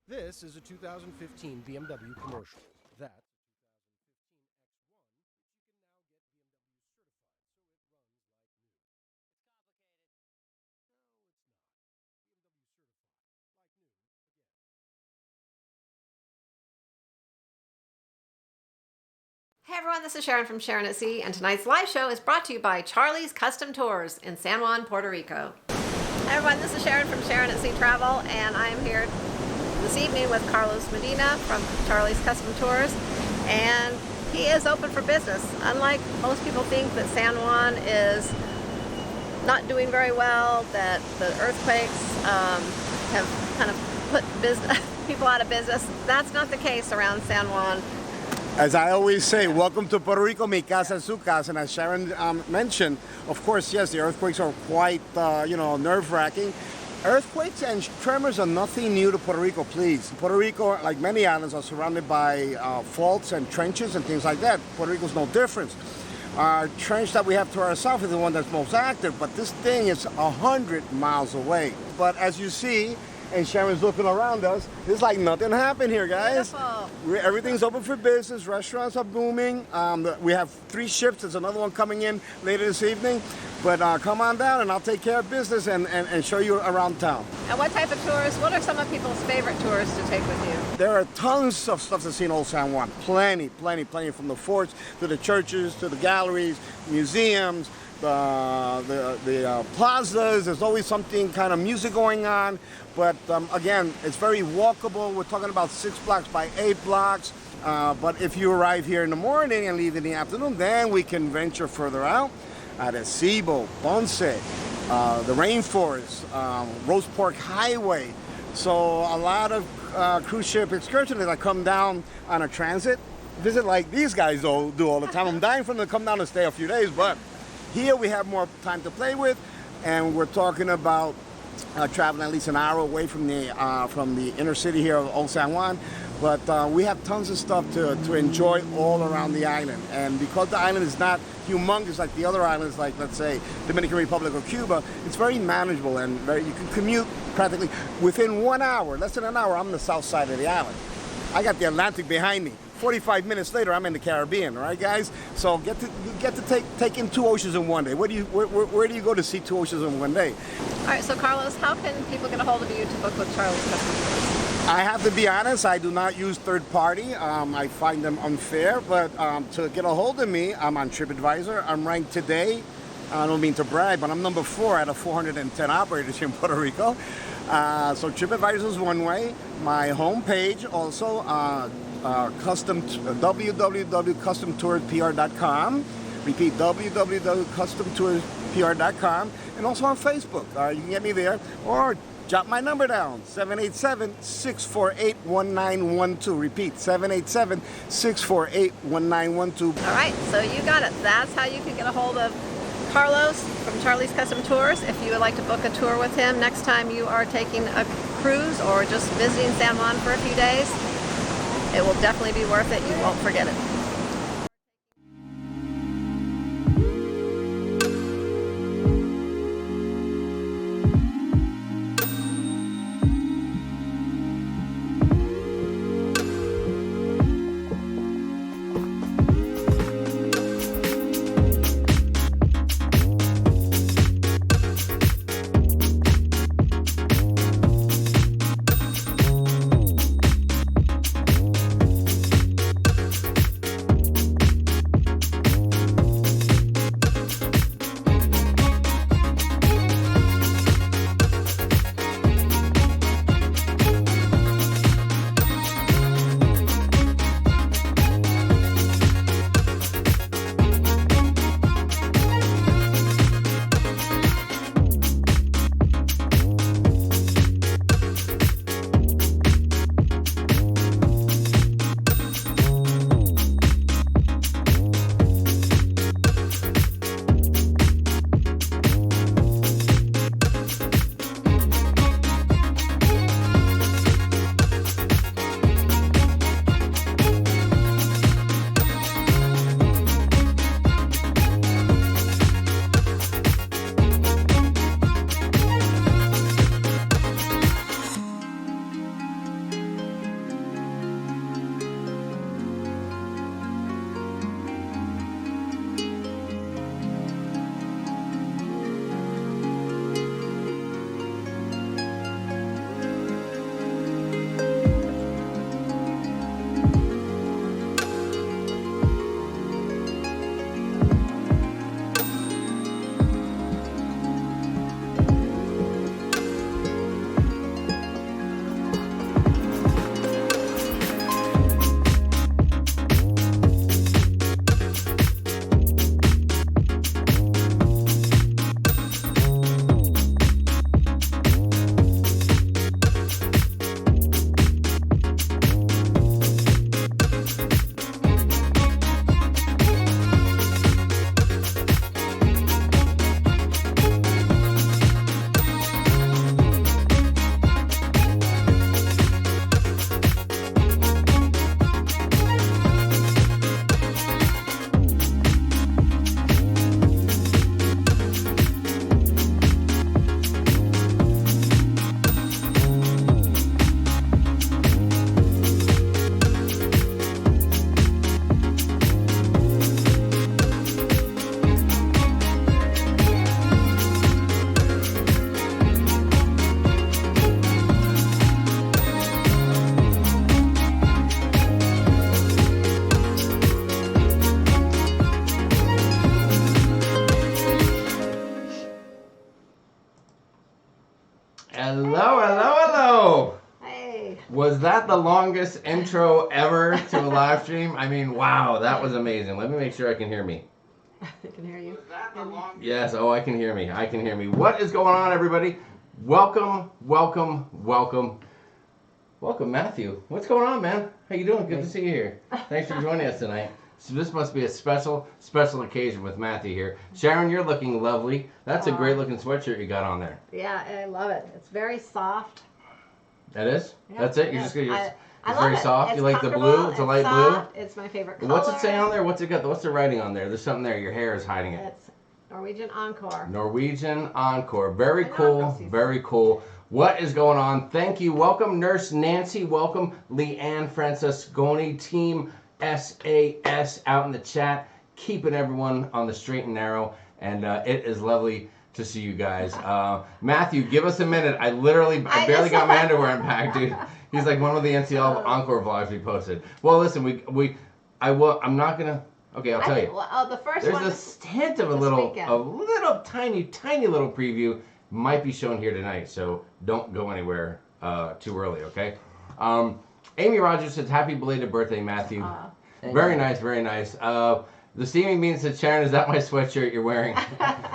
This is a 2015 BMW commercial. That's a 2015 X1, which you can now get BMW certified, so it runs like new. Hey everyone, this is Sharon from Sharonatsea, and tonight's live show is brought to you by Charlie's Custom Tours in San Juan, Puerto Rico. Hey everyone, this is Sharon from Sharonatsea Travel, and I'm here this evening with Carlos Medina from Charlie's Custom Tours, and he is open for business. Unlike most people think that San Juan is not doing very well, that the earthquakes have kind of put people out of business. That's not the case around San Juan. As I always say, welcome to Puerto Rico, mi casa es su casa. And as Sharon mentioned, of course, yes, the earthquakes are quite, nerve-wracking. Earthquakes and tremors are nothing new to Puerto Rico, please. Puerto Rico, like many islands, are surrounded by faults and trenches and things like that. Puerto Rico's no different. Our trench that we have to our south is the one that's most active, but this thing is 100 miles away. But as you see, and Sharon's looking around us, it's like nothing happened here, guys. Beautiful. Everything's open for business. Restaurants are booming. We have 3 ships. There's another one coming in later this evening. But come on down and I'll take care of business and show you around town. And what type of tours? What are some of people's favorite tours to take with you? There are tons of stuff to see in Old San Juan. Plenty, from the forts to the churches to the galleries, museums, the plazas. There's always something kind of music going on. But again, it's very walkable. We're talking about 6 blocks by 8 blocks. But if you arrive here in the morning and leave in the afternoon, then we can venture further out. Arecibo, Ponce, the Rainforest, Roast Pork Highway. So a lot of cruise ship excursionists that come down on a transit visit like these guys do all the time. I'm dying for them to come down and stay a few days, but here we have more time to play with, and we're talking about traveling at least an hour away from the inner city here of Old San Juan. But we have tons of stuff to enjoy all around the island. And because the island is not humongous like the other islands, like let's say Dominican Republic or Cuba, it's very manageable and you can commute practically within 1 hour, less than an hour. I'm on the south side of the island. I got the Atlantic behind me. 45 minutes later, I'm in the Caribbean, all right, guys? So get to take in 2 oceans in one day. Where do you go to see 2 oceans in one day? All right, so Carlos, how can people get a hold of you to book with Charlie's Custom Tours? I have to be honest, I do not use third party. I find them unfair, but to get a hold of me, I'm on TripAdvisor. I'm ranked today, I don't mean to brag, but I'm number 4 out of 410 operators here in Puerto Rico. So TripAdvisor is one way. My homepage also, www.customtourspr.com. Repeat, www.customtourspr.com. And also on Facebook. You can get me there. Or jot my number down, 787-648-1912. Repeat, 787-648-1912. All right, so you got it. That's how you can get a hold of Carlos from Charlie's Custom Tours. If you would like to book a tour with him next time you are taking a cruise or just visiting San Juan for a few days, it will definitely be worth it. You won't forget it. that the longest intro ever to a live stream? I mean, wow, that was amazing. Let me make sure I can hear me. I can hear you. Yes, oh, I can hear me. I can hear me. What is going on, everybody? Welcome, welcome, welcome. Welcome, Matthew. What's going on, man? How you doing? Good to see you here. Thanks for joining us tonight. So this must be a special occasion with Matthew here. Sharon, you're looking lovely. That's a great looking sweatshirt you got on there. Yeah, I love it. It's very soft. That is? Yeah, That's it? You're is. just gonna use I it's love very it. soft. It's You like the blue? comfortable, It's a light soft. blue? It's my favorite color. What's it say on there? What's it got? What's the writing on there? There's something there. Your hair is hiding it. It's Norwegian Encore. Norwegian Encore. Very And cool. Encore season. Very cool. What is going on? Thank you. Welcome, Nurse Nancy. Welcome, Leanne Francesconi. Team SAS out in the chat. Keeping everyone on the straight and narrow. And it is lovely to see you guys. Matthew, give us a minute. I barely got my underwear unpacked, dude. He's like one of the NCL Encore vlogs we posted. Well, listen, I'm not gonna. Okay, I'll tell you. Well, the first There's one. a hint of a little tiny little preview might be shown here tonight. So don't go anywhere too early, okay? Amy Rogers says, "Happy belated birthday, Matthew." Very nice, very nice. The steaming bean said, "Sharon, is that my sweatshirt you're wearing?"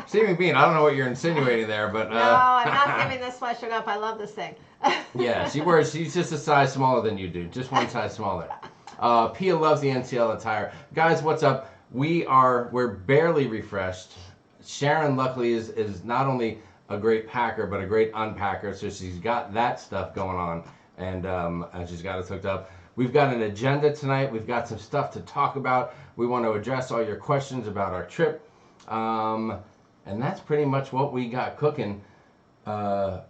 Steaming bean, I don't know what you're insinuating there, but No, I'm not giving this sweatshirt up. I love this thing. yeah, she's just a size smaller than you do, just one size smaller. Pia loves the NCL attire. Guys, what's up? We're barely refreshed. Sharon, luckily, is not only a great packer, but a great unpacker, so she's got that stuff going on, and she's got us hooked up. We've got an agenda tonight. We've got some stuff to talk about. We want to address all your questions about our trip, and that's pretty much what we got cooking. Where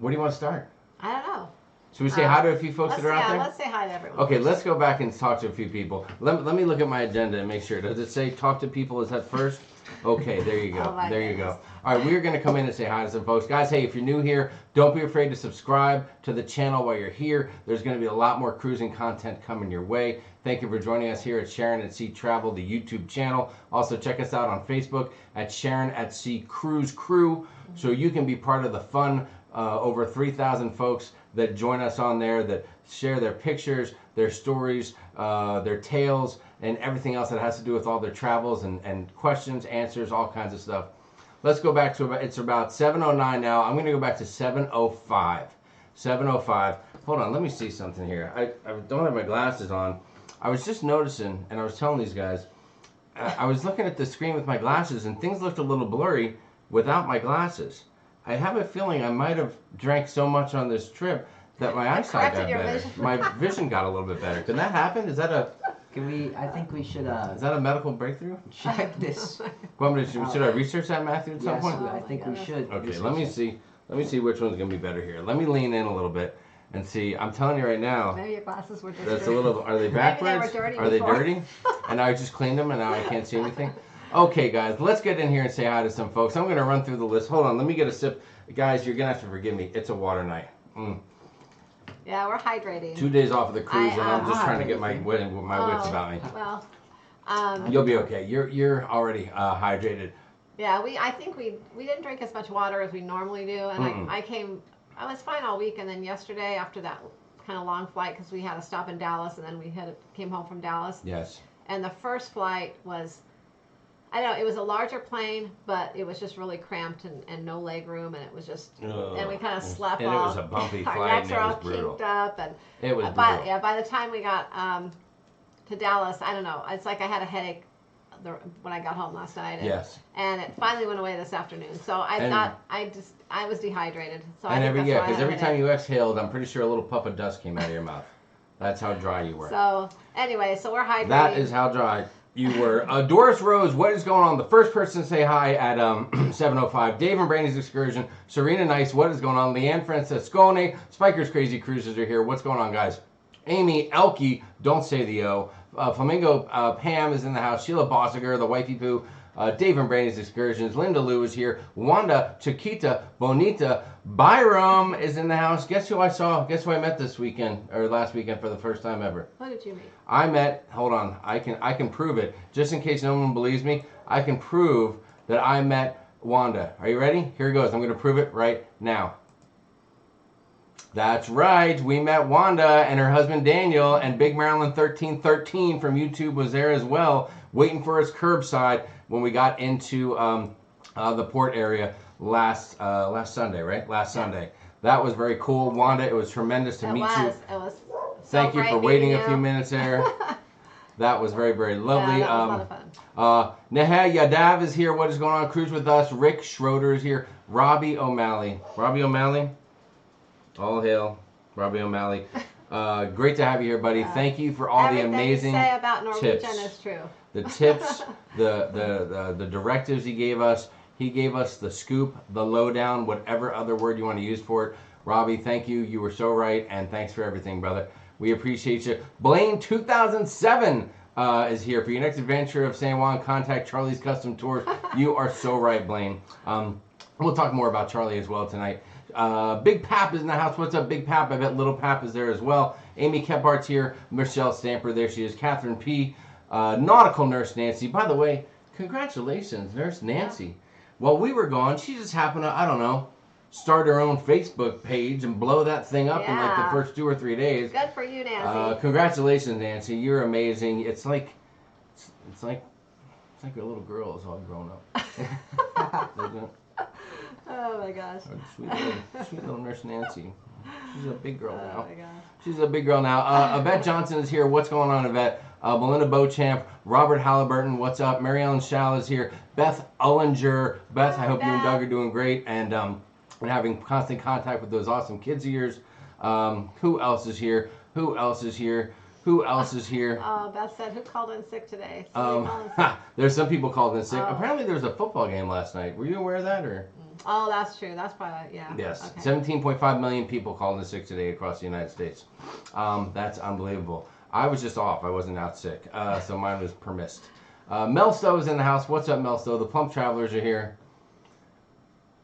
do you want to start? I don't know. Should we say hi to a few folks that are out there? Let's say hi to everyone. Okay, let's go back and talk to a few people. Let me look at my agenda and make sure. Does it say talk to people? Is that first? Okay, there you go. Oh, there you goodness. go. All right, we're going to come in and say hi to some folks. Guys, hey, if you're new here, don't be afraid to subscribe to the channel while you're here. There's going to be a lot more cruising content coming your way. Thank you for joining us here at Sharon at Sea Travel, the YouTube channel. Also, check us out on Facebook at Sharon at Sea Cruise Crew, so you can be part of the fun. Over 3,000 folks that join us on there, that share their pictures, their stories, their tales, and everything else that has to do with all their travels and questions, answers, all kinds of stuff. Let's go back to it's about 7:09 now. I'm going to go back to 7:05. 7:05. Hold on, let me see something here. I don't have my glasses on. I was just noticing, and I was telling these guys, I was looking at the screen with my glasses, and things looked a little blurry without my glasses. I have a feeling I might have drank so much on this trip that my eyesight got better. vision. My vision got a little bit better. Can that happen? Is that a I think we should is that a medical breakthrough? check this. Should I research that, Matthew, at some Yes, point? I think we should. Okay, research let me it. see. Let me see which one's gonna be better here. Let me lean in a little bit and see. I'm telling you right now. Maybe your glasses were just That's a dirty. little. Are they Maybe they were backwards? dirty Are they before. dirty? And I just cleaned them, and now I can't see anything. Okay, guys, let's get in here and say hi to some folks. I'm gonna run through the list. Hold on, let me get a sip. Guys, you're gonna have to forgive me. It's a water night. Yeah, we're hydrating. 2 days off of the cruise, and I'm just I'll trying to get hydrate my wits about me. Well, You'll be okay. You're already hydrated. yeah, I think we didn't drink as much water as we normally do, and I was fine all week, and then yesterday after that kind of long flight, because we had to stop in Dallas, and then we came home from Dallas. Yes. And the first flight was, I don't know, it was a larger plane, but it was just really cramped and no leg room, and it was just, and we kind of slept And it all. was a bumpy our flight, necks and are it all was brutal. kinked up, and It was by the time we got to Dallas, I don't know, it's like I had a headache when I got home last night. And, Yes. And it finally went away this afternoon. So I was dehydrated. So And because every time you exhaled, I'm pretty sure a little puff of dust came out of your mouth. That's how dry you were. So anyway, so we're hydrating. That is how dry you were. Doris Rose, what is going on? The first person to say hi at 7:05. Dave and Brandy's excursion. Serena Nice, what is going on? Leanne Francesconi, Spiker's Crazy Cruises are here. What's going on, guys? Amy Elke, don't say the O. Flamingo Pam is in the house. Sheila Bossiger, the wifey poo. Dave and Brandy's excursions. Linda Lou is here. Wanda, Chiquita, Bonita, Byram is in the house. Guess who I saw? Guess who I met this weekend or last weekend for the first time ever? Who did you meet? I met. Hold on. I can prove it. Just in case no one believes me, I can prove that I met Wanda. Are you ready? Here it goes. I'm going to prove it right now. That's right. We met Wanda and her husband Daniel, and Big Maryland 1313 from YouTube was there as well, waiting for us curbside when we got into the port area last Sunday, right? Last Sunday. That was very cool. Wanda, it was tremendous to meet you. It was so Thank you great for waiting meeting a few you. minutes there. That was very, very lovely. Yeah, that was a lot of fun. Neha Yadav is here. What is going on? Cruise with us. Rick Schroeder is here. Robbie O'Malley. Robbie O'Malley. All hail. Robbie O'Malley. Great to have you here, buddy. Thank you for all Everything the amazing you say about Norwegian tips. is true. The tips, the directives he gave us. He gave us the scoop, the lowdown, whatever other word you want to use for it. Robbie, thank you. You were so right, and thanks for everything, brother. We appreciate you. Blaine 2007 is here. For your next adventure of San Juan, contact Charlie's Custom Tours. You are so right, Blaine. We'll talk more about Charlie as well tonight. Big Pap is in the house. What's up, Big Pap? I bet Little Pap is there as well. Amy Kephart's here. Michelle Stamper, there she is. Catherine P. Nautical Nurse Nancy. By the way, congratulations, Nurse Nancy. While we were gone, she just happened to, I don't know, start her own Facebook page and blow that thing up in like the first 2 or 3 days. Good for you, Nancy. Congratulations, Nancy. You're amazing. It's like a little girl is all grown up. Oh my gosh. Sweet little Nurse Nancy. She's a big girl now. Oh my gosh. She's a big girl now. Yvette Johnson is here. What's going on, Yvette? Melinda Beauchamp, Robert Halliburton, what's up? Mary Ellen Schall is here. Beth Ullinger. Beth, Hi, I hope you and Beth. Doug are doing great and having constant contact with those awesome kids of yours. Who else is here? Who else is here? Who else is here? Beth said, who called in sick today? Somebody called in sick. There's some people called in sick. Oh. Apparently there was a football game last night. Were you aware of that? Or? Oh, that's true. That's probably, yeah. Yes. Okay. 17.5 million people called in sick today across the United States. That's unbelievable. I was just off. I wasn't out sick. So mine was permissed. Mel Stowe is in the house. What's up, Mel Stowe? The Plump Travelers are here.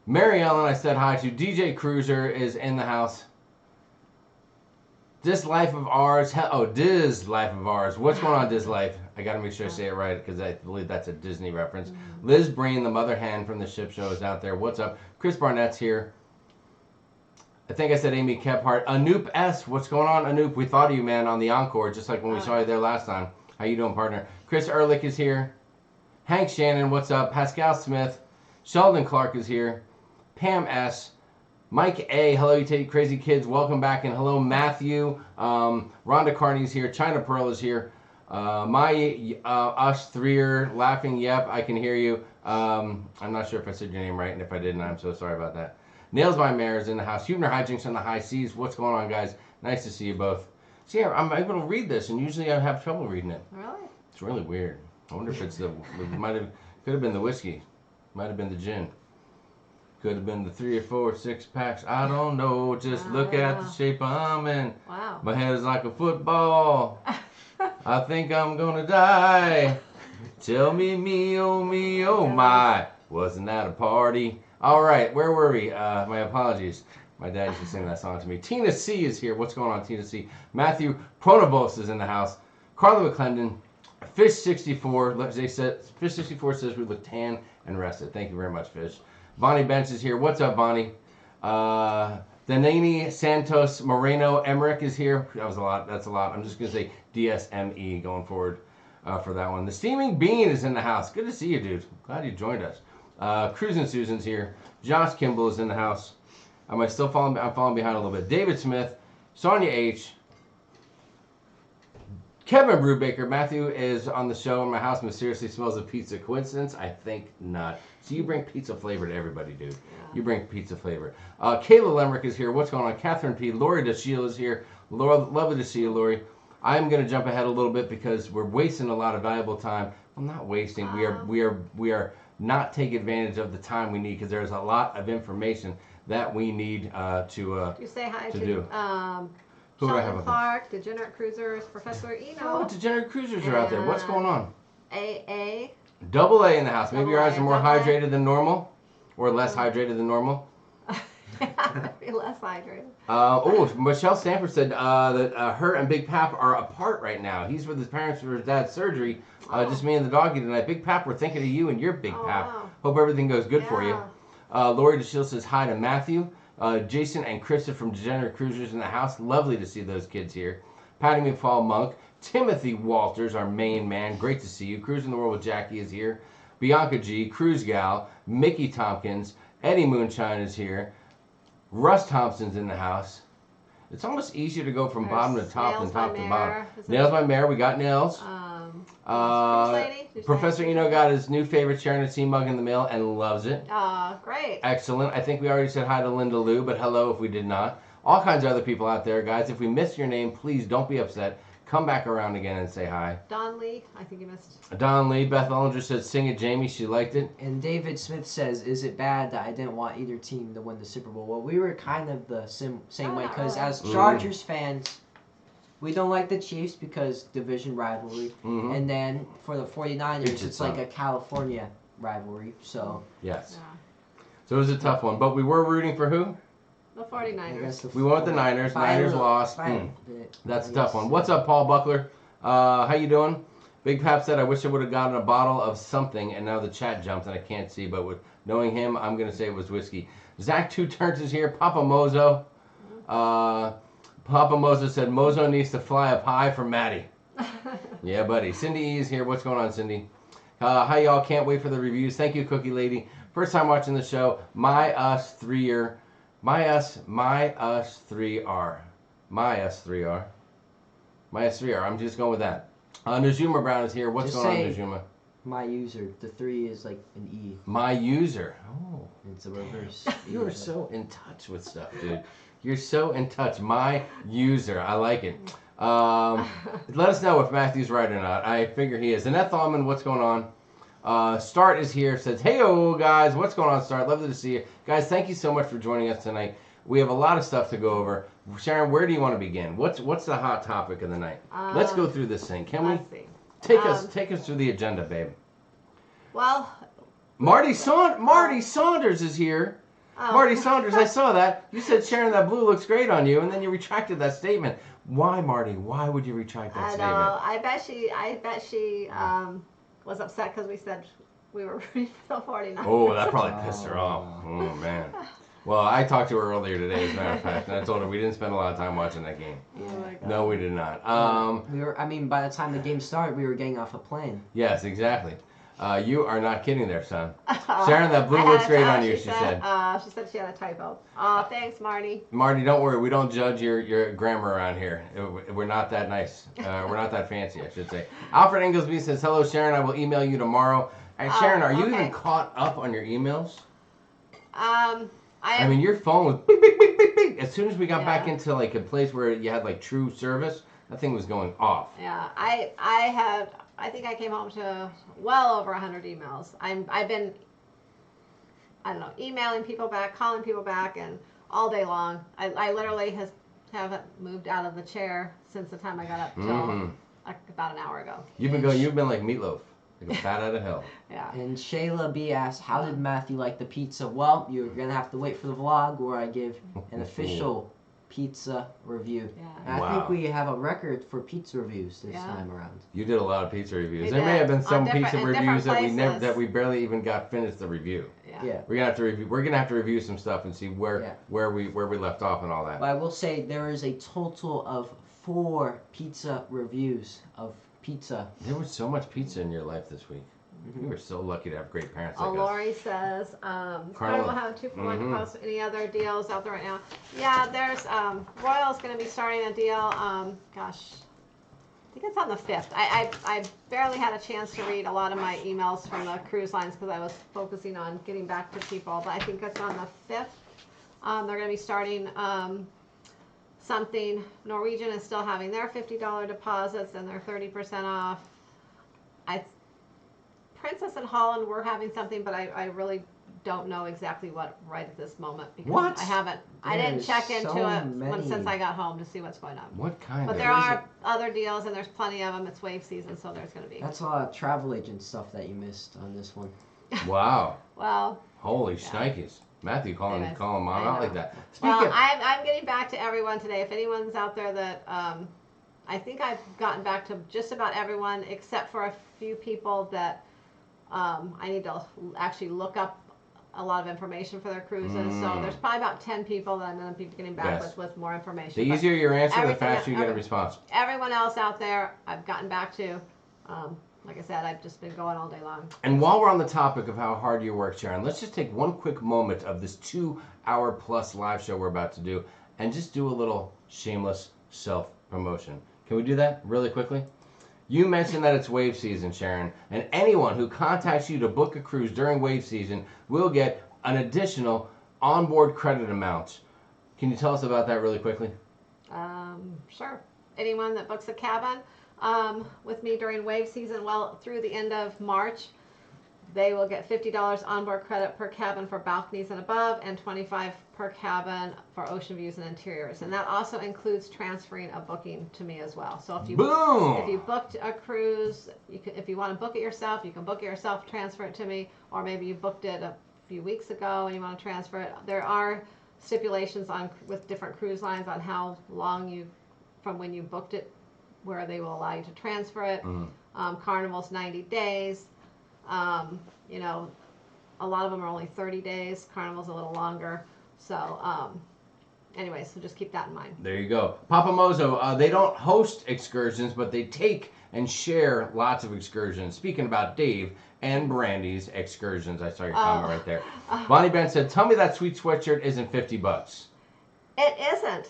Mary Ellen, I said hi to. DJ Cruiser is in the house. This Life of Ours. Diz Life of Ours. What's going on, Diz Life? I got to make sure I say it right because I believe that's a Disney reference. Liz Breen, the mother hen from the ship show, is out there. What's up? Chris Barnett's here. I think I said Amy Kephart. Anoop S. What's going on, Anoop? We thought of you, man, on the Encore, just like when we saw you there last time. How you doing, partner? Chris Ehrlich is here. Hank Shannon, what's up? Pascal Smith. Sheldon Clark is here. Pam S. Mike A. Hello, you crazy kids. Welcome back. And hello, Matthew. Rhonda Carney's here. China Pearl is here. Us Threer laughing. Yep, I can hear you. I'm not sure if I said your name right, and if I didn't, I'm so sorry about that. Nails by Mare is in the house. Huebner Hijinks on the high seas. What's going on, guys? Nice to see you both. See, I'm able to read this, and usually I have trouble reading it. Really? It's really weird. I wonder if it's could have been the whiskey. Might have been the gin. Could have been the 3 or 4 or 6 packs. I don't know. Just look at the shape I'm in. Wow. My head is like a football. I think I'm gonna die. Tell me, oh my. Wasn't that a party? All right, where were we? My apologies. My dad used to sing that song to me. Tina C is here. What's going on, Tina C? Matthew Pronobos is in the house. Carla McClendon. Fish64. Fish64 says we look tan and rested. Thank you very much, Fish. Bonnie Bench is here. What's up, Bonnie? Danini Santos Moreno Emmerich is here. That was a lot. That's a lot. I'm just going to say DSME going forward for that one. The Steaming Bean is in the house. Good to see you, dude. Glad you joined us. Cruisin' Susan's here. Josh Kimball is in the house. I'm falling behind a little bit. David Smith. Sonia H. Kevin Brubaker. Matthew is on the show. My house mysteriously smells of pizza. Coincidence? I think not. So you bring pizza flavor to everybody, dude. Yeah. You bring pizza flavor. Kayla Lemrick is here. What's going on? Catherine P. Lori DeShiel is here. Lovely to see you, Lori. I'm going to jump ahead a little bit because we're wasting a lot of valuable time. I'm not wasting. We are not taking advantage of the time we need because there's a lot of information that we need to You say hi to to do. Who do I have Sheldon up Clark, Degenerate Cruisers, Professor Eno. Oh, Degenerate Cruisers are out there. What's going on? AA. Double A in the house. Maybe your eyes are more Double A. hydrated than normal or less hydrated than normal. Be less hydrated. Michelle Stanford said that her and Big Pap are apart right now. He's with his parents for his dad's surgery. Just me and the doggy tonight. Big Pap, we're thinking of you and your Big Pap. Wow. Hope everything goes good for you. Lori DeShiel says hi to Matthew. Jason and Krista from Degenerate Cruisers in the house. Lovely to see those kids here. Patty McFall Monk. Timothy Walters, our main man. Great to see you. Cruising the World with Jackie is here. Bianca G. Cruise Gal. Mickey Tompkins. Eddie Moonshine is here. Russ Thompson's in the house. It's almost easier to go from bottom to top than top to bottom. Nails by Mare. We got Nails. Professor Eno got his new favorite Sharon and Jamie mug in the mail and loves it. Great. Excellent. I think we already said hi to Linda Lou, but hello if we did not. All kinds of other people out there, guys. If we missed your name, please don't be upset. Come back around again and say hi. Don Lee, I think you missed. Don Lee. Beth Ellinger said, sing it, Jamie. She liked it. And David Smith says, is it bad that I didn't want either team to win the Super Bowl? Well, we were kind of the same way, because as Chargers fans, we don't like the Chiefs because division rivalry. And then for the 49ers, it's like a California rivalry. So yes. So it was a tough one. But we were rooting for who? The 49ers. We went with the Niners. Niners lost. That's a tough one. What's up, Paul Buckler? How you doing? Big Pap said, I wish I would have gotten a bottle of something, and now the chat jumped and I can't see, but with knowing him, I'm going to say it was whiskey. Zach Two Turns is here. Papa Mozo. Papa Mozo said, Mozo needs to fly up high for Maddie. Yeah, buddy. Cindy E is here. What's going on, Cindy? Hi, y'all. Can't wait for the reviews. Thank you, Cookie Lady. First time watching the show. My Us 3R. My Us 3R. My Us 3R. My Us 3R. I'm just going with that. Najuma Brown is here. What's Just going on, say Najuma? my user. The 3 is like an E. My user. Oh. It's a reverse. You are so in touch with stuff, dude. You're so in touch. My user. I like it. Let us know if Matthew's right or not. I figure he is. Annette Thalman, what's going on? Start is here, says, hey-o, guys. What's going on, Start? Lovely to see you. Guys, thank you so much for joining us tonight. We have a lot of stuff to go over. Sharon, where do you want to begin? What's the hot topic of the night? Let's go through this thing. Can we? Let's see. Take us through the agenda, babe. Well, Marty Saunders is here. Marty Saunders, I saw that. You said, Sharon, that blue looks great on you, and then you retracted that statement. Why, Marty? Why would you retract that statement? I bet she was upset because we said we were rooting for the 49ers. Oh, that probably pissed her off. Oh, man. Well, I talked to her earlier today, as a matter of fact, and I told her we didn't spend a lot of time watching that game. Oh my God. No, we did not. By the time the game started, we were getting off a plane. Yes, exactly. You are not kidding there, son. Sharon, that blue looks great on you, she said. She said she had a typo. Thanks, Marty. Marty, don't worry. We don't judge your grammar around here. We're not that nice. We're not that fancy, I should say. Alfred Inglesby says, hello, Sharon. I will email you tomorrow. And Sharon, are you even caught up on your emails? I mean, your phone was beep, beep, beep, beep, beep. As soon as we got back into like a place where you had like true service, that thing was going off. Yeah, I think I came home to well over 100 emails. I've been, I don't know, emailing people back, calling people back, and all day long. I literally haven't moved out of the chair since the time I got up till about an hour ago. You've been like Meatloaf. Like a bat out of hell. Yeah. And Shayla B asked, how did Matthew like the pizza? Well, you're going to have to wait for the vlog where I give an official pizza review. Yeah. And I think we have a record for pizza reviews this time around. You did a lot of pizza reviews. We there did. may have been some On pizza reviews places. that we barely even got finished the review. Yeah. We're gonna have to review some stuff and see where we left off and all that. But I will say there is a total of 4 pizza reviews of pizza. There was so much pizza in your life this week. You were so lucky to have great parents like us. Lori says, Carnival have 2-for-1 post. Any other deals out there right now? Yeah, there's Royal's going to be starting a deal. Gosh, I think it's on the 5th. I barely had a chance to read a lot of my emails from the cruise lines because I was focusing on getting back to people. But I think it's on the 5th. They're going to be starting something. Norwegian is still having their $50 deposits and their 30% off. Princess and Holland were having something, but I really don't know exactly what right at this moment because I didn't check into it since I got home to see what's going on. What kind But of? there are other deals, and there's plenty of them. It's wave season, so there's going to be. That's a lot of travel agent stuff that you missed on this one. Wow. Well. Holy shnikes. Matthew calling mom out like that. Well, I'm getting back to everyone today. If anyone's out there that, I think I've gotten back to just about everyone except for a few people that I need to actually look up a lot of information for their cruises. So there's probably about 10 people that I'm going to be getting back with more information. The But easier your answer, the everything- faster you get a response. everyone else out there, I've gotten back to. Like I said, I've just been going all day long. And while we're on the topic of how hard you work, Sharon, let's just take one quick moment of this 2-hour plus live show we're about to do and just do a little shameless self-promotion. Can we do that really quickly? You mentioned that it's wave season, Sharon, and anyone who contacts you to book a cruise during wave season will get an additional onboard credit amount. Can you tell us about that really quickly? Sure. Anyone that books a cabin with me during wave season, well, through the end of March, they will get $50 onboard credit per cabin for balconies and above, and $25 per cabin for ocean views and interiors. And that also includes transferring a booking to me as well. So if you booked a cruise, if you want to book it yourself, you can book it yourself, transfer it to me, or maybe you booked it a few weeks ago and you want to transfer it. There are stipulations with different cruise lines on how long from when you booked it, where they will allow you to transfer it. Carnival's 90 days. You know, a lot of them are only 30 days. Carnival's a little longer. So, anyway, so just keep that in mind. There you go. Papa Mozo, they don't host excursions, but they take and share lots of excursions. Speaking about Dave and Brandy's excursions, I saw your comment right there. Bonnie Ben said, tell me that sweet sweatshirt isn't $50. It isn't.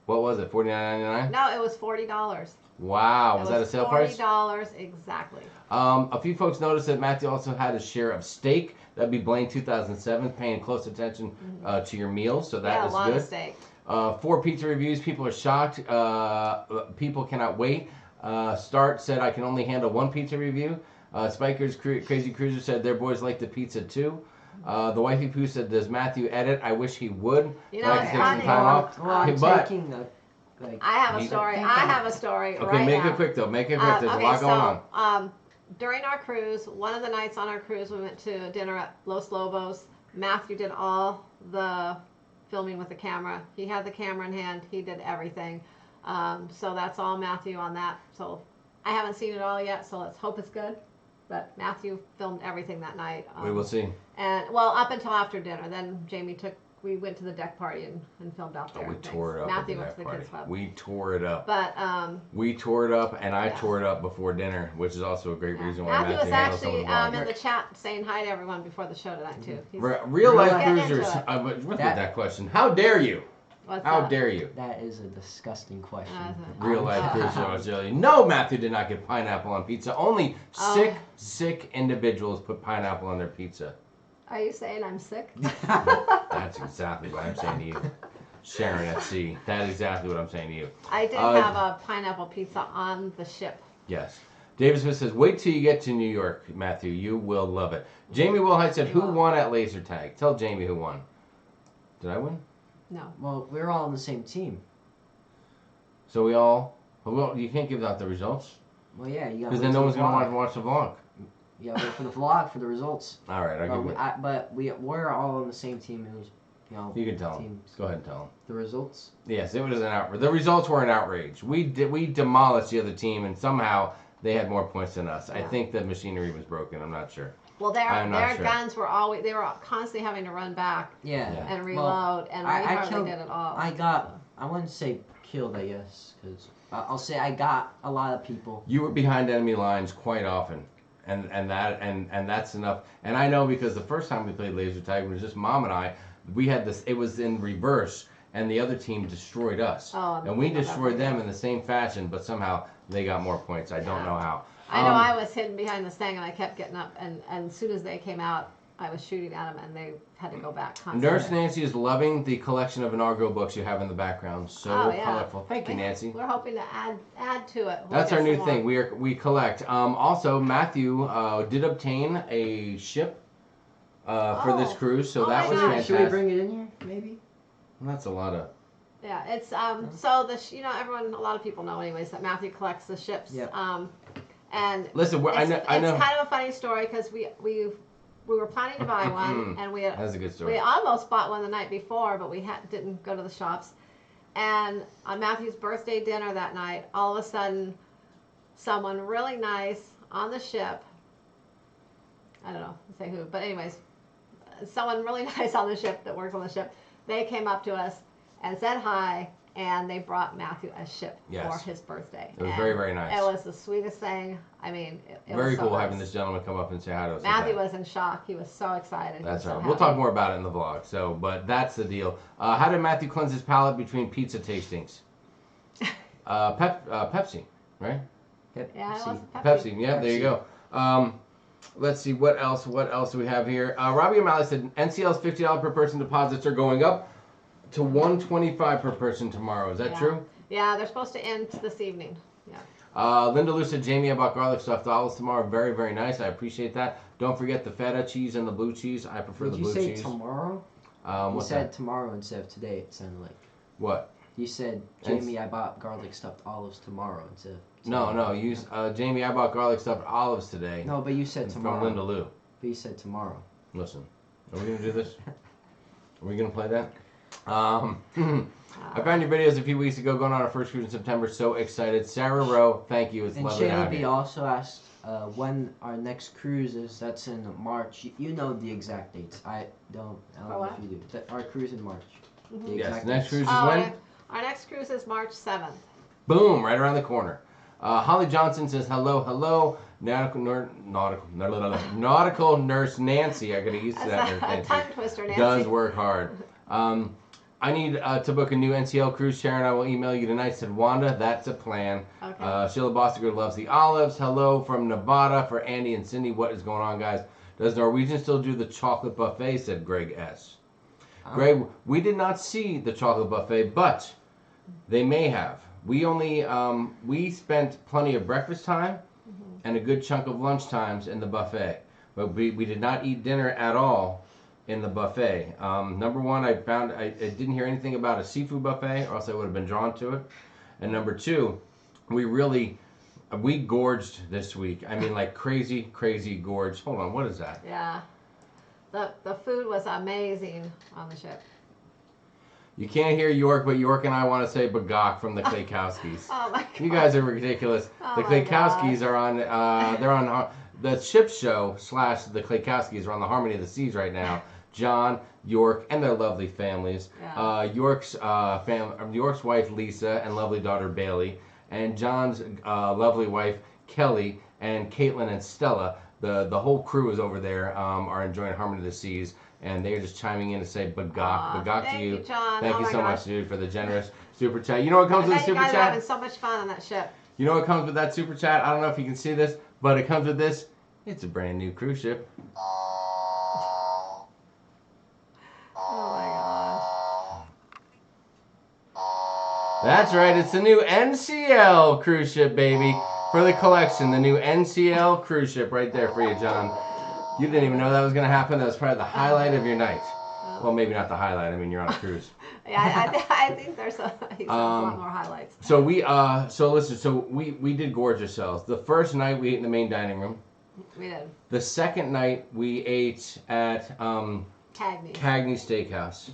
What was it, $49.99? No, it was $40. Wow, was that a sale price? $40, exactly. A few folks noticed that Matthew also had a share of steak. That'd be Blaine 2007, paying close attention to your meals, so that is a lot good. of steak. 4 pizza reviews. People are shocked. People cannot wait. Start said, I can only handle 1 pizza review. Spiker's Crazy Cruiser said their boys like the pizza too. The wifey poo said, does Matthew edit? I wish he would. You know, I can take some time off. Well, I'm But taking the... I have a story. Okay, right now. make it quick though. Make it quick. There's a lot going on. During our cruise, one of the nights on our cruise, we went to dinner at Los Lobos. Matthew did all the filming with the camera. He had the camera in hand. He did everything. So that's all Matthew on that. So I haven't seen it all yet, so let's hope it's good. But Matthew filmed everything that night. We will see. And well, up until after dinner. Then we went to the deck party and filmed out there. We tore it up. Matthew went to the kids club. We tore it up. But we tore it up, and I tore it up before dinner, which is also a great reason why Matthew was handles some actually of the in the chat saying hi to everyone before the show tonight too. Real life Get into cruisers. it. With that question, how dare you? What's How up? dare you? That is a disgusting question. Real life cruiser Australia. No, Matthew did not get pineapple on pizza. Only sick individuals put pineapple on their pizza. Are you saying I'm sick? That's exactly what I'm saying to you. Sharon at sea. That's exactly what I'm saying to you. I did have a pineapple pizza on the ship. Yes. David Smith says, wait till you get to New York, Matthew. You will love it. Jamie Wilhite said, who won at laser tag? Tell Jamie who won. Did I win? No. Well, we're all on the same team. So you can't give out the results. Well, yeah, you got. Because then no one's going to watch the vlog. You got to wait for the vlog for the results. All right, I'll give it. But we're all on the same team. It was, you can tell him. Go ahead and tell him. The results? Yes, it was an outrage. The results were an outrage. We demolished the other team, and somehow they had more points than us. Yeah. I think the machinery was broken. I'm not sure. Well, their guns were they were constantly having to run back and reload, and we hardly did it all. I wouldn't say killed, I guess, because I'll say I got a lot of people. You were behind enemy lines quite often. And that's enough. And I know because the first time we played laser tag, it was just Mom and I. We had this. It was in reverse, and the other team destroyed us, and we destroyed them in the same fashion. But somehow they got more points. I don't know how. I know I was hidden behind this thing, and I kept getting up. And as soon as they came out, I was shooting at them, and they had to go back constantly. Nurse Nancy is loving the collection of inaugural books you have in the background. So colorful. Thank you, Nancy. We're hoping to add to it. That's our new thing. We collect. Also, Matthew did obtain a ship for this cruise, so that was fantastic. Should we bring it in here, maybe? Well, that's a lot of. Yeah, it's so a lot of people know anyways that Matthew collects the ships. Yep. And listen, I know. It's kind of a funny story because we were planning to buy one, and that's a good story. We almost bought one the night before, but we didn't go to the shops. And on Matthew's birthday dinner that night, all of a sudden, someone really nice on the ship, I don't know, say who, but anyways, someone really nice on the ship that works on the ship, they came up to us and said hi, and they brought Matthew a ship for his birthday. It was very, very nice. It was the sweetest thing. I mean, it very was so cool nice. having this gentleman come up and say hi to us. Matthew was in shock. He was so excited. That's right. So We'll talk more about it in the vlog. So, but that's the deal. How did Matthew cleanse his palate between pizza tastings? Pepsi, right? Yeah, it was Pepsi. Yeah, there you go. Let's see what else. What else do we have here? Robbie O'Malley said NCL's $50 per person deposits are going up to $125 per person tomorrow. Is that true? Yeah, they're supposed to end this evening. Yeah. Linda Lou said, Jamie, I bought garlic stuffed olives tomorrow. Very, very nice. I appreciate that. Don't forget the feta cheese and the blue cheese. I prefer the blue cheese. Did you say tomorrow? You said tomorrow instead of today, it sounded like. What? You said, Jamie, I bought garlic stuffed olives tomorrow instead of today. No. You, Jamie, I bought garlic stuffed olives today. No, but you said tomorrow. From Linda Lou. But you said tomorrow. Listen, are we going to do this? Are we going to play that? I found your videos a few weeks ago going on our first cruise in September. So excited. Sarah Rowe, thank you. It's lovely to have you. And also asked when our next cruise is. That's in March. You know the exact dates. I don't know if you do. Our cruise in March. Mm-hmm. Yes, next cruise is when? Our next cruise is March 7th. Boom, right around the corner. Holly Johnson says, hello. Nautical nurse Nancy. I got to use that. A tongue twister, Nancy. Does work hard. I need to book a new NCL cruise. Sharon, I will email you tonight. Said Wanda, that's a plan. Okay. Sheila Bostiger loves the olives. Hello from Nevada for Andy and Cindy. What is going on, guys? Does Norwegian still do the chocolate buffet? Said Greg S. Greg, we did not see the chocolate buffet, but they may have. We only we spent plenty of breakfast time and a good chunk of lunch times in the buffet, but we did not eat dinner at all in the buffet. Number one, I didn't hear anything about a seafood buffet, or else I would have been drawn to it. And number two, we gorged this week. I mean, like crazy gorged. Hold on, what is that? Yeah, the food was amazing on the ship. You can't hear York, but York and I want to say Bagok from the Klaykowskis. Oh my God. You guys are ridiculous. The Klaykowskis are on. They're on the ship show / the Klaykowskis are on the Harmony of the Seas right now. John, York, and their lovely families. Yeah. York's wife Lisa and lovely daughter Bailey, and John's lovely wife Kelly and Caitlin and Stella. The whole crew is over there. Are enjoying Harmony of the Seas. And they're just chiming in to say Bagok to you. John. Thank you so much, dude, for the generous super chat. You know what comes with the super chat? You guys are having so much fun on that ship. You know what comes with that super chat? I don't know if you can see this, but it comes with this. It's a brand new cruise ship. Oh my gosh. That's right. It's the new NCL cruise ship, baby, for the collection. The new NCL cruise ship right there for you, John. You didn't even know that was going to happen. That was probably the highlight of your night. Well, maybe not the highlight. I mean, you're on a cruise. Yeah, I think there's a lot more highlights. So we did gorge ourselves. The first night we ate in the main dining room. We did. The second night we ate at Cagney Steakhouse.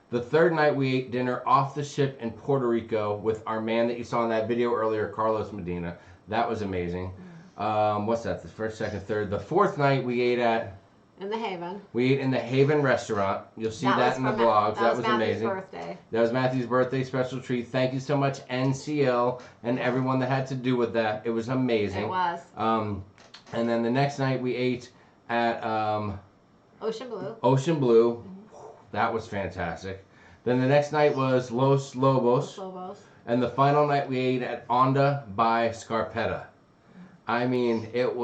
The third night we ate dinner off the ship in Puerto Rico with our man that you saw in that video earlier, Carlos Medina. That was amazing. What's that? The first, second, third. The fourth night we ate at... In the Haven. We ate in the Haven restaurant. You'll see that in the vlogs. That was amazing. Birthday. That was Matthew's birthday special treat. Thank you so much, NCL, and everyone that had to do with that. It was amazing. It was. And then the next night we ate at... Ocean Blue. Ocean Blue. That was fantastic. Then the next night was Los Lobos. And the final night we ate at Onda by Scarpetta. I mean, it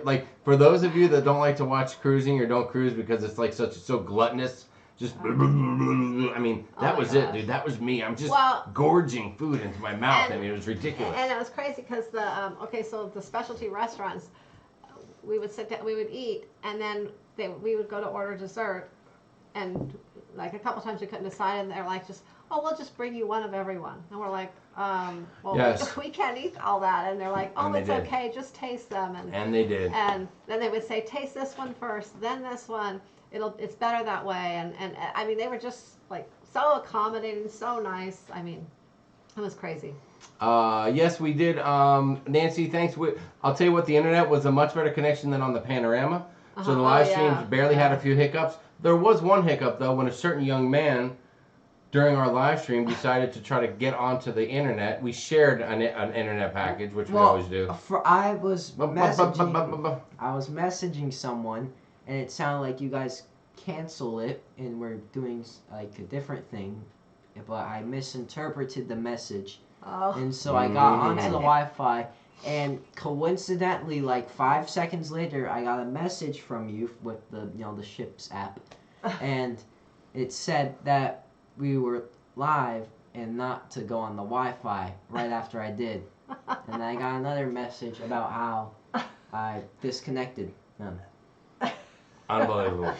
like, for those of you that don't like to watch cruising or don't cruise because it's like so gluttonous, just I mean, that was it, dude. That was me. I'm just gorging food into my mouth. I mean, it was ridiculous. And it was crazy because so the specialty restaurants, we would sit down, we would eat, and then we would go to order dessert, and like a couple times we couldn't decide, and they're like, we'll just bring you one of everyone. And we're like, yes. we can't eat all that. And they're like, it's okay, just taste them. And they did. And then they would say, taste this one first, then this one. It's better that way. And I mean, they were just like so accommodating, so nice. I mean, it was crazy. Yes, we did. Nancy, thanks. I'll tell you what, the internet was a much better connection than on the Panorama. So the Oh, live yeah. streams barely had a few hiccups. There was one hiccup though when a certain young man during our live stream decided to try to get onto the internet. We shared an internet package, which we always do. I was messaging someone, and it sounded like you guys cancel it, and we're doing like a different thing, but I misinterpreted the message, and so I got onto the Wi-Fi, and coincidentally, like 5 seconds later, I got a message from you with the the ship's app, and it said that we were live and not to go on the Wi-Fi right after I did. And I got another message about how I disconnected them. Unbelievable.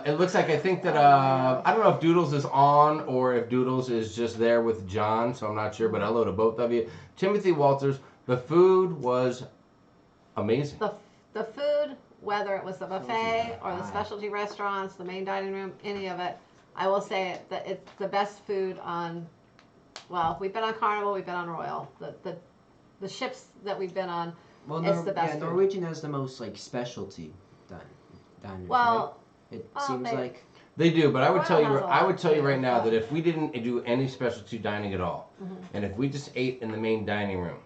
It looks like I think that I don't know if Doodles is on or if Doodles is just there with John, so I'm not sure. But hello to both of you. Timothy Walters. The food was amazing. The food, whether it was the buffet or the specialty restaurants, the main dining room, any of it, I will say that it's the best food on. Well, we've been on Carnival, we've been on Royal. The ships that we've been on, it's the best food. Norwegian has the most like specialty diners. Well, right? It seems like they do, but I would tell you, Royal right now that if we didn't do any specialty dining at all, and if we just ate in the main dining room,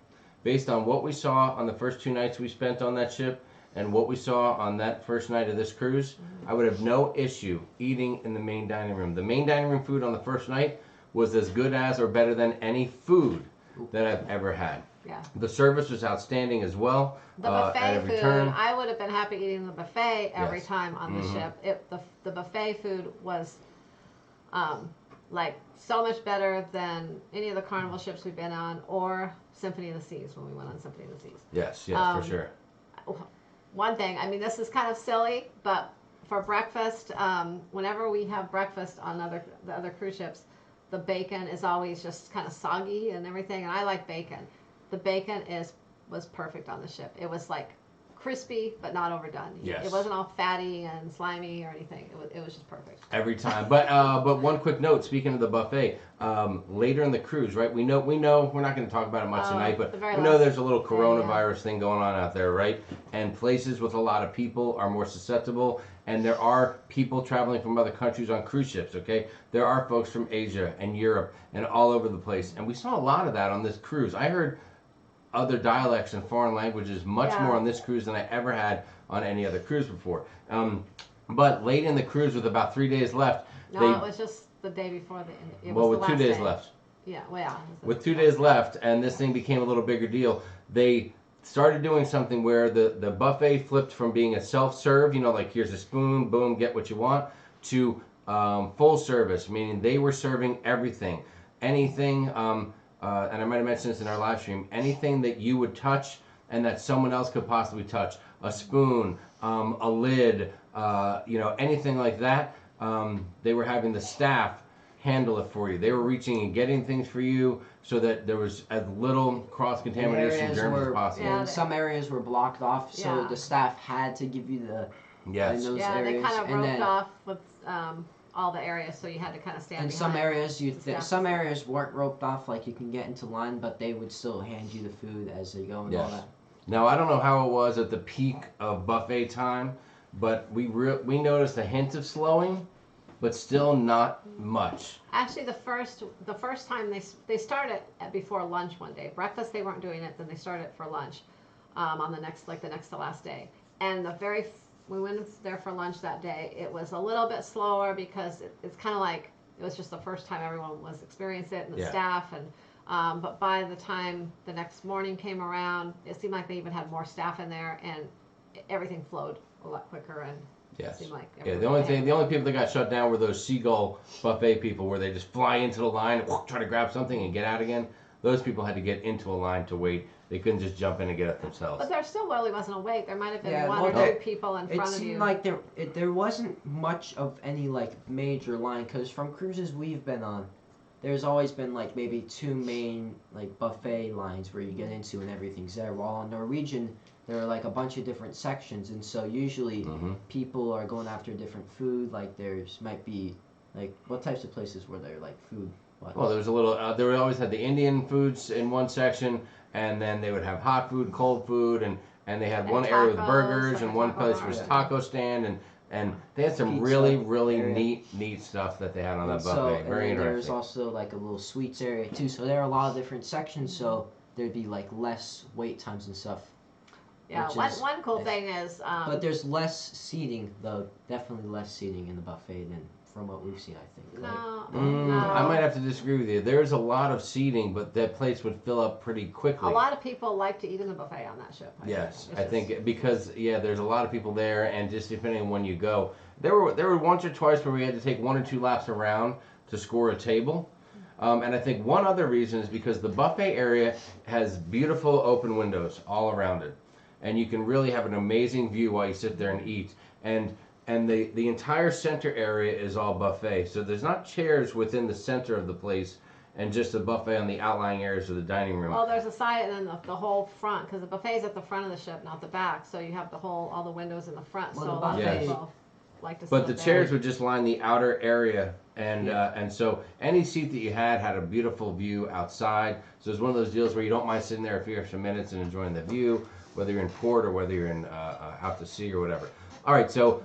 based on what we saw on the first 2 nights we spent on that ship, and what we saw on that first night of this cruise, I would have no issue eating in the main dining room. The main dining room food on the first night was as good as or better than any food that I've ever had. Yeah. The service was outstanding as well. The buffet at every food, turn. I would have been happy eating the buffet every Yes. time on the ship. The buffet food was like so much better than any of the Carnival ships we've been on, or Symphony of the Seas when we went on Symphony of the Seas. Yes, for sure. One thing, I mean, this is kind of silly, but for breakfast, whenever we have breakfast on the other cruise ships, the bacon is always just kind of soggy and everything, and I like bacon. The bacon was perfect on the ship. It was like crispy, but not overdone. Yes. It wasn't all fatty and slimy or anything. It was just perfect. Every time. But one quick note, speaking of the buffet, later in the cruise, right? We know we're not going to talk about it much tonight, but we know there's a little coronavirus thing going on out there, right? And places with a lot of people are more susceptible, and there are people traveling from other countries on cruise ships, okay? There are folks from Asia and Europe and all over the place, and we saw a lot of that on this cruise. I heard other dialects and foreign languages much more on this cruise than I ever had on any other cruise before. But late in the cruise, with about 3 days left, No, it was just the day before it was with the 2 last days day. left. Yeah, well, yeah. With 2 days left, and this thing became a little bigger deal, they started doing something where the buffet flipped from being a self-serve, like here's a spoon, boom, get what you want, to full service, meaning they were serving everything. Anything, and I might have mentioned this in our live stream, anything that you would touch and that someone else could possibly touch, a spoon, a lid, anything like that, they were having the staff handle it for you. They were reaching and getting things for you so that there was as little cross-contamination germs as possible. Yeah, some areas were blocked off, so the staff had to give you the in those areas. They kind of roped off with all the areas, so you had to kind of stand. And some areas some areas weren't roped off, like you can get into line, but they would still hand you the food as they go and all that. Now I don't know how it was at the peak of buffet time, but we noticed a hint of slowing, but still not much. Actually, the first time they started before lunch one day. Breakfast they weren't doing it. Then they started for lunch on the next to last day. And we went there for lunch that day. It was a little bit slower because it's kind of like it was just the first time everyone was experiencing it, and the staff. And but by the time the next morning came around, it seemed like they even had more staff in there, and everything flowed a lot quicker. And it seemed like the only people that got shut down were those seagull buffet people, where they just fly into the line and try to grab something and get out again. Those people had to get into a line to wait. They couldn't just jump in and get it themselves. But there still really wasn't a wait. There might have been one or two people in front of you. It seemed like there wasn't much of any like major line, because from cruises we've been on, there's always been like maybe 2 main like buffet lines where you get into and everything's there. While on Norwegian, there are like a bunch of different sections, and so usually people are going after different food. Like might be like, what types of places were there, like food? Well, there was a little. They always had the Indian foods in one section, and then they would have hot food, cold food, and and they had And one area with tacos, burgers, like and a one taco place was bar. taco stand, and they had some Pizza really area. neat stuff that they had on And that so, buffet. and Very then there's interesting. also like a little sweets area too. So there are a lot of different sections. So there'd be like less wait times and stuff. Yeah, which is one cool nice. thing is, But there's less seating though. Definitely less seating in the buffet than from what we've seen. I think. Right? no, I might have to disagree with you. There's a lot of seating, but that place would fill up pretty quickly. a lot of people like to eat in the buffet on that ship. Yes, It's I just- think because there's a lot of people there, and just depending on when you go, there were once or twice where we had to take 1 or 2 laps around to score a table, and I think one other reason is because the buffet area has beautiful open windows all around it, and you can really have an amazing view while you sit there and eat, and the entire center area is all buffet, so there's not chairs within the center of the place, and just a buffet on the outlying areas of the dining room. Well, there's a side and then the whole front, because the buffet's at the front of the ship, not the back. So you have all the windows in the front. Well, so the a lot of buffet- people like to sit But the up there. chairs would just line the outer area, and so any seat that you had a beautiful view outside. So it's one of those deals where you don't mind sitting there a few extra minutes and enjoying the view, whether you're in port or whether you're in out to sea or whatever. All right, so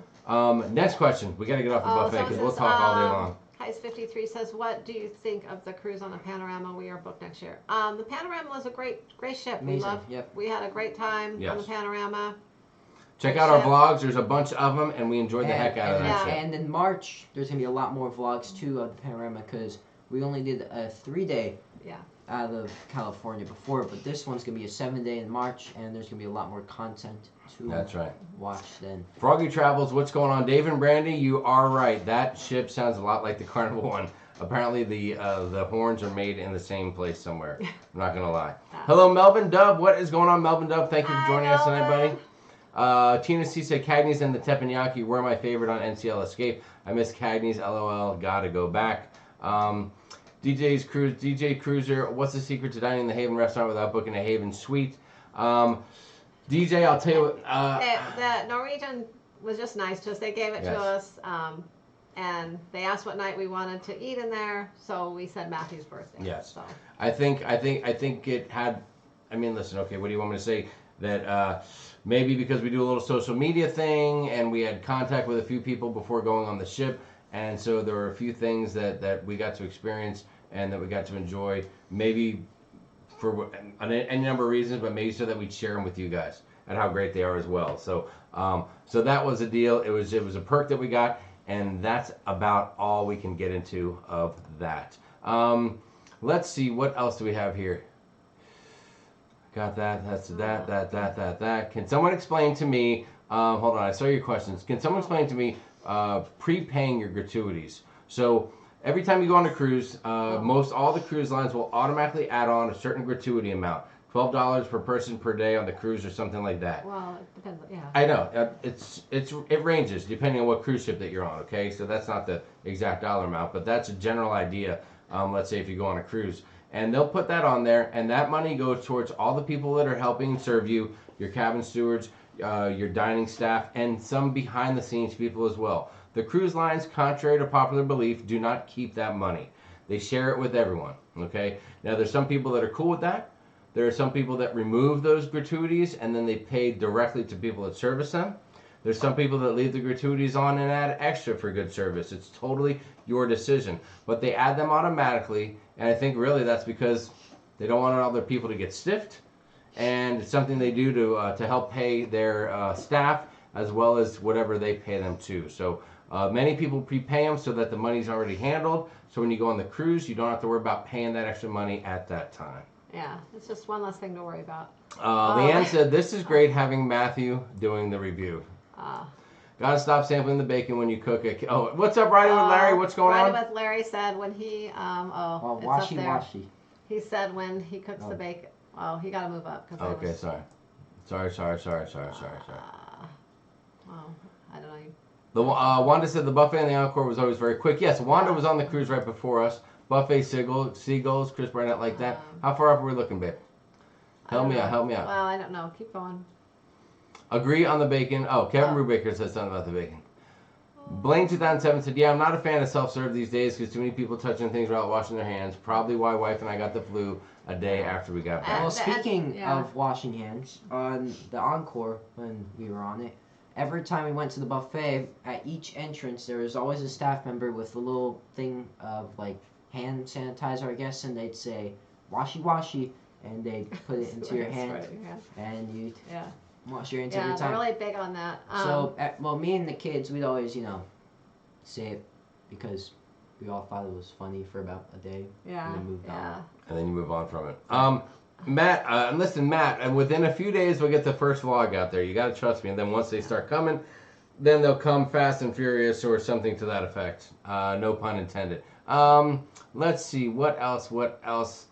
next question. We got to get off the buffet because we'll talk all day long. Heist 53 says, "What do you think of the cruise on the Panorama? We are booked next year." The Panorama was a great ship. Amazing, yep. We had a great time on the Yes. Panorama. Check out our ship. vlogs. There's a bunch of them, and we enjoyed the heck out of that yeah. ship. And in March, there's gonna be a lot more vlogs too of the Panorama because we only did a 3-day Yeah. out of California before, but this one's gonna be a 7-day in March, and there's gonna be a lot more content to That's right. watch then. Froggy Travels, what's going on? Dave and Brandy, you are right. That ship sounds a lot like the Carnival one. Apparently the horns are made in the same place somewhere. I'm not going to lie. Hello, Melvin Dove. What is going on, Melvin Dove? Thank you for Hi, joining us tonight, buddy. Melvin. Tina C said Cagney's and the Teppanyaki were my favorite on NCL Escape. I miss Cagney's, LOL. Gotta go back. DJ Cruiser, what's the secret to dining in the Haven restaurant without booking a Haven suite? DJ, I'll tell you what. The Norwegian was just nice to us. They gave it Yes. to us, and they asked what night we wanted to eat in there, so we said Matthew's birthday. Yes. So. I think it had. I mean, listen. Okay, what do you want me to say? That maybe because we do a little social media thing, and we had contact with a few people before going on the ship, and so there were a few things that we got to experience and that we got to enjoy. Maybe for any number of reasons, but maybe so that we'd share them with you guys and how great they are as well. So, so that was a deal. It was a perk that we got, and that's about all we can get into of that. Let's see, what else do we have here? Got that. That's that. Can someone explain to me? Hold on, I saw your questions. Can someone explain to me prepaying your gratuities? So every time you go on a cruise, most all the cruise lines will automatically add on a certain gratuity amount, $12 per person per day on the cruise or something like that. Well, it depends. Yeah. I know it ranges depending on what cruise ship that you're on. Okay, so that's not the exact dollar amount, but that's a general idea. Let's say if you go on a cruise, and they'll put that on there, and that money goes towards all the people that are helping serve you, your cabin stewards, your dining staff, and some behind the scenes people as well. The cruise lines, contrary to popular belief, do not keep that money. They share it with everyone. Okay. Now there's some people that are cool with that. There are some people that remove those gratuities and then they pay directly to people that service them. There's some people that leave the gratuities on and add extra for good service. It's totally your decision. But they add them automatically, and I think really that's because they don't want other people to get stiffed, and it's something they do to help pay their staff as well as whatever they pay them too. So many people prepay them so that the money's already handled. So when you go on the cruise, you don't have to worry about paying that extra money at that time. Yeah, it's just one less thing to worry about. Leanne said, this is great having Matthew doing the review. Gotta stop sampling the bacon when you cook it. Oh, what's up, Riding with Larry? What's going on? Riding with Larry said when he, Oh, it's up there. washy. He said when he cooks the bacon, oh, he got to move up. Cause Okay, sorry. Sorry. Well, I don't know. The Wanda said the buffet and the Encore was always very quick. Yes, Wanda was on the cruise right before us. Buffet seagulls, Chris Barnett like that. How far up are we looking, babe? Help me out. Well, I don't know. Keep going. Agree on the bacon. Oh, Kevin Brubaker said something about the bacon. Blaine 2007 said, yeah, I'm not a fan of self-serve these days because too many people touching things without washing their hands. Probably why wife and I got the flu a day after we got back. Well, speaking of washing hands, on the Encore, when we were on it, every time we went to the buffet, at each entrance, there was always a staff member with a little thing of, like, hand sanitizer, I guess, and they'd say, washy, washy, and they'd put it into your hand, and you'd wash your hands every time. Yeah, they're really big on that. Well, me and the kids, we'd always, say it because we all thought it was funny for about a day, and then moved on. And then you move on from it. Matt, listen, Matt, and within a few days we'll get the first vlog out there. You got to trust me. And then once they start coming, then they'll come fast and furious or something to that effect. No pun intended. Let's see. What else?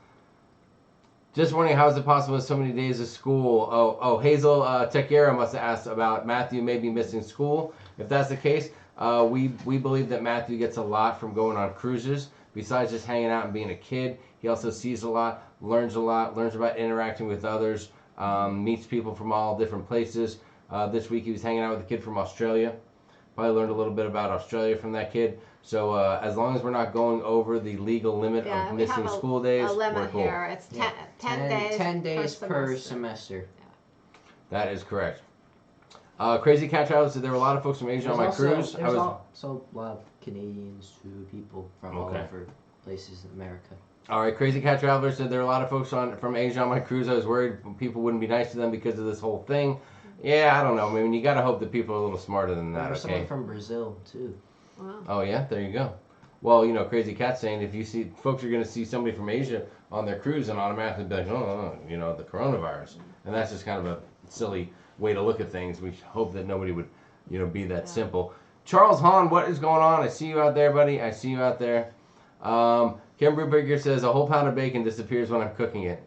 Just wondering, how is it possible with so many days of school? Oh, Hazel Tequiera must have asked about Matthew maybe missing school. If that's the case, we believe that Matthew gets a lot from going on cruises. Besides just hanging out and being a kid, he also sees a lot, learns about interacting with others, meets people from all different places. This week he was hanging out with a kid from Australia. Probably learned a little bit about Australia from that kid. So as long as we're not going over the legal limit of missing school days, we're cool. Here. It's 10 days. 10 days per semester. That is correct. Crazy Cat Travel said there were a lot of folks from Asia on my cruise. There's also a lot of Canadians too, people from all over places in America. All right, Crazy Cat Traveler said there are a lot of folks from Asia on my cruise. I was worried people wouldn't be nice to them because of this whole thing. Yeah, I don't know. I mean, you got to hope that people are a little smarter than that, There was someone from Brazil too. Wow. Oh, yeah? There you go. Well, Crazy Cat's saying if you see, folks are going to see somebody from Asia on their cruise and automatically be like, the coronavirus. And that's just kind of a silly way to look at things. We hope that nobody would, be that simple. Charles Hahn, what is going on? I see you out there, buddy. I see you out there. Kim Brubaker says a whole pound of bacon disappears when I'm cooking it.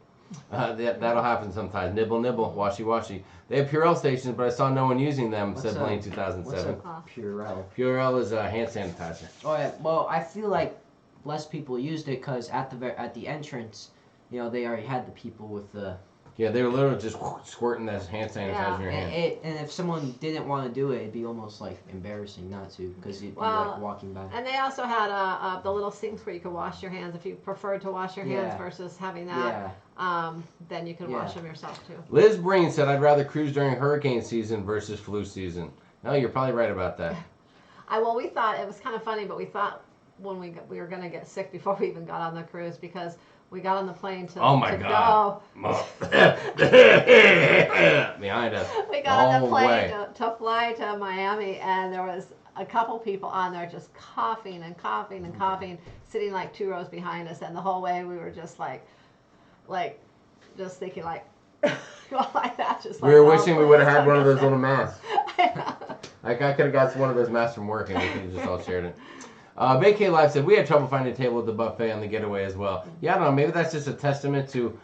That'll happen sometimes. Nibble, nibble, washy, washy. They have Purell stations, but I saw no one using them, said Blaine 2007. What's a Purell? Purell is a hand sanitizer. Oh, yeah. Well, I feel like less people used it because at the entrance, they already had the people with the... Yeah, they were literally just squirting that hand sanitizer in your hand. And if someone didn't want to do it, it'd be almost like embarrassing not to, because you'd be like walking by. And they also had the little sinks where you could wash your hands. If you preferred to wash your hands versus having that, then you can wash them yourself too. Liz Breen said, I'd rather cruise during hurricane season versus flu season. No, you're probably right about that. Well, we thought it was kind of funny, but we thouut when we were going to get sick before we even got on the cruise because we got on the plane to go. Behind us. We got on the plane to fly to Miami, and there was a couple people on there just coughing and coughing and coughing, sitting like 2 rows behind us, and the whole way we were just like just thinking like that. Just we were wishing we would have had one of those little masks. Like I could have got one of those masks from work and we could have just all shared it. BK Live said, we had trouble finding a table at the buffet on the getaway as well. Yeah, I don't know. Maybe that's just a testament to,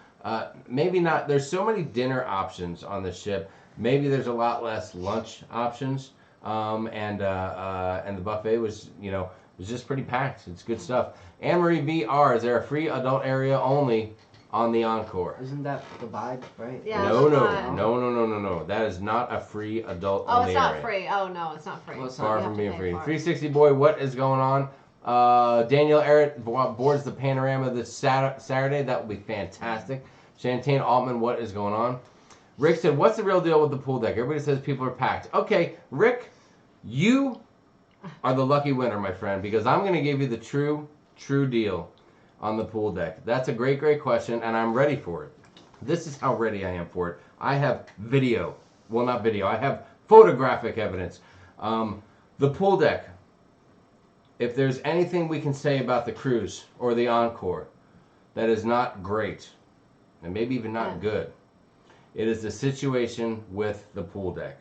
maybe not. There's so many dinner options on the ship. Maybe there's a lot less lunch options. And the buffet was, was just pretty packed. It's good stuff. Anne-Marie VR, is there a free adult area only on the Encore? Isn't that the vibe, right? Yeah. No. That is not a free adult only area. Oh, it's not free. Oh, no, it's not free. Well, it's far from being free. 360 boy, what is going on? Daniel Eric boards the panorama this Saturday. That will be fantastic. Shantane Altman, what is going on? Rick said, what's the real deal with the pool deck? Everybody says people are packed. Okay, Rick, you are the lucky winner, my friend, because I'm going to give you the true deal on the pool deck. That's a great question, and I'm ready for it. This is how ready I am for it. I have video. Well, not video. I have photographic evidence. The pool deck. If there's anything we can say about the cruise or the Encore that is not great, and maybe even not good, it is the situation with the pool deck.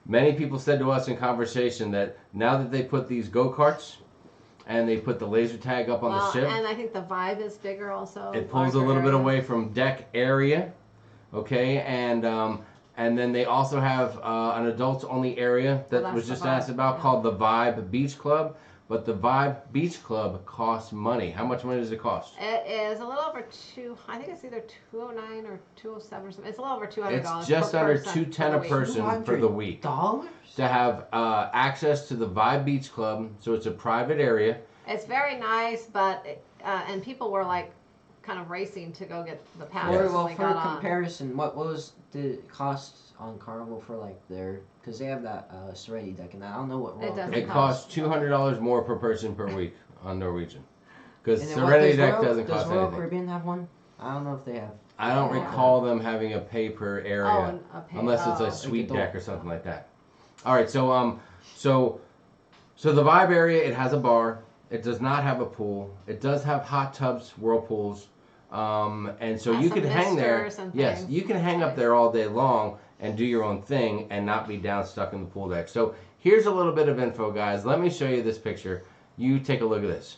Many people said to us in conversation that now that they put these go-karts and they put the laser tag up on the ship. And I think the Vibe is bigger also. It pulls a little bit away from deck area, okay? And then they also have an adults-only area that was just asked about called the Vibe Beach Club, but the Vibe Beach Club costs money. How much money does it cost? It is a little over I think it's either $209 or $207 or something. It's a little over $200. It's just under person $210 a person for the week. $200? To have access to the Vibe Beach Club, so it's a private area. It's very nice, but and people were like kind of racing to go get the pass. Yes. Well, for comparison, what was the cost on Carnival for like their, because they have that Serenity deck, and I don't know what It doesn't It costs $200 more per person per week on Norwegian, because And then Serenity does deck doesn't cost Does Royal anything. Caribbean have one? I don't know if they have. I don't recall them having a pay per area, Oh, a pay- unless it's oh. a suite Like a deck or something like that. All right, so so the Vibe area, it has a bar. It does not have a pool. It does have hot tubs, whirlpools, and so you Some can hang there. misters and Yes, things. you can hang up there all day long and do your own thing and not be down stuck in the pool deck. So here's a little bit of info, guys. Let me show you this picture. You take a look at this.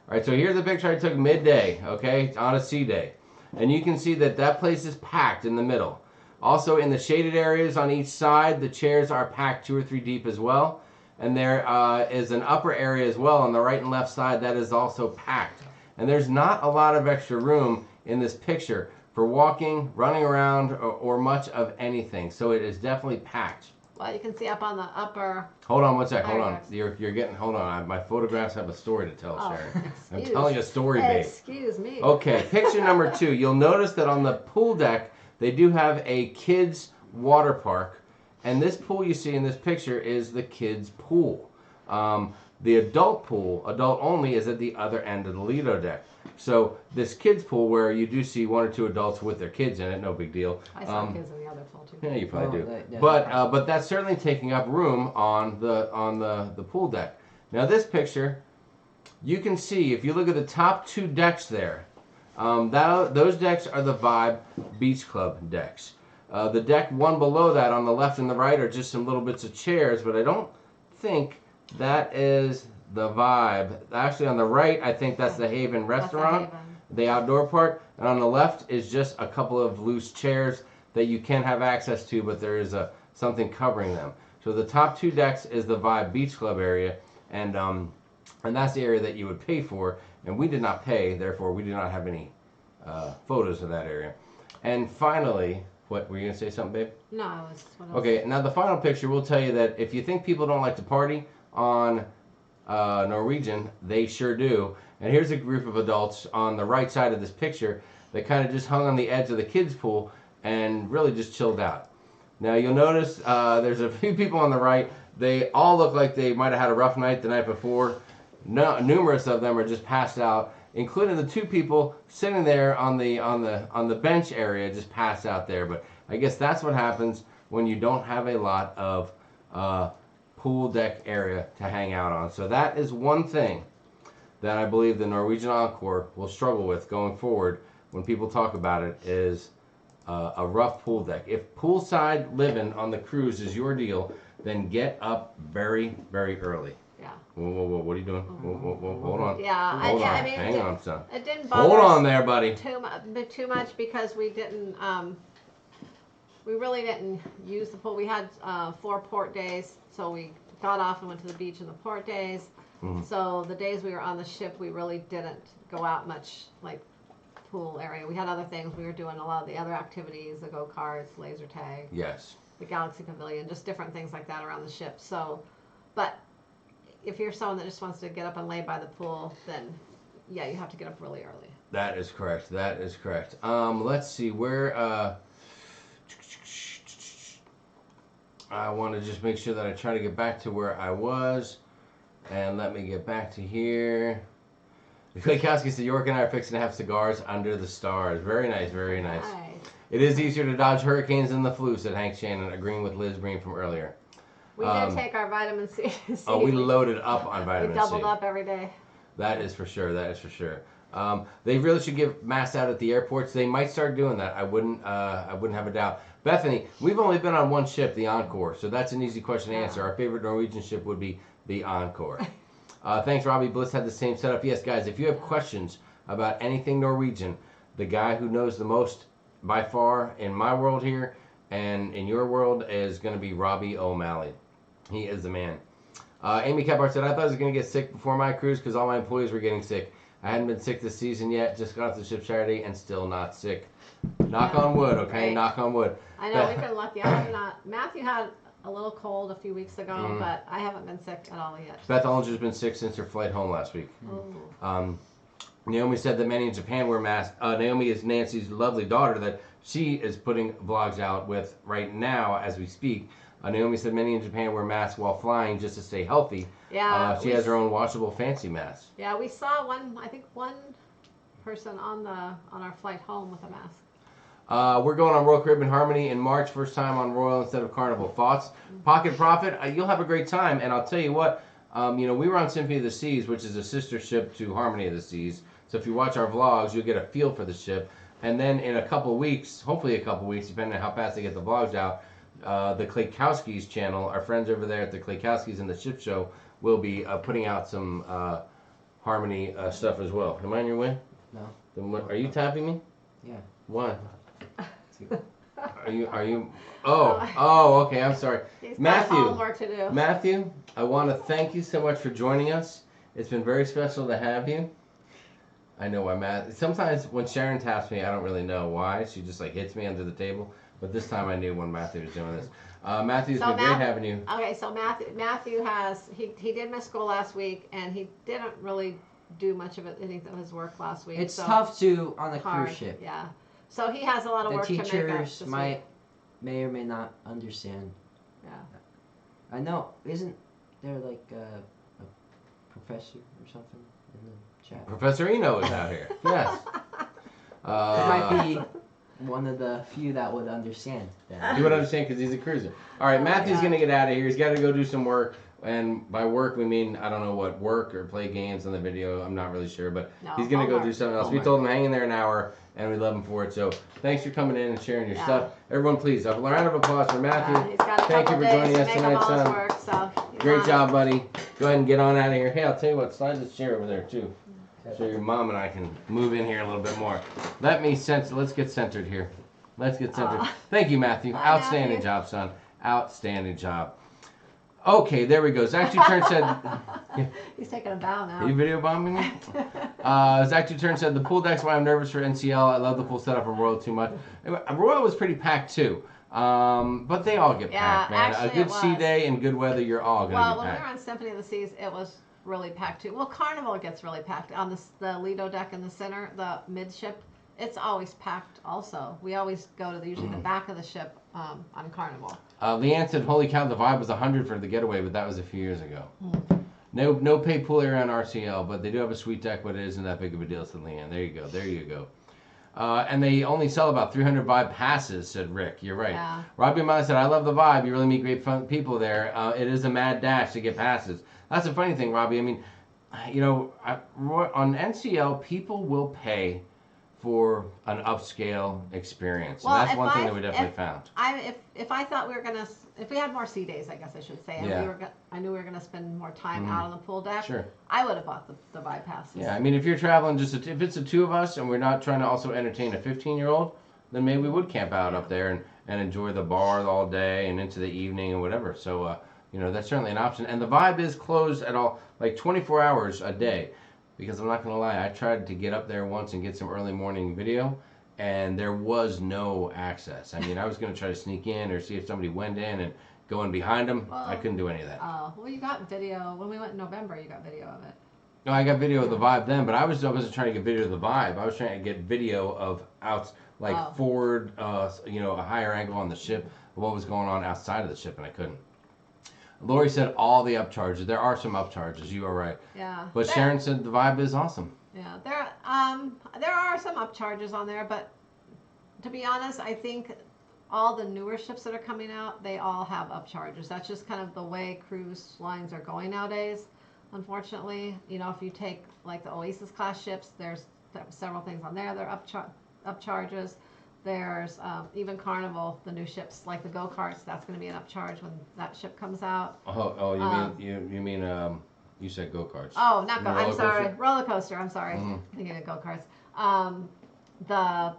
All right, so here's the picture I took midday, okay, on a sea day. And you can see that that place is packed in the middle. Also, in the shaded areas on each side, the chairs are packed 2 or 3 deep as well. And there is an upper area as well on the right and left side that is also packed. And there's not a lot of extra room in this picture for walking, running around, or much of anything. So it is definitely packed. Well, you can see up on the upper. Hold on one sec, hold on. There You're getting, hold on. My photographs have a story to tell, Oh, Sharon. I'm excuse- telling a story, babe. Excuse me. Okay, picture number 2. You'll notice that on the pool deck, they do have a kids' water park. And this pool you see in this picture is the kids' pool. The adult pool, adult only, is at the other end of the Lido deck. So this kids' pool, where you do see 1 or 2 adults with their kids in it, no big deal. I saw kids in the other pool too. Yeah, you probably Oh, do. yeah. But that's certainly taking up room on the pool deck. Now this picture, you can see if you look at the top 2 decks there, those decks are the Vibe Beach Club decks. The deck 1 below that on the left and the right are just some little bits of chairs, but I don't think that is the Vibe. Actually, on the right, I think that's the Haven restaurant, the outdoor part, and on the left is just a couple of loose chairs that you can have access to, but there is something covering them. So the top 2 decks is the Vibe Beach Club area, and that's the area that you would pay for, and we did not pay, therefore we do not have any photos of that area. And finally, what, were you going to say something, babe? No, I was. What else? Okay, now the final picture will tell you that if you think people don't like to party on Norwegian, they sure do. And here's a group of adults on the right side of this picture that kind of just hung on the edge of the kids' pool and really just chilled out. Now you'll notice there's a few people on the right. They all look like they might have had a rough night the night before. No, numerous of them are just passed out, including the 2 people sitting there on the bench area, just passed out there. But I guess that's what happens when you don't have a lot of pool deck area to hang out on. So that is one thing that I believe the Norwegian Encore will struggle with going forward when people talk about it, is a rough pool deck. If poolside living on the cruise is your deal, then get up very, very early. Yeah. Whoa, what are you doing? Whoa, hold on. Yeah, Hold on. I mean, Hang on, son. it didn't bother Hold us on there, buddy. too much because we didn't. We really didn't use the pool. We had 4 port days, so we got off and went to the beach in the port days. Mhm. So the days we were on the ship, we really didn't go out much, like pool area. We had other things. We were doing a lot of the other activities, the go-karts, laser tag, Yes. the Galaxy Pavilion, just different things like that around the ship. So, but if you're someone that just wants to get up and lay by the pool, then yeah, you have to get up really early. That is correct. That is correct. Let's see where. I want to just make sure that I try to get back to where I was, and let me get back to here. Klaykowski said York and I are fixing to have cigars under the stars. Very nice, very nice. It is easier to dodge hurricanes than the flu, said Hank Shannon, agreeing with Liz Breen from earlier. We did take our vitamin C. Oh, we loaded up on vitamin We doubled C. up every day. That is for sure. That is for sure. They really should give masks out at the airports. They might start doing that. I wouldn't have a doubt. Bethany, we've only been on one ship, the Encore, so that's an easy question to answer. Our favorite Norwegian ship would be the Encore. Thanks, Robbie Bliss had the same setup. Yes, guys, if you have questions about anything Norwegian, the guy who knows the most by far in my world here and in your world is going to be Robbie O'Malley. He is the man. Amy Kephart said, I thought I was going to get sick before my cruise because all my employees were getting sick. I hadn't been sick this season yet. Just got off the ship Saturday and still not sick. Knock on wood, okay? Right. Knock on wood. I know, we've been lucky. I'm not. Matthew had a little cold a few weeks ago, but I haven't been sick at all yet. Beth Ollinger's been sick since her flight home last week. Naomi said that many in Japan wear masks. Naomi is Nancy's lovely daughter that she is putting vlogs out with right now as we speak. Naomi said many in Japan wear masks while flying just to stay healthy. Yeah. She has her own washable fancy mask. Yeah, we saw one person on our flight home with a mask. We're going on Royal Caribbean Harmony in March, first time on Royal instead of Carnival. Thoughts? Pocket Profit, you'll have a great time, and I'll tell you what, we were on Symphony of the Seas, which is a sister ship to Harmony of the Seas, so if you watch our vlogs, you'll get a feel for the ship, and then in a couple weeks, hopefully a couple weeks, depending on how fast they get the vlogs out, the Klaykowski's channel, our friends over there at the Klaykowski's and the Ship Show, will be putting out some Harmony stuff as well. Am I in your way? No. Then are you tapping me? Yeah. Why? Are you? Oh, okay. I'm sorry. He's Matthew. got homework to do. Matthew, I want to thank you so much for joining us. It's been very special to have you. I know why sometimes when Sharon taps me, I don't really know why. She just like hits me under the table. But this time I knew when Matthew was doing this. Matthew's been great having you. Okay, so Matthew has he did miss school last week, and he didn't really do much of any of his work last week. It's tough to on a hard, cruise ship. Yeah. So he has a lot of The work to make up teachers this may week. or may not understand. Yeah. I know. Isn't there like a professor or something in the chat? Professor Eno is out here. Yes. It might be one of the few that would understand. He would understand because he's a cruiser. All right, Matthew's going to get out of here. He's got to go do some work. And by work, we mean, I don't know what, work or play games on the video. I'm not really sure. But he's going to go do something else. We told him hang in there an hour, and we love him for it. So thanks for coming in and sharing your stuff. Everyone, please, a round of applause for Matthew. He's got a Thank you couple for joining days us to make tonight, up all his son. work, so Great job, buddy. Go ahead and get on out of here. Hey, I'll tell you what, slide this chair over there, too. So your mom and I can move in here a little bit more. Let's get centered here. Let's get centered. Thank you, Matthew. Bye, Outstanding Matthew. job, son. Outstanding job. Okay, there we go. Zach Turn said... He's taking a bow now. Are you video bombing me? Zach Turn said, the pool deck's why I'm nervous for NCL. I love the pool setup from Royal too much. Royal was pretty packed, too. But they all get packed, man. Actually, A good sea day and good weather, you're all going to get packed. Well, when we were on Symphony of the Seas, it was really packed, too. Well, Carnival gets really packed. On the Lido deck in the center, the midship, it's always packed also. We always go to usually the back of the ship on Carnival. Leanne said, holy cow, the vibe was 100 for the getaway, but that was a few years ago. No pay pool area on RCL, but they do have a suite deck, but it isn't that big of a deal, said Leanne. There you go. And they only sell about 300 vibe passes, said Rick. You're right. Yeah. Robbie Miller said, I love the vibe. You really meet great fun people there. It is a mad dash to get passes. That's the funny thing, Robbie. I mean, on NCL, people will pay for an upscale experience. Well, and that's one thing that we definitely found. If I thought if we had more sea days, I guess I should say, and I knew we were gonna spend more time out on the pool deck. Sure. I would have bought the vibe passes. Yeah, I mean, if you're traveling if it's the two of us and we're not trying to also entertain a 15-year-old, then maybe we would camp out up there and enjoy the bar all day and into the evening and whatever. So, that's certainly an option. And the vibe is closed at all, like 24 hours a day. Because I'm not going to lie, I tried to get up there once and get some early morning video, and there was no access. I mean, I was going to try to sneak in or see if somebody went in and go in behind them. Well, I couldn't do any of that. Oh, well, you got video. When we went in November, you got video of it. No, I got video of the vibe then, but I wasn't trying to get video of the vibe. I was trying to get video of forward, a higher angle on the ship of what was going on outside of the ship, and I couldn't. Lori said all the upcharges. There are some upcharges. You are right. Yeah. But Sharon said the vibe is awesome. Yeah, there are some upcharges on there, but to be honest, I think all the newer ships that are coming out, they all have upcharges. That's just kind of the way cruise lines are going nowadays. Unfortunately, if you take like the Oasis class ships, there's several things on there. They're upcharges. There's even Carnival, the new ships like the go-karts. That's going to be an upcharge when that ship comes out. You mean you said go-karts? Oh, not go. I'm sorry, roller coaster. I'm sorry, thinking of go-karts. The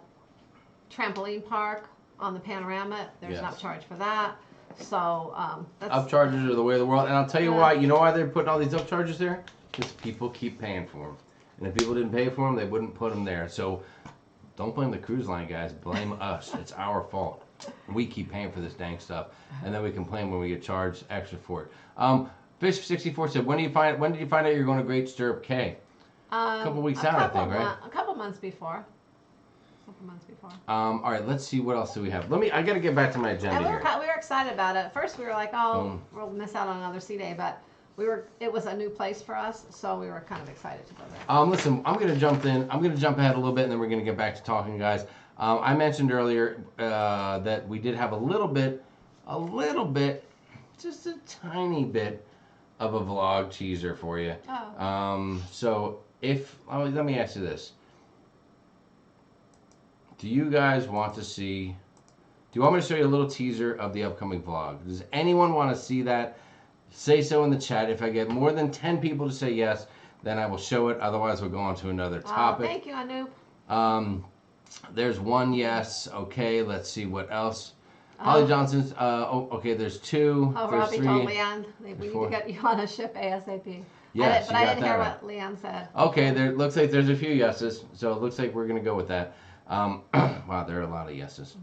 trampoline park on the Panorama. There's an upcharge for that. So that's Upcharges are the way of the world. And I'll tell you why. You know why they're putting all these upcharges there? Because people keep paying for them. And if people didn't pay for them, they wouldn't put them there. So don't blame the cruise line guys. Blame us. It's our fault. We keep paying for this dang stuff. And then we complain when we get charged extra for it. Fish64 said, when did you find out you're going to Great Stirrup Cay? A couple weeks out, I think, right? A couple months before. All right, let's see what else do we have. I got to get back to my agenda And here. we were excited about it. At first, we were like, "Oh, we'll miss out on another sea day," but it was a new place for us, so we were kind of excited to go there. Listen, I'm going to jump ahead a little bit, and then we're going to get back to talking, guys. I mentioned earlier that we did have a little bit, just a tiny bit of a vlog teaser for you. Oh. So let me ask you this. Do you guys want to see, do you want me to show you a little teaser of the upcoming vlog? Does anyone want to see that? Say so in the chat. If I get more than 10 people to say yes, then I will show it. Otherwise, we'll go on to another topic. Thank you, Anoop. There's one yes. Okay, let's see what else. Holly Johnson's, okay, there's two. Oh, there's Robbie three. told Leanne we need to get you on a ship ASAP. Yes, but I didn't hear what Leanne said. Okay, looks like there's a few yeses, so it looks like we're going to go with that. Wow, there are a lot of yeses.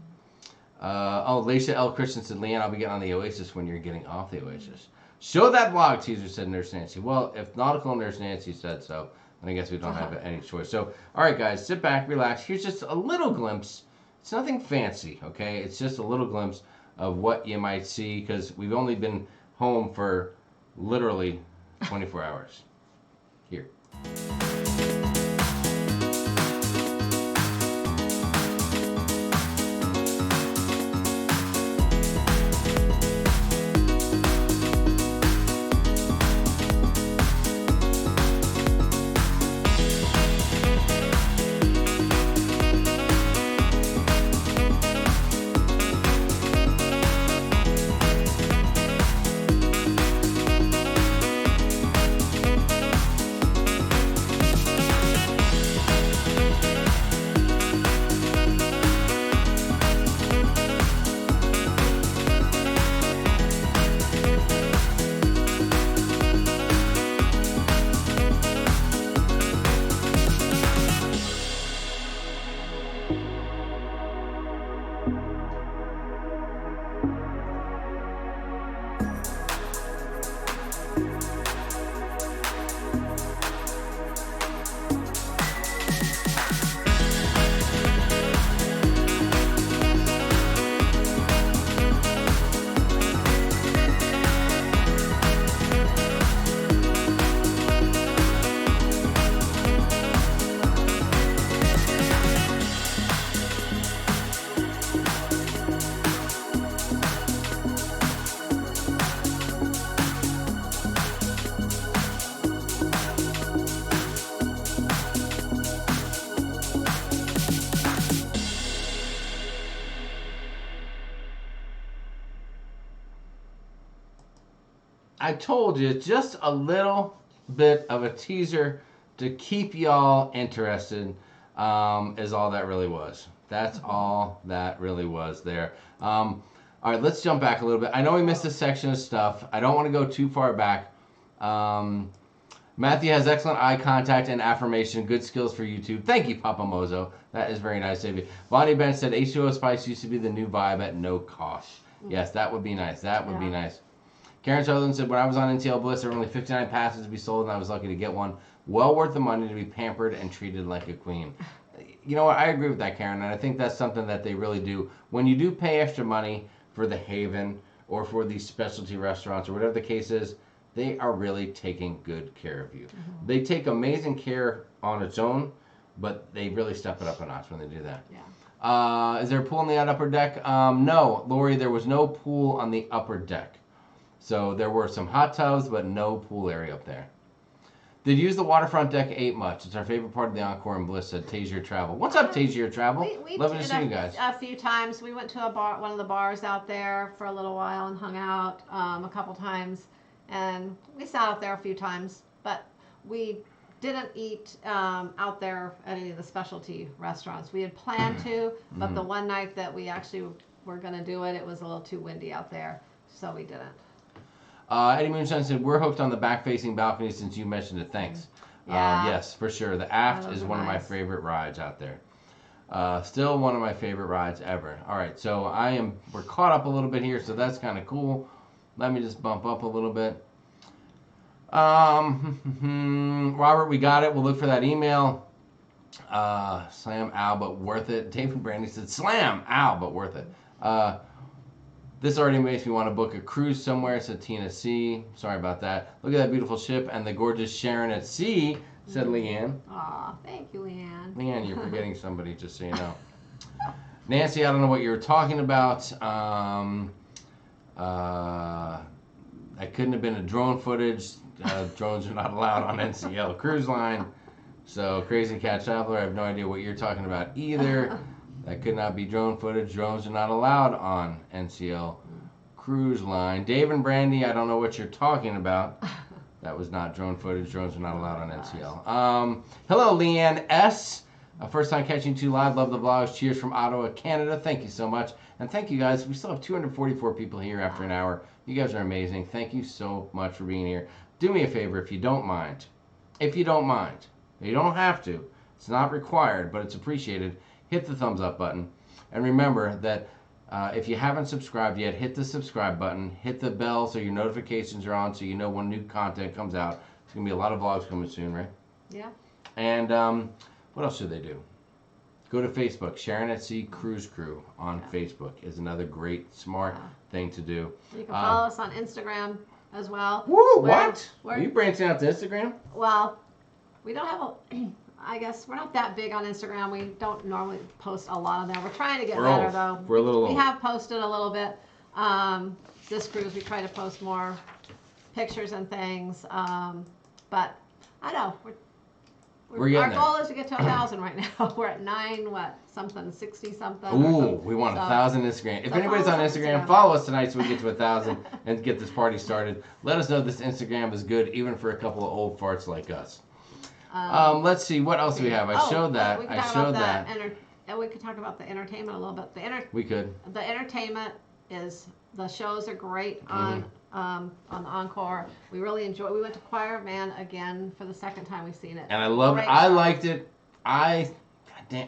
Laisha L. Christensen, Leanne, I'll be getting on the Oasis when you're getting off the Oasis. Show that vlog teaser, said Nurse Nancy. Well, if Nautical Nurse Nancy said so, then I guess we don't have any choice. So, all right, guys, sit back, relax. Here's just a little glimpse. It's nothing fancy, okay? It's just a little glimpse of what you might see, because we've only been home for literally 24 hours. Here. I told you, just a little bit of a teaser to keep y'all interested is all that really was. That's all that really was there. All right, let's jump back a little bit. I know we missed a section of stuff. I don't want to go too far back. Matthew has excellent eye contact and affirmation. Good skills for YouTube. Thank you, Papa Mozo. That is very nice of you. Bonnie Bench said H2O Spice used to be the new vibe at no cost. Yes, that would be nice. That would be nice. Karen Sutherland said, when I was on NTL Bliss, there were only 59 passes to be sold, and I was lucky to get one. Well worth the money to be pampered and treated like a queen. You know what? I agree with that, Karen, and I think that's something that they really do. When you do pay extra money for the Haven or for these specialty restaurants or whatever the case is, they are really taking good care of you. Mm-hmm. They take amazing care on its own, but they really step it up a notch when they do that. Yeah. Is there a pool on the upper deck? No, Lori, there was no pool on the upper deck. So there were some hot tubs, but no pool area up there. Did you use the waterfront deck 8 much? It's our favorite part of the Encore and Bliss, said Tazier Travel. What's up, Tazier Travel? Love to see you guys. A few times. We went to a bar, one of the bars out there for a little while and hung out a couple times. And we sat out there a few times, but we didn't eat out there at any of the specialty restaurants. We had planned to, but the one night that we actually were going to do it, it was a little too windy out there. so we didn't. Eddie Moonshine said, we're hooked on the back-facing balcony since you mentioned it. Thanks. Yeah. Yes, for sure. The aft Those is are one of my nice. favorite rides out there. Still one of my favorite rides ever. All right, so we're caught up a little bit here, so that's kind of cool. Let me just bump up a little bit. Robert, we got it. We'll look for that email. Slam Al, but worth it. David Brandy said, slam Al, but worth it. This already makes me want to book a cruise somewhere, said Tina C. Sorry about that. Look at that beautiful ship and the gorgeous Sharon at sea, said Leanne. Aw, thank you, Leanne. Leanne, you're forgetting somebody, just so you know. Nancy, I don't know what you were talking about. That couldn't have been a drone footage. Drones are not allowed on NCL Cruise Line. So, Crazy Cat Traveler, I have no idea what you're talking about either. That could not be drone footage. Drones are not allowed on NCL Cruise Line. Dave and Brandy, I don't know what you're talking about. That was not drone footage. Drones are not allowed on NCL. Hello, Leanne S. First time catching you live. Love the vlogs. Cheers from Ottawa, Canada. Thank you so much. And thank you guys. We still have 244 people here after an hour. You guys are amazing. Thank you so much for being here. Do me a favor if you don't mind. If you don't mind. You don't have to. It's not required, but it's appreciated. Hit the thumbs up button. And remember that if you haven't subscribed yet, hit the subscribe button. Hit the bell so your notifications are on so you know when new content comes out. There's going to be a lot of vlogs coming soon, right? Yeah. And what else should they do? Go to Facebook. Sharon at Sea Cruise Crew on Facebook is another great, smart thing to do. You can follow us on Instagram as well. Woo, what? Are you branching out to Instagram? Well, we don't have a... I guess we're not that big on Instagram. We don't normally post a lot on there. We're trying to get better, though. We're a little old. We have posted a little bit. This cruise, we try to post more pictures and things. But I know We're getting our there. goal is to get to 1,000 right now. We're at 60 something. Ooh, we want 1,000 Instagram. If anybody's on Instagram, follow us tonight so we get to 1,000 and get this party started. Let us know this Instagram is good, even for a couple of old farts like us. Let's see, what else do we have? I showed that. We could and we could talk about the entertainment a little bit. We could. The entertainment is, the shows are great on the Encore. We really enjoy. We went to Choir Man again for the second time we've seen it. And I loved it. I liked it. I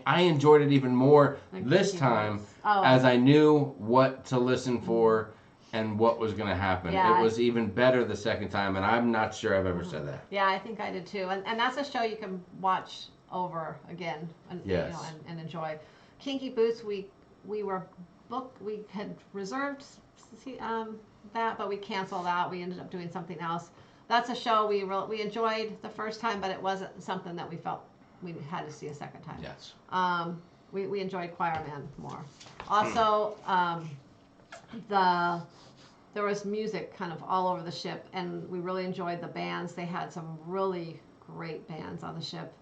enjoyed it even more this time as I knew what to listen for and what was going to happen. Yeah, it was even better the second time, and I'm not sure I've ever said that. Yeah, I think I did too. And that's a show you can watch over again and, yes. and enjoy. Kinky Boots, we were booked, we had reserved that, but we canceled out. We ended up doing something else. That's a show we enjoyed the first time, but it wasn't something that we felt we had to see a second time. Yes. We enjoyed Choir Man more. Also, there was music kind of all over the ship, and we really enjoyed the bands. They had some really great bands on the ship.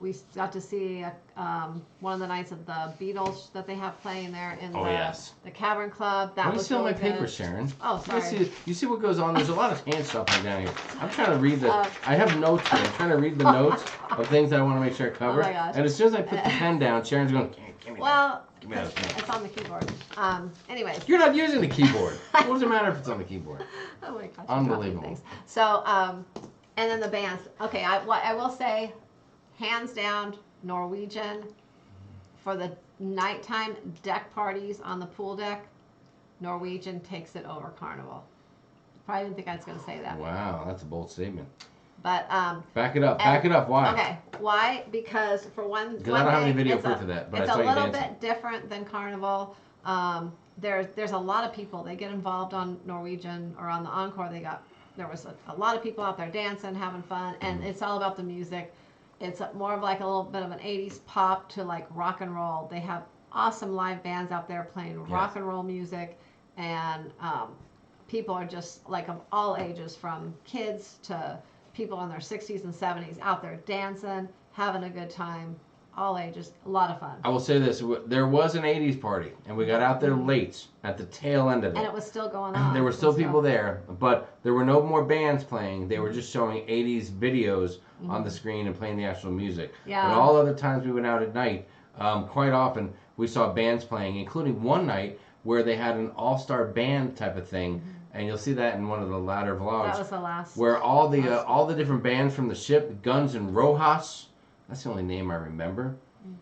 We got to see one of the nights of the Beatles that they have playing there in the Cavern Club. That was steal really my good. paper, Sharon. Oh, sorry. You see what goes on? There's a lot of hand shuffling down here. I'm trying to read I have notes here. I'm trying to read the notes of things that I want to make sure I cover. Oh my gosh. And as soon as I put the pen down, Sharon's going, give me that. Give me that pen. It's on the keyboard. Anyways. You're not using the keyboard. What does it matter if it's on the keyboard? Oh my gosh. Unbelievable. So, and then the bands. Okay, I will say, hands down, Norwegian, for the nighttime deck parties on the pool deck, Norwegian takes it over Carnival. Probably didn't think I was going to say that. Wow, that's a bold statement. But back it up. Back it up. Why? Okay, why? Because for one, because I don't have any video proof of that. But it's I saw a you little dancing. bit different than Carnival. There's a lot of people. They get involved on Norwegian or on the Encore. There was a lot of people out there dancing, having fun, and it's all about the music. It's more of like a little bit of an 80s pop to like rock and roll. They have awesome live bands out there playing rock and roll music, and people are just like of all ages, from kids to people in their 60s and 70s, out there dancing, having a good time, all ages, a lot of fun. I will say this, there was an 80s party, and we got out there late at the tail end of it. And it was still going on. There were still people there, but there were no more bands playing. They were just showing 80s videos on the screen and playing the actual music. Yeah. But all other times we went out at night, quite often we saw bands playing, including one night where they had an all-star band type of thing, and you'll see that in one of the latter vlogs. That was the last. Where all the different bands from the ship, Guns and Rojas, that's the only name I remember.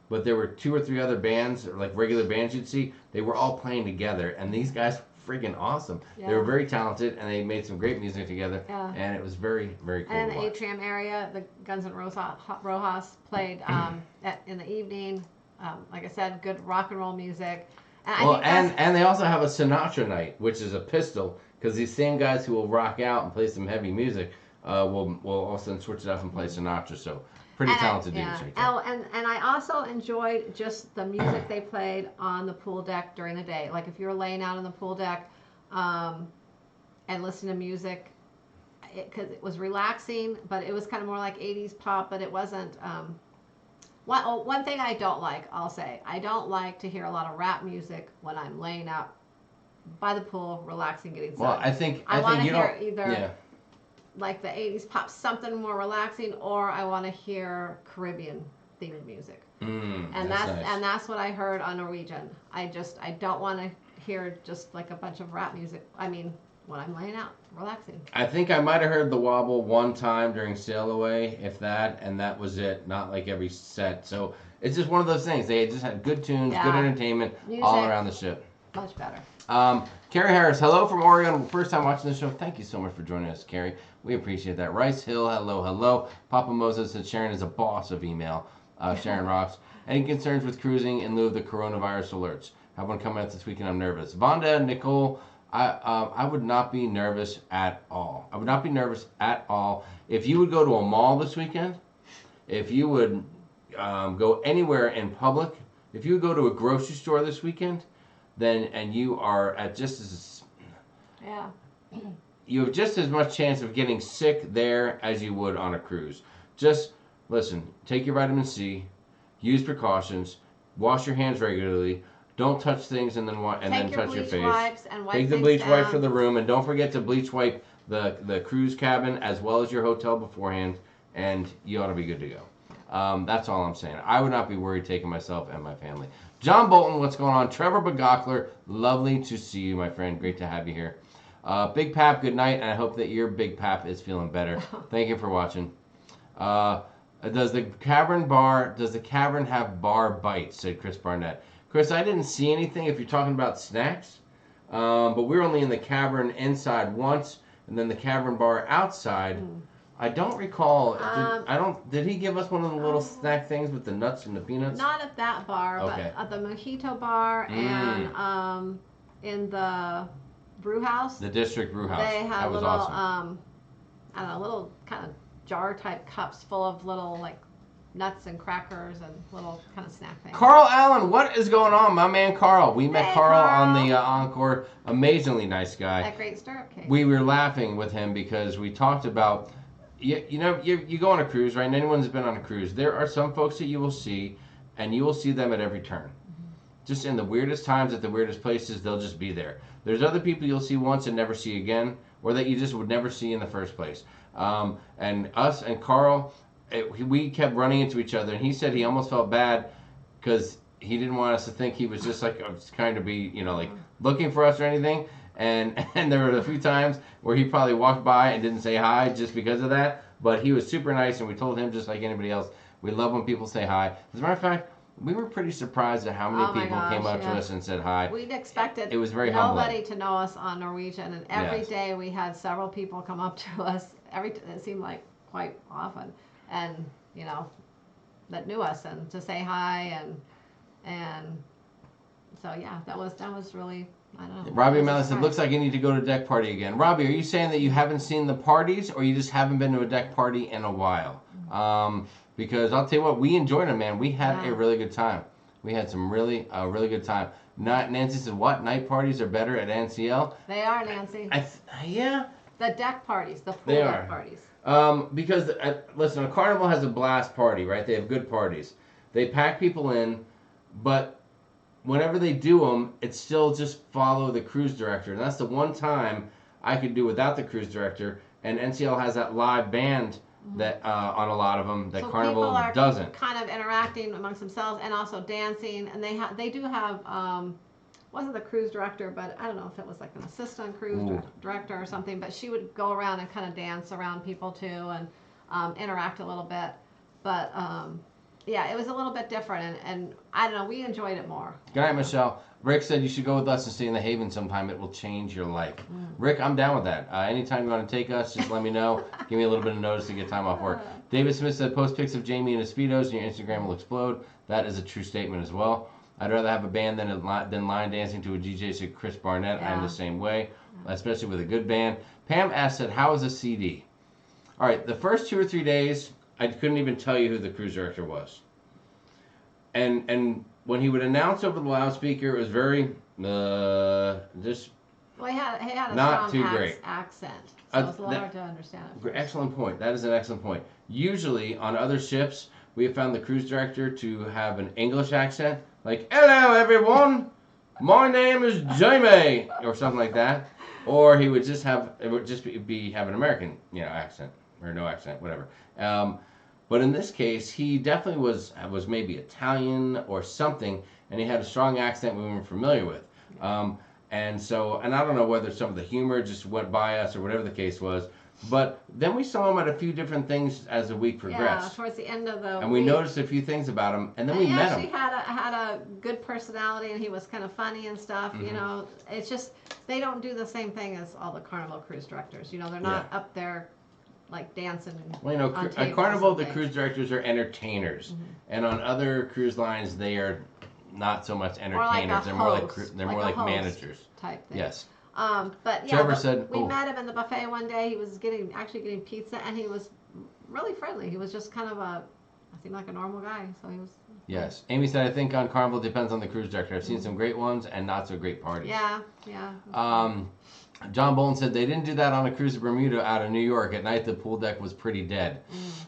But there were 2 or 3 other bands, like regular bands you'd see. They were all playing together, and these guys were freaking awesome. Yeah. They were very talented, and they made some great music together. Yeah. And it was very, very cool. And to in the watch. atrium area, the Guns N' Rojas played in the evening. Like I said, good rock and roll music. And they also have a Sinatra night, which is a pistol, because these same guys who will rock out and play some heavy music will also switch it up and play Sinatra. So pretty talented dudes right there. Oh, and I also enjoyed just the music they played on the pool deck during the day. Like if you were laying out on the pool deck and listening to music, because it was relaxing, but it was kind of more like 80s pop, but it wasn't. One thing I don't like, I'll say, I don't like to hear a lot of rap music when I'm laying out by the pool, relaxing, getting sun. Well, I think want to you hear don't. either Yeah. like the 80s pop, something more relaxing, or I want to hear Caribbean themed music. And that's what I heard on Norwegian. I don't want to hear just like a bunch of rap music. I mean, when I'm laying out, relaxing. I think I might have heard the wobble one time during Sail Away, if that, and that was it. Not like every set. So it's just one of those things. They just had good tunes, good entertainment all around the ship. Much better. Carrie Harris, hello from Oregon. First time watching the show. Thank you so much for joining us, Carrie. We appreciate that. Rice Hill, hello, hello. Papa Moses said Sharon is a boss of email. Sharon rocks. Any concerns with cruising in lieu of the coronavirus alerts? Have one coming out this weekend. I'm nervous. Vonda, Nicole, I would not be nervous at all. I would not be nervous at all. If you would go to a mall this weekend, if you would go anywhere in public, if you would go to a grocery store this weekend, and you are at just as you have just as much chance of getting sick there as you would on a cruise. Just listen, take your vitamin C, use precautions, wash your hands regularly, don't touch things and then touch your face. Wipes and wipe Take the things bleach down. wipe for the room, and don't forget to bleach wipe the cruise cabin as well as your hotel beforehand, and you ought to be good to go. That's all I'm saying. I would not be worried taking myself and my family. John Bolton, what's going on? Trevor Begockler, lovely to see you, my friend. Great to have you here. Big Pap, good night, and I hope that your Big Pap is feeling better. Thank you for watching. Does the cavern have bar bites? Said Chris Barnett. Chris, I didn't see anything if you're talking about snacks, but we were only in the cavern inside once, and then the cavern bar outside. I don't recall. Did he give us one of the little snack things with the nuts and the peanuts? Not at that bar, Okay. but at the Mojito bar and in the brew house. The district brew house. They had that was little, awesome. I don't know, little kind of jar type cups full of little like nuts and crackers and little kind of snack things. Carl Allen, what is going on, my man Carl? We met Carl Carl. on the Encore. Amazingly nice guy. That great stirrup cake. We were laughing with him because we talked about, you go on a cruise, right? And anyone who's been on a cruise, there are some folks that you will see, and you will see them at every turn. Just in the weirdest times, at the weirdest places, they'll just be there. There's other people you'll see once and never see again, or that you just would never see in the first place. And us and Carl, we kept running into each other, and he said he almost felt bad because he didn't want us to think he was just like kind of be, like looking for us or anything. And there were a few times where he probably walked by and didn't say hi just because of that. But he was super nice, and we told him just like anybody else, we love when people say hi. As a matter of fact, we were pretty surprised at how many people came up to us and said hi. We'd expected it was very nobody humbling. to know us on Norwegian, and every day we had several people come up to us. It seemed like quite often, and that knew us and to say hi and so yeah, that was really. I don't know. Robbie O'Malley said, looks like you need to go to deck party again. Robbie, are you saying that you haven't seen the parties, or you just haven't been to a deck party in a while? Because I'll tell you what, we enjoyed them, man. We had a really good time. We had some really good time. Nancy said, what? Night parties are better at NCL? They are, Nancy. Yeah. The deck parties, the pool deck parties. Because, listen, a Carnival has a blast party, right? They have good parties. They pack people in, but whenever they do them, it's still just follow the cruise director. And that's the one time I could do without the cruise director. And NCL has that live band that on a lot of them that so Carnival people are doesn't. Kind of interacting amongst themselves and also dancing. And they do have wasn't the cruise director, but I don't know if it was like an assistant cruise director or something, but she would go around and kind of dance around people too and interact a little bit. But yeah, it was a little bit different, and I don't know, we enjoyed it more. Good night, Michelle. Rick said you should go with us and stay in the Haven sometime. It will change your life. Rick, I'm down with that. Anytime you want to take us, just let me know. Give me a little bit of notice to get time off work. David Smith said, post pics of Jamie in his Speedos and your Instagram will explode. That is a true statement as well. I'd rather have a band than line dancing to a DJ, said Chris Barnett. I'm the same way, especially with a good band. Pam asked, said, how is a CD? All right, the first 2 or 3 days, I couldn't even tell you who the cruise director was. And when he would announce over the loudspeaker, it was very just. Well, he had a not strong too great accent, so it was a little hard to understand. Excellent point. That is an excellent point. Usually on other ships, we have found the cruise director to have an English accent, like "Hello, everyone, my name is Jamie," or something like that, or he would just have have an American, accent or no accent, whatever. But in this case, he definitely was maybe Italian or something, and he had a strong accent we weren't familiar with. And I don't know whether some of the humor just went by us or whatever the case was, but then we saw him at a few different things as the week progressed. Yeah, towards the end of the and we noticed a few things about him, and then we met him. He had a good personality, and he was kind of funny and stuff. It's just they don't do the same thing as all the Carnival cruise directors. They're not up there like dancing. Well, at Carnival, the cruise directors are entertainers, and on other cruise lines, they are not so much entertainers. They're more like managers type thing. Yes. But yeah, Trevor said we met him in the buffet one day. He was actually getting pizza, and he was really friendly. He was just kind of seemed like a normal guy. So he was. Yes. Amy said, I think on Carnival depends on the cruise director. I've seen some great ones and not so great parties. Yeah. John Bolin said they didn't do that on a cruise to Bermuda out of New York. At night, the pool deck was pretty dead.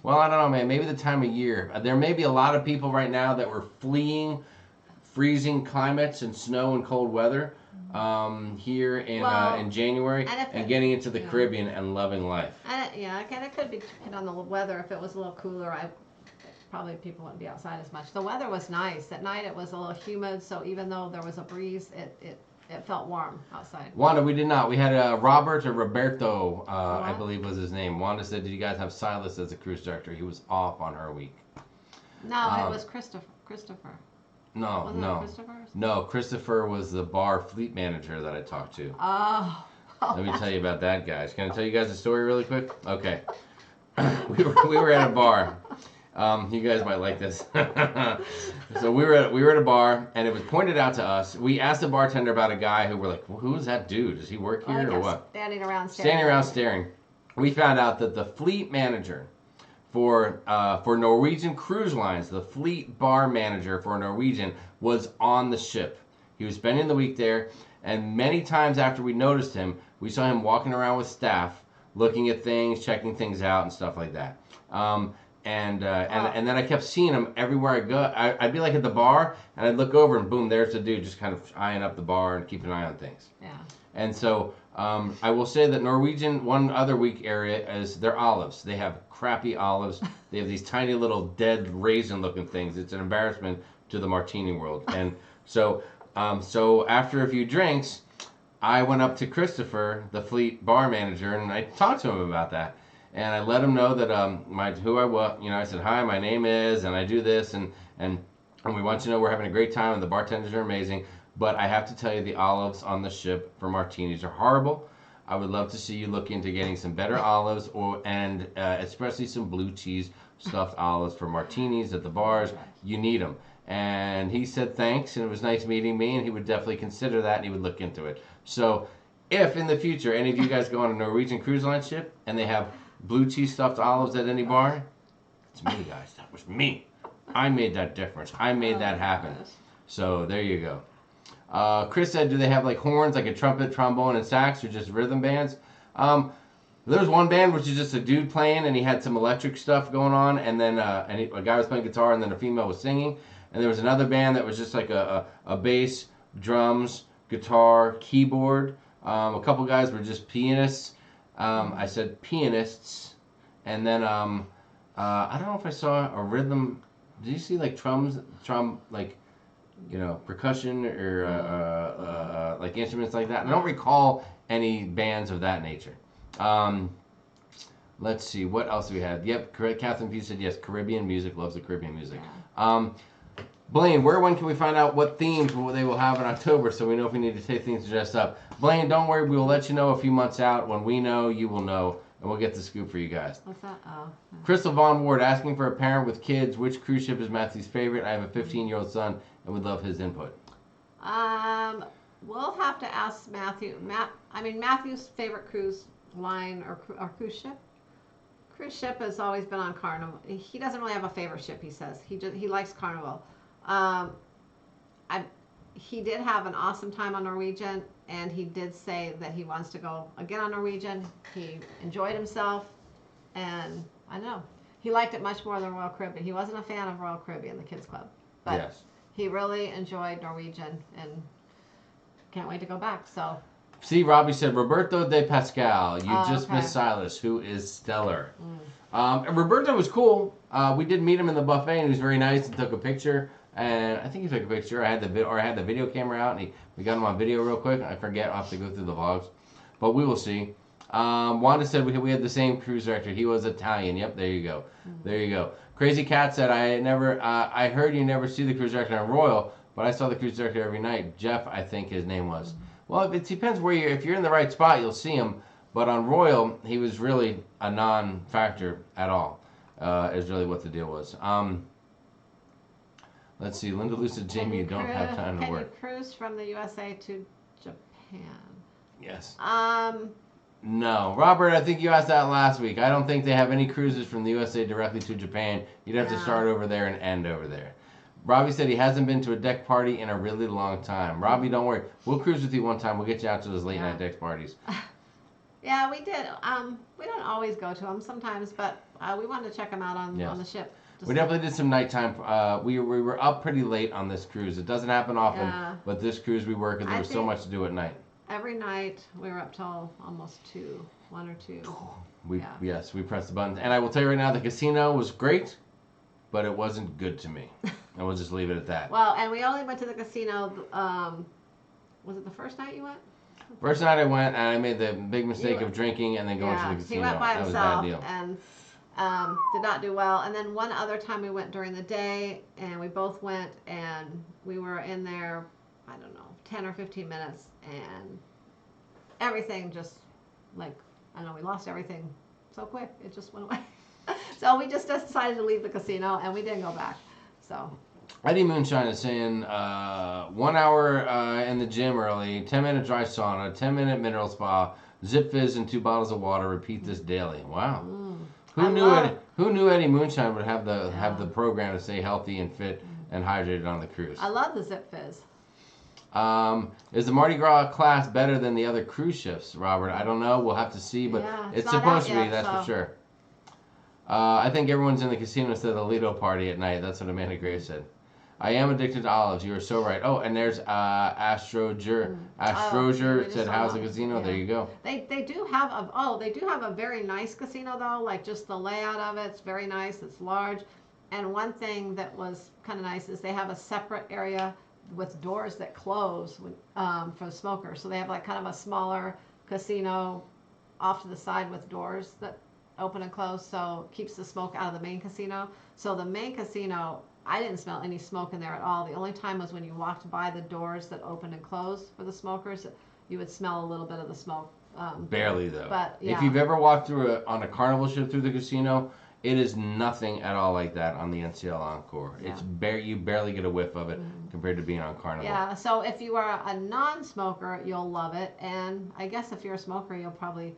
Well, I don't know, man. Maybe the time of year. There may be a lot of people right now that were fleeing freezing climates and snow and cold weather here in January and getting into the Caribbean and loving life. Again, it could be depend on the weather. If it was a little cooler, probably people wouldn't be outside as much. The weather was nice. At night, it was a little humid, so even though there was a breeze, it felt warm outside. Wanda, we did not. We had Roberto, I believe was his name. Wanda said, did you guys have Silas as a cruise director? He was off on her week. No, it was Christopher. No, Christopher was the bar fleet manager that I talked to. Oh. Let me tell you about that, guys. Can I tell you guys a story really quick? Okay. we were at a bar. You guys might like this. So we were at a bar, and it was pointed out to us. We asked the bartender about a guy who were like, well, who's that dude? Does he work here or what? Standing around staring. We found out that the fleet manager for Norwegian Cruise Lines, the fleet bar manager for Norwegian, was on the ship. He was spending the week there, and many times after we noticed him, we saw him walking around with staff, looking at things, checking things out, and stuff like that. And then I kept seeing him everywhere I go. I'd be like at the bar, and I'd look over, and boom, there's the dude just kind of eyeing up the bar and keeping an eye on things. Yeah. And so I will say that Norwegian, one other weak area is their olives. They have crappy olives. They have these tiny little dead raisin-looking things. It's an embarrassment to the martini world. And so after a few drinks, I went up to Christopher, the fleet bar manager, and I talked to him about that. And I let him know that who I was. I said, hi, my name is, and I do this, and we want you to know we're having a great time, and the bartenders are amazing. But I have to tell you, the olives on the ship for martinis are horrible. I would love to see you look into getting some better olives, and especially some blue cheese stuffed olives for martinis at the bars. You need them. And he said thanks, and it was nice meeting me, and he would definitely consider that, and he would look into it. So if in the future any of you guys go on a Norwegian Cruise Line ship and they have blue cheese stuffed olives at any bar, it's me, guys. That was me. I made that difference. I made that happen. So there you go. Chris said, do they have like horns, like a trumpet, trombone, and sax, or just rhythm bands? There was one band which is just a dude playing, and he had some electric stuff going on, and then a guy was playing guitar, and then a female was singing. And there was another band that was just like a bass, drums, guitar, keyboard. A couple guys were just pianists. I said pianists, and then I don't know if I saw a rhythm. Did you see like percussion or like instruments like that. I don't recall any bands of that nature. Let's see, what else do we have? Yep, Catherine Pugh said yes, Caribbean music, loves the Caribbean music. Yeah. Blaine, when can we find out what themes they will have in October so we know if we need to take things to dress up? Blaine, don't worry, we will let you know a few months out. When we know, you will know, and we'll get the scoop for you guys. What's that? Oh. Crystal Vaughn Ward asking for a parent with kids, which cruise ship is Matthew's favorite? I have a 15-year-old son and would love his input. We'll have to ask Matthew. Matthew's favorite cruise line or cruise ship? Cruise ship has always been on Carnival. He doesn't really have a favorite ship, he says. He likes Carnival. He did have an awesome time on Norwegian, and he did say that he wants to go again on Norwegian. He enjoyed himself, and I don't know. He liked it much more than Royal Caribbean. He wasn't a fan of Royal Caribbean, the kids club, but yes, he really enjoyed Norwegian, and can't wait to go back. So. See, Robbie said, Roberto de Pascal. You just missed Silas, who is stellar. And Roberto was cool. We did meet him in the buffet, and he was very nice and took a picture. And I think he took a picture. I had the video camera out, and we got him on video real quick. I forget. I'll have to go through the vlogs. But we will see. Wanda said we had the same cruise director. He was Italian. Yep, there you go. There you go. Crazy Cat said, I heard you never see the cruise director on Royal, but I saw the cruise director every night. Jeff, I think his name was. Well, it depends where if you're in the right spot, you'll see him. But on Royal, he was really a non-factor at all. Is really what the deal was. Let's see. Linda Lou said, Jamie, you don't have time to work. Can you cruise from the USA to Japan? Yes. No. Robert, I think you asked that last week. I don't think they have any cruises from the USA directly to Japan. You'd have to start over there and end over there. Robbie said he hasn't been to a deck party in a really long time. Robbie, don't worry. We'll cruise with you one time. We'll get you out to those late night deck parties. Yeah, we did. We don't always go to them sometimes, but we wanted to check them out on the ship. We definitely did some nighttime. We were up pretty late on this cruise. It doesn't happen often, but this cruise we were because there was so much to do at night. Every night we were up till almost 1 or 2. Yes, we pressed the buttons. And I will tell you right now, the casino was great, but it wasn't good to me. And we'll just leave it at that. Well, and we only went to the casino, was it the first night you went? First night I went, and I made the big mistake of drinking and then going to the casino. He went by himself, that was a bad deal. And did not do well. And then one other time we went during the day, and we both went, and we were in there, I don't know, 10 or 15 minutes, and everything just, like, I don't know, we lost everything so quick. It just went away. So we just decided to leave the casino, and we didn't go back. So. Eddie Moonshine is saying 1 hour in the gym early, 10-minute dry sauna, 10-minute mineral spa, zip fizz, and 2 bottles of water. Repeat this daily. Wow. Who knew Eddie Moonshine would have the program to stay healthy and fit and hydrated on the cruise? I love the zip fizz. Is the Mardi Gras class better than the other cruise ships, Robert? I don't know. We'll have to see, but it's supposed to be. That's for sure. I think everyone's in the casino instead of the Lido party at night. That's what Amanda Gray said. I am addicted to olives. You are so right. Oh, and there's Astroger. Astroger said, "How's the casino?" Yeah. There you go. They do have a very nice casino though. Like just the layout of it's very nice. It's large, and one thing that was kind of nice is they have a separate area with doors that close for the smokers. So they have like kind of a smaller casino off to the side with doors that open and close, so it keeps the smoke out of the main casino. So the main casino, I didn't smell any smoke in there at all. The only time was when you walked by the doors that opened and closed for the smokers, you would smell a little bit of the smoke. Barely though. But yeah. If you've ever walked through on a Carnival ship through the casino, it is nothing at all like that on the NCL Encore. Yeah. You barely get a whiff of it compared to being on Carnival. Yeah, so if you are a non-smoker, you'll love it. And I guess if you're a smoker, you'll probably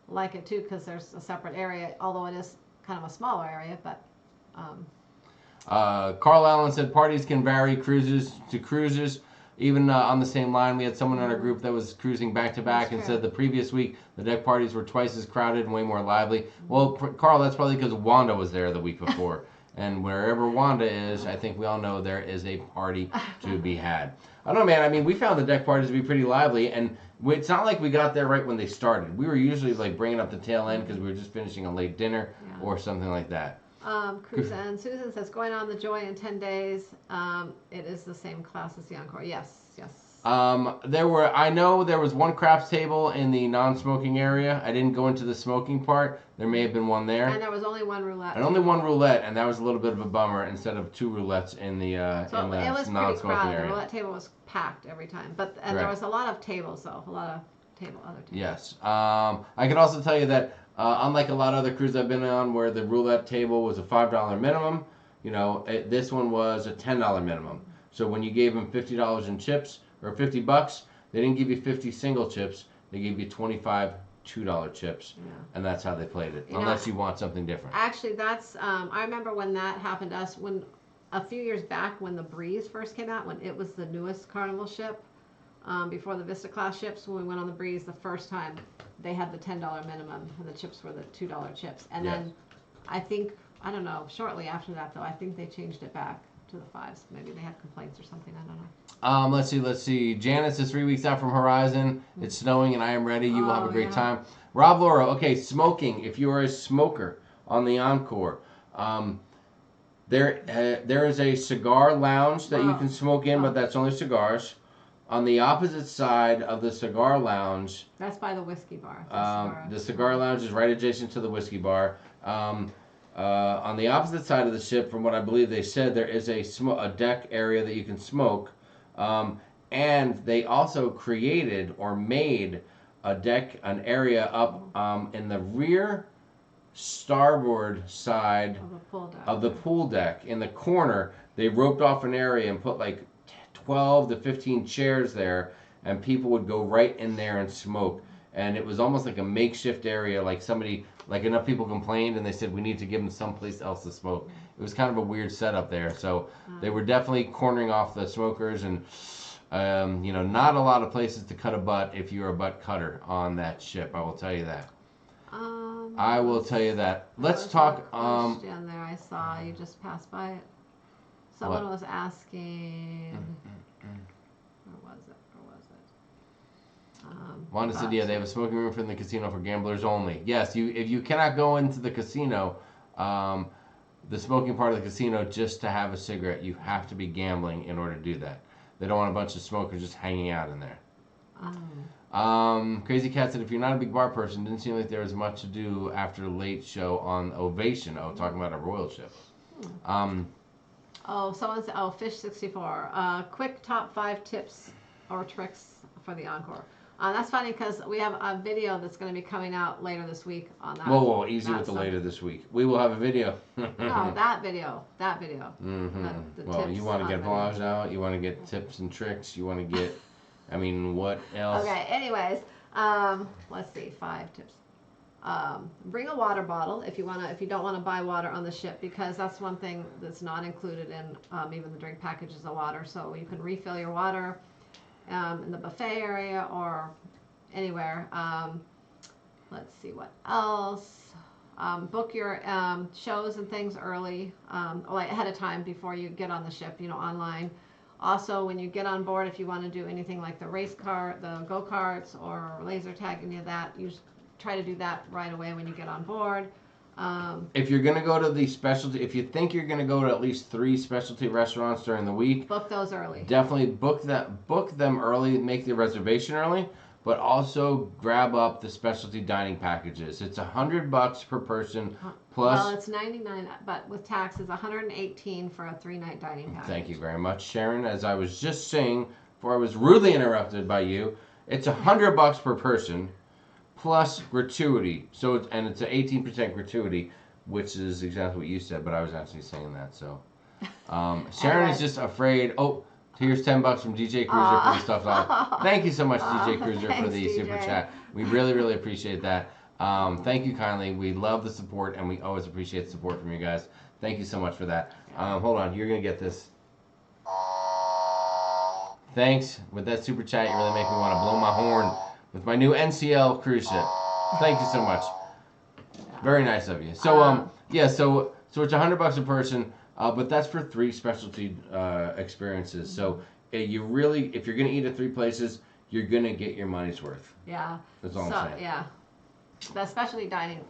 like it too because there's a separate area, although it is kind of a smaller area. But Carl Allen said parties can vary cruises to cruises. Even on the same line, we had someone in our group that was cruising back to back and said the previous week the deck parties were twice as crowded and way more lively. Well, Carl, that's probably because Wanda was there the week before. And wherever Wanda is, I think we all know there is a party to be had. I don't know, man. I mean, we found the deck parties to be pretty lively, and it's not like we got there right when they started. We were usually like bringing up the tail end because we were just finishing a late dinner or something like that. Cruise and Susan says, going on the Joy in 10 days. It is the same class as the Encore. Yes, yes. I know there was one craps table in the non-smoking area. I didn't go into the smoking part. There may have been one there. And there was only one roulette. And only one roulette, and that was a little bit of a bummer instead of 2 roulettes in the so in the it was pretty non-smoking crowded. area. The roulette table was packed every time. And there was a lot of tables, though. A lot of other tables. Yes. I can also tell you that unlike a lot of other cruises I've been on where the roulette table was a $5 minimum, this one was a $10 minimum. So when you gave them $50 in chips or $50, they didn't give you 50 single chips. They gave you 25 $2 chips, and that's how they played it. Unless you want something different. Actually, that's I remember when that happened to us when a few years back when the Breeze first came out, when it was the newest Carnival ship. Before the Vista class ships, when we went on the Breeze the first time, they had the $10 minimum, and the chips were the $2 chips. And then I think, I don't know, shortly after that, though, I think they changed it back to the 5s. Maybe they had complaints or something, I don't know. Let's see. Janice is 3 weeks out from Horizon. It's snowing, and I am ready. You will have a great time. Rob Laura, okay, smoking. If you are a smoker on the Encore, there is a cigar lounge that you can smoke in, but that's only cigars. On the opposite side of the cigar lounge, that's by the whiskey bar. The cigar lounge is right adjacent to the whiskey bar. On the opposite side of the ship, from what I believe they said, there is a deck area that you can smoke. And they also created or made an area up in the rear starboard side of the pool deck. In the corner, they roped off an area and put like 12 to 15 chairs there, and people would go right in there and smoke. And it was almost like a makeshift area, like enough people complained and they said we need to give them someplace else to smoke. It was kind of a weird setup there. So they were definitely cornering off the smokers, and not a lot of places to cut a butt if you're a butt cutter on that ship. I will tell you that. I will tell you that. Let's talk. Question there I saw you just passed by it. Someone was asking. Where was it? Wanda said, yeah, they have a smoking room in the casino for gamblers only. Yes, if you cannot go into the casino, the smoking part of the casino, just to have a cigarette, you have to be gambling in order to do that. They don't want a bunch of smokers just hanging out in there. Crazy Cat said, if you're not a big bar person, didn't seem like there was much to do after the late show on Ovation. Oh, talking about a royal ship. Someone said, Fish 64. Quick top 5 tips or tricks for the Encore. That's funny because we have a video that's going to be coming out later this week on that. Whoa, easy with the later this week. We will have a video. No, that video. Mm-hmm. Well, you want to get vlogs out, you want to get tips and tricks, you want to get, what else? Okay, anyways, let's see, 5 tips. Bring a water bottle if you don't want to buy water on the ship, because that's one thing that's not included in even the drink packages of water. So you can refill your water in the buffet area or anywhere. Let's see what else. Book your shows and things early, like ahead of time before you get on the ship, online. Also, when you get on board, if you want to do anything like the race car, the go-karts or laser tag, any of that, you just try to do that right away when you get on board. If you're going to go to the specialty, if you think you're going to go to at least 3 specialty restaurants during the week, book those early. Definitely book them early, make the reservation early, but also grab up the specialty dining packages. It's $100 per person plus. Well, it's $99, but with tax, it's $118 for a 3-night dining package. Thank you very much, Sharon. As I was just saying before I was rudely interrupted by you, it's $100 per person. Plus gratuity, it's an 18% gratuity, which is exactly what you said, but I was actually saying that. So, Sharon is just afraid. Oh, here's $10 from DJ Cruiser for the stuff off. Thank you so much, DJ Cruiser, for the super chat. We really, really appreciate that. Thank you kindly. We love the support, and we always appreciate the support from you guys. Thank you so much for that. Hold on, you're gonna get this. Thanks. With that super chat, you really make me want to blow my horn with my new NCL cruise ship. Thank you so much. Very nice of you. So so it's $100 a person, but that's for 3 specialty experiences. So if you're gonna eat at 3 places, you're gonna get your money's worth. Yeah. That's all I'm saying. Yeah. The specialty dining,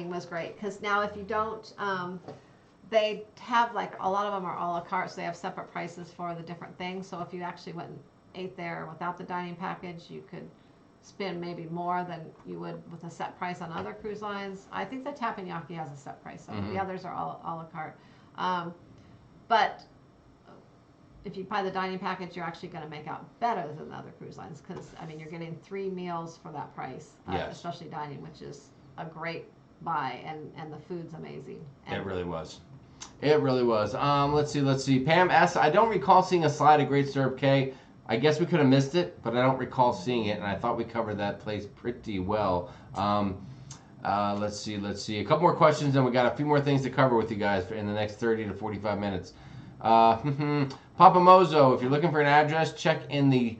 was great, because now if you don't, they have like a lot of them are a la carte, so they have separate prices for the different things. So if you actually went and ate there without the dining package, you could spend maybe more than you would with a set price on other cruise lines. I think the teppanyaki has a set price, so the others are all a la carte. But if you buy the dining package, you're actually going to make out better than the other cruise lines because, I mean, you're getting 3 meals for that price, especially dining, which is a great buy, and the food's amazing. And it really was. It really was. Let's see. Pam S. I don't recall seeing a slide at Great Stirrup Cay. I guess we could have missed it, but I don't recall seeing it, and I thought we covered that place pretty well. Let's see. A couple more questions, and we got a few more things to cover with you guys in the next 30 to 45 minutes. Papa Mozo, if you're looking for an address, check in the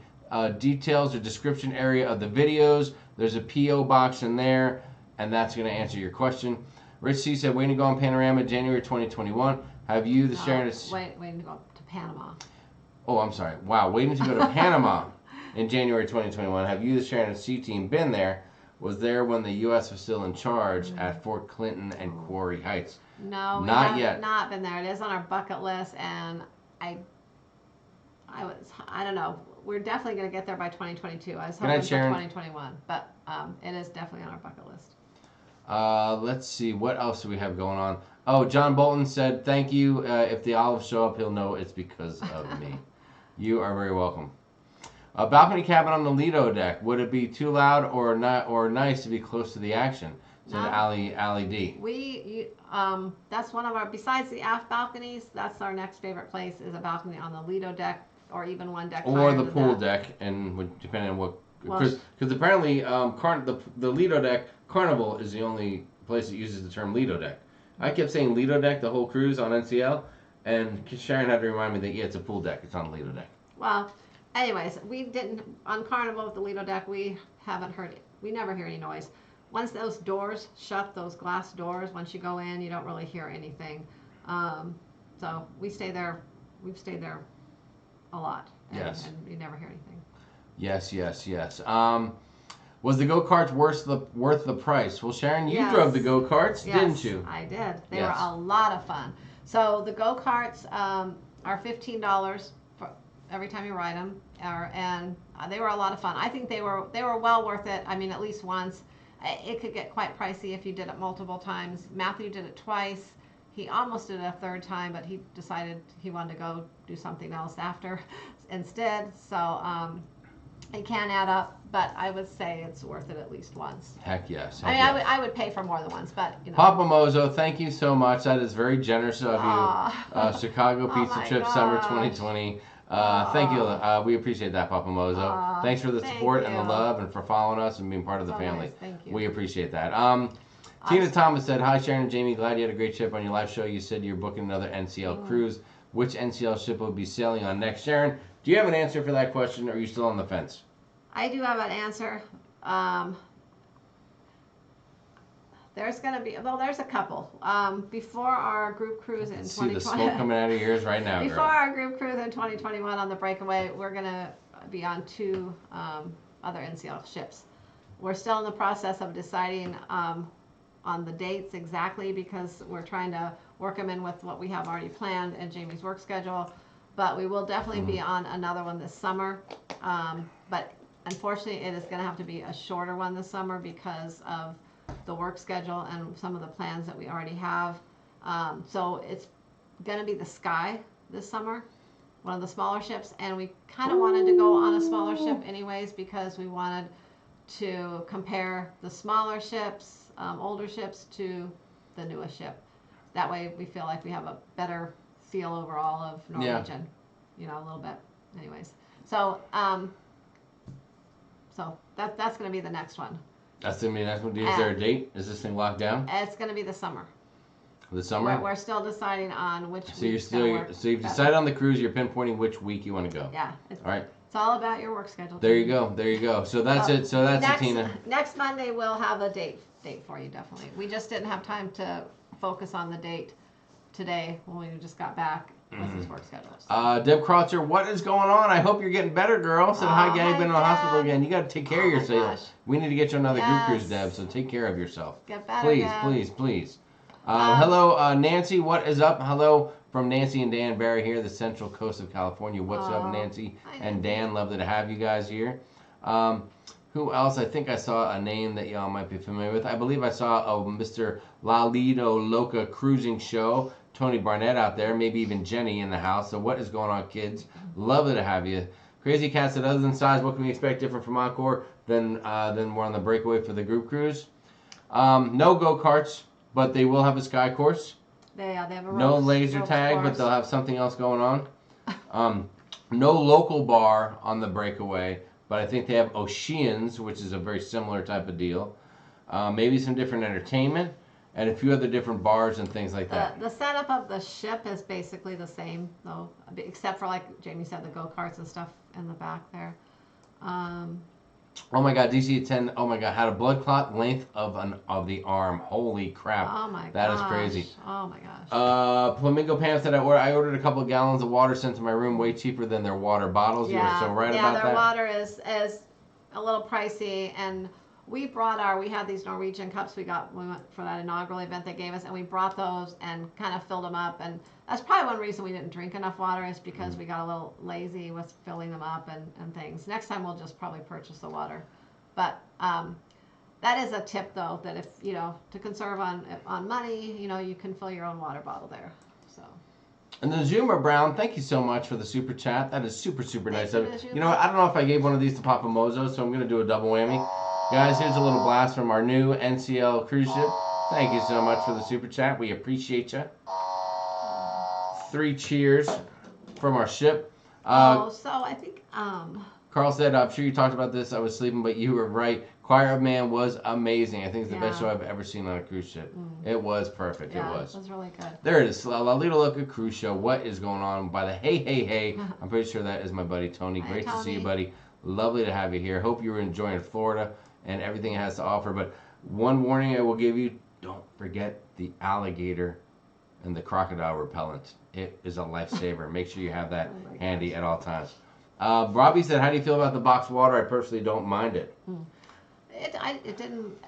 details or description area of the videos. There's a P.O. box in there, and that's going to answer your question. Rich C said, waiting to go on Panorama January 2021. Have you, the Sharon... Waiting to go to Panama. Oh, I'm sorry. Wow, waiting to go to Panama in January 2021. Have you, the Sharon and C team, been there? Was there when the U.S. was still in charge at Fort Clinton and Quarry Heights? No, not yet. Not been there. It is on our bucket list, and I don't know. We're definitely going to get there by 2022. I was hoping for 2021, but it is definitely on our bucket list. Let's see. What else do we have going on? Oh, John Bolton said, thank you. If the olives show up, he'll know it's because of me. You are very welcome. A balcony cabin on the Lido deck. Would it be too loud or not, or nice to be close to the action? So No. Allie D. That's one of our, besides the aft balconies, that's our next favorite place is a balcony on the Lido deck, or even one deck Or higher the than pool that. deck, and depending on what, Well, because apparently the Lido deck, Carnival is the only place that uses the term Lido deck. I kept saying Lido deck the whole cruise on NCL, and Sharon had to remind me that it's a pool deck. It's on the Lido deck. Well, anyways, we didn't, on Carnival with the Lido deck, we haven't heard it. We never hear any noise. Once those doors shut, those glass doors, once you go in, you don't really hear anything. So we stay there, we've stayed there a lot. Yes. And we never hear anything. Yes. Was the go-karts worth the price? Well, Sharon, you Yes. drove the go-karts, Yes, didn't you? I did. They Yes. were a lot of fun. So the go-karts are $15 for every time you ride them, and they were a lot of fun. I think they were well worth it. I mean, at least once. It could get quite pricey if you did it multiple times. Matthew did it twice. He almost did it a third time, but he decided he wanted to go do something else after instead. So it can add up, but I would say it's worth it at least once. Heck yes. I mean, I would pay for more than once, but you know. Papa Mozo, thank you so much. That is very generous of Aw. you. Chicago Pizza my Trip Summer gosh. 2020. Thank you. We appreciate that, Papa Mozo. Aw, Thanks for the thank support and the you. love and for following us and being part of the So family. nice, thank you. We appreciate that. Tina Thomas said, hi, Sharon and Jamie. Glad you had a great trip on your live show. You said you're booking another NCL cruise. Which NCL ship will be sailing on next? Sharon, do you have an answer for that question, or are you still on the fence? I do have an answer. There's going to be, well, there's a couple. Before our group cruise in See the 2020. smoke coming out of your ears right now, Before girl. our group cruise in 2021 on the breakaway, we're going to be on 2 other NCL ships. We're still in the process of deciding on the dates exactly because we're trying to work them in with what we have already planned and Jamie's work schedule. But we will definitely be on another one this summer. But unfortunately, it is going to have to be a shorter one this summer because of the work schedule and some of the plans that we already have. So it's going to be the Sky this summer, one of the smaller ships, and we kind of wanted to go on a smaller ship anyways because we wanted to compare the smaller ships, older ships, to the newest ship. That way we feel like we have a better feel overall of Norwegian, you know, a little bit anyways. So that's going to be the next one. That's the next one. Is there a date? Is this thing locked down? It's going to be the summer. The summer? We're still deciding on which So you're week's gonna still work you've better. decided on the cruise. You're pinpointing which week you want to go. Yeah. All right. It's all about your work schedule. There you go. There you go. So that's it. So that's next, it, Tina. Next Monday we'll have a date for you, definitely. We just didn't have time to focus on the date today when we just got back with his work schedules. Deb Krautzer, what is going on? I hope you're getting better, girl. Said hi, Gay. hi, Been in the hospital Deb. again. You got to take care of Oh, my yourself. gosh. We need to get you another group cruise, Yes. Deb. So take care of yourself. Get better, Please, Deb. please, please. Hello, Nancy. What is up? Hello from Nancy and Dan Barry here, the Central Coast of California. What's up, Nancy and Dan? Lovely to have you guys here. Who else? I think I saw a name that y'all might be familiar with. I believe I saw Mr. Lalito Loca Cruising Show. Tony Barnett out there, maybe even Jenny in the house. So what is going on, kids? Lovely to have you. Crazy Cat said, other than size, what can we expect different from Encore than we're on the breakaway for the group cruise? No go-karts, but they will have a sky course. They have a no laser tag, but they'll have something else going on. No local bar on the breakaway, but I think they have Oceans, which is a very similar type of deal. Maybe some different entertainment, and a few other different bars and things like that. The setup of the ship is basically the same, though, except for, like Jamie said, the go-karts and stuff in the back there. Oh my God, DC-10, oh my God, had a blood clot length of the arm. Holy crap. Oh my god. That is crazy. Oh my gosh. Flamingo Pam said, I ordered a couple of gallons of water sent to my room, way cheaper than their water bottles. You are so right about that. Yeah, their water is a little pricey, and we had these Norwegian cups we went for that inaugural event they gave us, and we brought those and kind of filled them up, and that's probably one reason we didn't drink enough water is because we got a little lazy with filling them up and things. Next time we'll just probably purchase the water. But that is a tip, though, that if, to conserve on money, you can fill your own water bottle there. So. And then Zuma Brown, thank you so much for the super chat. That is super, super nice of you. Zuma. You know what? I don't know if I gave one of these to Papa Mozo, so I'm going to do a double whammy. Guys, here's a little blast from our new NCL cruise ship. Thank you so much for the super chat. We appreciate you. 3 cheers from our ship. So I think... Carl said, I'm sure you talked about this. I was sleeping, but you were right. Choir of Man was amazing. I think it's the best show I've ever seen on a cruise ship. It was perfect. Yeah, it was. It was really good. There it is. La Little Loca Cruise Show. What is going on by the hey. I'm pretty sure that is my buddy Tony. Great to see you, buddy. Lovely to have you here. Hope you were enjoying Florida and everything it has to offer. But one warning I will give you, don't forget the alligator and the crocodile repellent. It is a lifesaver. Make sure you have that handy at all times. Robbie said, how do you feel about the boxed water? I personally don't mind it. It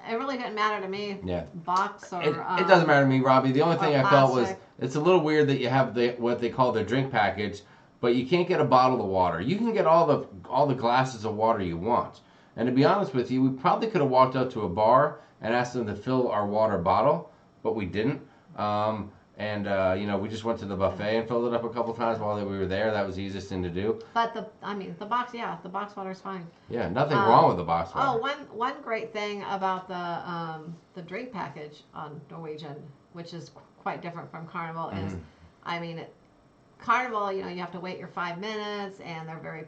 really didn't matter to me. Yeah. Box or... It doesn't matter to me, Robbie. The only thing I felt was, it's a little weird that you have what they call the drink package, but you can't get a bottle of water. You can get all the glasses of water you want. And to be honest with you, we probably could have walked out to a bar and asked them to fill our water bottle, but we didn't. We just went to the buffet and filled it up a couple times while we were there. That was the easiest thing to do. But the box water is fine. Yeah, nothing wrong with the box water. One great thing about the drink package on Norwegian, which is quite different from Carnival, is, Carnival, you have to wait your 5 minutes, and they're very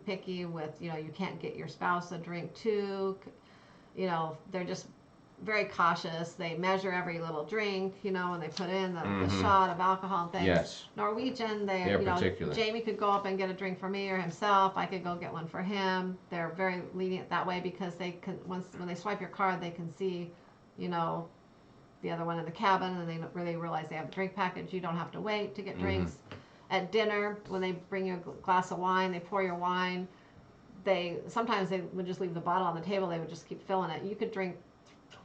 picky with, you can't get your spouse a drink too. They're just very cautious. They measure every little drink, when they put in the shot of alcohol and things. Yes. Norwegian, they're particular. Jamie could go up and get a drink for me or himself. I could go get one for him. They're very lenient that way because they can, when they swipe your card, they can see, the other one in the cabin, and they really realize they have a drink package. You don't have to wait to get drinks. At dinner, when they bring you a glass of wine, they pour your wine. Sometimes they would just leave the bottle on the table. They would just keep filling it. You could drink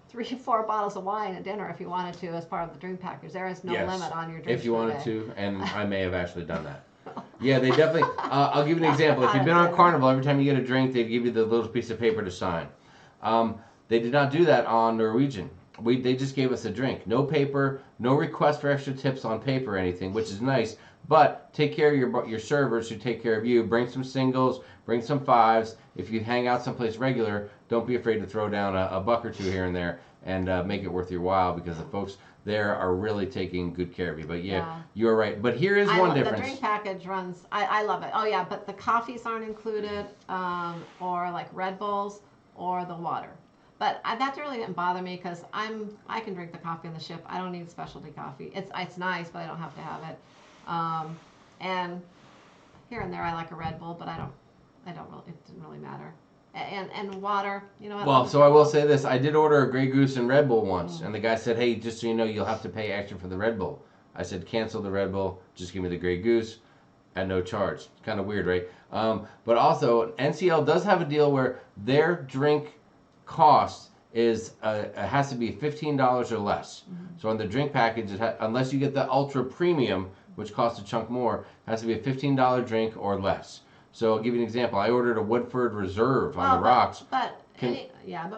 3 or 4 bottles of wine at dinner if you wanted to as part of the drink package. There is no limit on your drinks. If you wanted to, and I may have actually done that. Yeah, they definitely, I'll give you an example. If you've been on Carnival, every time you get a drink, they give you the little piece of paper to sign. They did not do that on Norwegian. They just gave us a drink. No paper, no request for extra tips on paper or anything, which is nice. But take care of your servers who take care of you. Bring some singles, bring some fives. If you hang out someplace regular, don't be afraid to throw down a buck or two here and there and make it worth your while, because the folks there are really taking good care of you. But yeah. You're right. But here is one difference. The drink package runs, I love it. Oh yeah, but the coffees aren't included, or like Red Bulls or the water. But that really didn't bother me because I can drink the coffee on the ship. I don't need specialty coffee. It's nice, but I don't have to have it. And here and there I like a Red Bull, but it didn't really matter. And water, Well, so I will say this. I did order a Grey Goose and Red Bull once, and the guy said, hey, just so you know, you'll have to pay extra for the Red Bull. I said, cancel the Red Bull, just give me the Grey Goose at no charge. It's kind of weird, right? But also, NCL does have a deal where their drink cost is it has to be $15 or less. So on the drink package, unless you get the ultra premium, which costs a chunk more, it has to be a $15 drink or less. So I'll give you an example. I ordered a Woodford Reserve on the rocks. But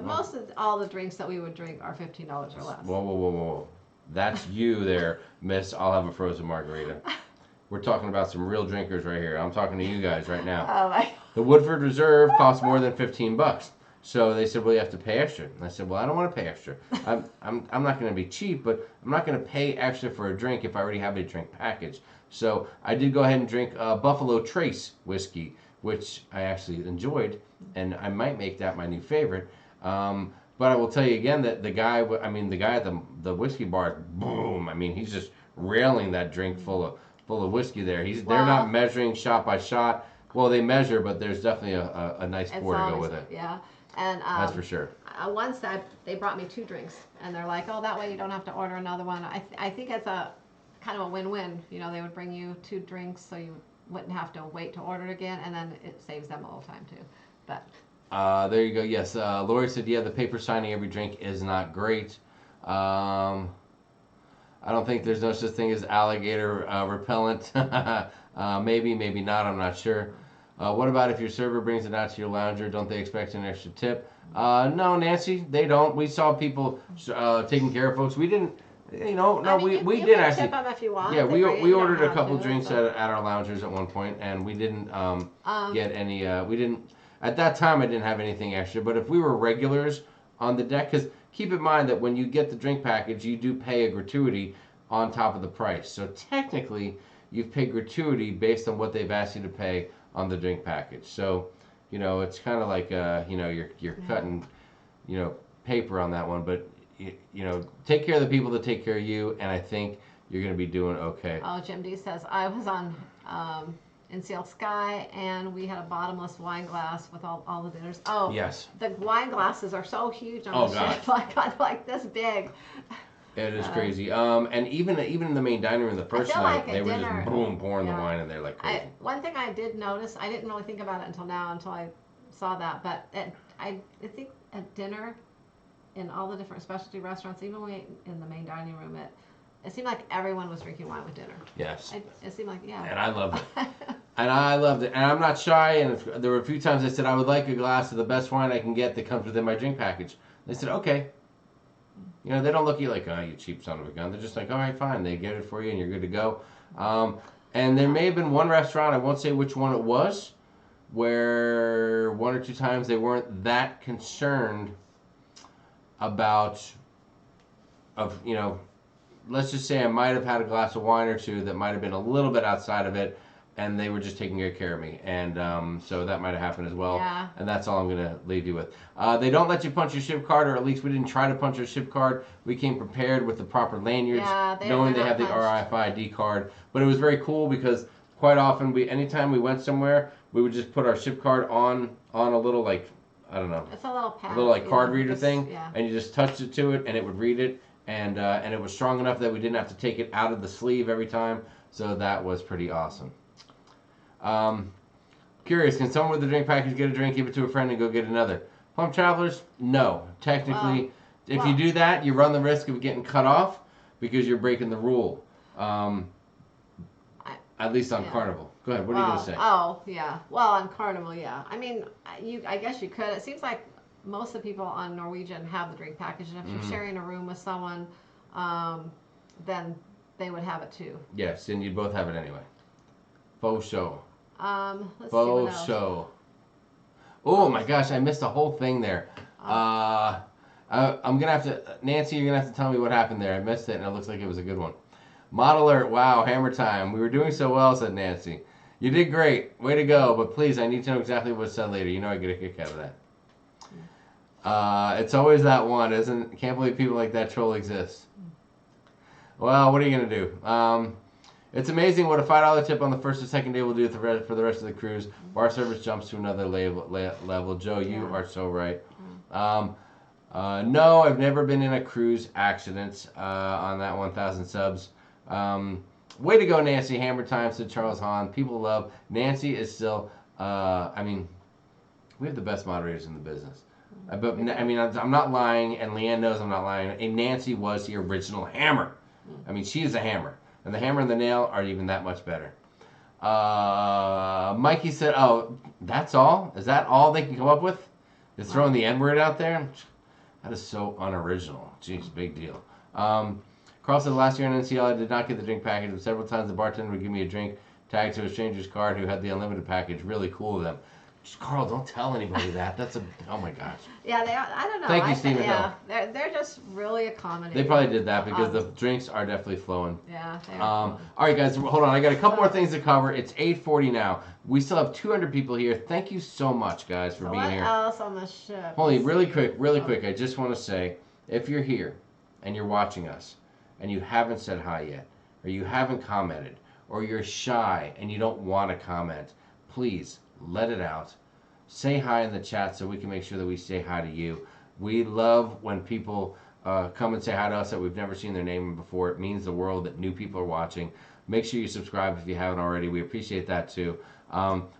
most of all the drinks that we would drink are $15 or less. Whoa. That's you there, miss. I'll have a frozen margarita. We're talking about some real drinkers right here. I'm talking to you guys right now. Oh my. The Woodford Reserve costs more than $15. So they said, well, you have to pay extra. And I said, well, I don't want to pay extra. I'm not going to be cheap, but I'm not going to pay extra for a drink if I already have a drink package. So I did go ahead and drink Buffalo Trace whiskey, which I actually enjoyed, and I might make that my new favorite. But I will tell you again that the guy at the whiskey bar, boom! I mean, he's just railing that drink full of whiskey there. They're not measuring shot by shot. Well, they measure, but there's definitely a nice pour to go with it. Yeah, and that's for sure. Once they brought me 2 drinks, and they're like, oh, that way you don't have to order another one. I think it's a kind of a win-win. You know, they would bring you 2 drinks, so you wouldn't have to wait to order it again, and then it saves them a little time too. But there you go. Yes, Lori said, yeah, the paper signing every drink is not great. I don't think there's no such thing as alligator repellent. Maybe not. I'm not sure. What about if your server brings it out to your lounger? Don't they expect an extra tip? No, Nancy, they don't. We saw people taking care of folks. We didn't. We did actually. Tip them if you want. Yeah, we ordered a couple drinks at our loungers at one point, and we didn't get any. We didn't. At that time, I didn't have anything extra. But if we were regulars on the deck, because keep in mind that when you get the drink package, you do pay a gratuity on top of the price. So technically, you've paid gratuity based on what they've asked you to pay on the drink package. So, it's kind of like you're cutting, paper on that one. But take care of the people that take care of you, and I think you're going to be doing okay. Oh, Jim D says I was on NCL Sky, and we had a bottomless wine glass with all the dinners. Oh, yes. The wine glasses are so huge on the ship, like this big. It is crazy. And even in the main dining room the first night, they were just boom pouring the wine in there like crazy. One thing I did notice, I didn't really think about it until I saw that, but I think at dinner in all the different specialty restaurants, even when we ate in the main dining room, it seemed like everyone was drinking wine with dinner. Yes. It seemed like, yeah. And I loved it. And I'm not shy, and there were a few times I said, I would like a glass of the best wine I can get that comes within my drink package. They said, okay. They don't look at you like, oh, you cheap son of a gun. They're just like, all right, fine. They get it for you, and you're good to go. And there may have been one restaurant, I won't say which one it was, where 1 or 2 times they weren't that concerned about, let's just say I might have had a glass of wine or 2 that might have been a little bit outside of it, and they were just taking good care of me. And so that might have happened as well. Yeah. And that's all I'm going to leave you with. They don't let you punch your ship card, or at least we didn't try to punch our ship card. We came prepared with the proper lanyards, knowing they have the RFID card. But it was very cool because quite often, anytime we went somewhere, we would just put our ship card on a little, I don't know. It's a little pad. A little card reader thing. Yeah. And you just touched it to it, and it would read it. And it was strong enough that we didn't have to take it out of the sleeve every time. So that was pretty awesome. Curious, can someone with a drink package get a drink, give it to a friend, and go get another? Plum Travelers? No. Technically, if you do that, you run the risk of getting cut off because you're breaking the rule. At least on Carnival. Go ahead, what are you going to say? Oh, yeah. Well, on Carnival, yeah. I mean, I guess you could. It seems like most of the people on Norwegian have the drink package, and if you're sharing a room with someone, then they would have it too. Yes, and you'd both have it anyway. Faux show. Let's see Faux what else. show. Oh my gosh, I missed a whole thing there. I'm gonna have to, Nancy, you're gonna have to tell me what happened there. I missed it, and it looks like it was a good one. Model alert! Wow, hammer time. We were doing so well, said Nancy. You did great. Way to go. But please, I need to know exactly what was said later. I get a kick out of that. It's always that one, isn't it? Can't believe people like that troll exist. Well, what are you gonna do? It's amazing what a $5 tip on the first or second day will do for the rest of the cruise. Bar service jumps to another level. Joe, you are so right. No, I've never been in a cruise accident on that 1,000 subs. Way to go, Nancy. Hammer time, said Charles Hahn. People love. Nancy is still, we have the best moderators in the business. But I mean, I'm not lying, and Leanne knows I'm not lying. And Nancy was the original hammer. I mean, she is a hammer, and the hammer and the nail are even that much better. Mikey said, "Oh, that's all? Is that all they can come up with? They're throwing the N-word out there? That is so unoriginal. Jeez, big deal." Carl said, "Last year in NCL, I did not get the drink package, but several times the bartender would give me a drink tagged to a stranger's card who had the unlimited package. Really cool of them." Carl, don't tell anybody that. That's oh my gosh. Yeah, they are. I don't know. Thank you, Stephen Yeah, Hill. they're just really accommodating. They probably did that because the drinks are definitely flowing. Yeah, they are. All right, guys, hold on. I got a couple more things to cover. It's 8:40 now. We still have 200 people here. Thank you so much, guys, for being what here. What else on the ship? Holy, really quick. I just want to say, if you're here and you're watching us and you haven't said hi yet, or you haven't commented, or you're shy and you don't want to comment, please let it out. Say hi in the chat so we can make sure that we say hi to you. We love when people come and say hi to us that we've never seen their name before. It means the world that new people are watching. Make sure you subscribe if you haven't already. We appreciate that too.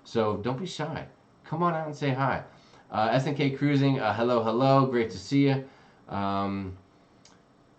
So don't be shy. Come on out and say hi. SNK Cruising, hello. Great to see you.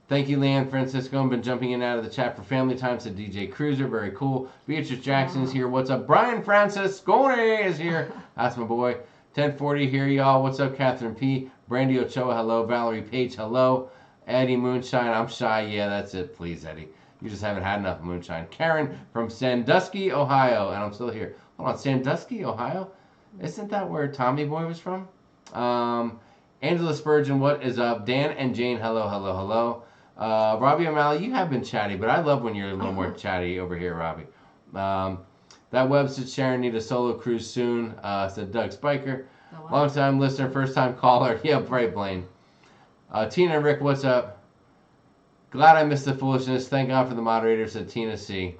Thank you, Leanne Francisco. I've been jumping in and out of the chat for family time, said DJ Cruiser. Very cool. Beatrice Jackson's here. What's up? Brian Franciscone is here. That's my boy. 1040 here, y'all. What's up, Catherine P? Brandy Ochoa, hello. Valerie Page, hello. Eddie Moonshine, I'm shy. Yeah, that's it. Please, Eddie. You just haven't had enough moonshine. Karen from Sandusky, Ohio. And I'm still here. Hold on, Sandusky, Ohio? Isn't that where Tommy Boy was from? Angela Spurgeon, what is up? Dan and Jane, hello. Robbie O'Malley, you have been chatty, but I love when you're a little more chatty over here, Robbie. That web said Sharon need a solo cruise soon, said Doug Spiker. Long time listener, first time caller. Yeah, right, Blaine. Tina and Rick, what's up? Glad I missed the foolishness. Thank God for the moderator, said Tina C.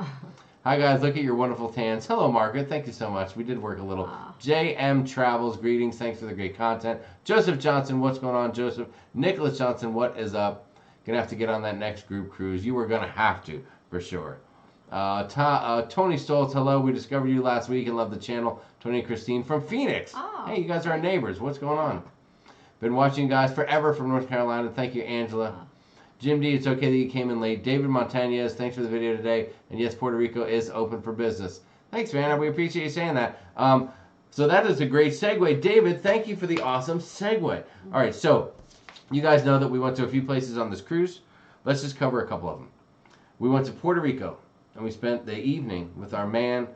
Hi guys, look at your wonderful tans. Hello, Margaret. Thank you so much. We did work a little. JM Travels, greetings. Thanks for the great content. Joseph Johnson, what's going on, Joseph? Nicholas Johnson, what is up? Gonna have to get on that next group cruise. You were gonna have to, for sure. Tony Stoltz, hello. We discovered you last week and love the channel. Tony and Christine from Phoenix. Hey, you guys are our neighbors. What's going on? Been watching you guys forever from North Carolina. Thank you, Angela. Jim D, it's okay that you came in late. David Montañez, thanks for the video today. And yes, Puerto Rico is open for business. Thanks, man. We appreciate you saying that. So that is a great segue. David, thank you for the awesome segue. All right, so you guys know that we went to a few places on this cruise. Let's just cover a couple of them. We went to Puerto Rico, and we spent the evening with our main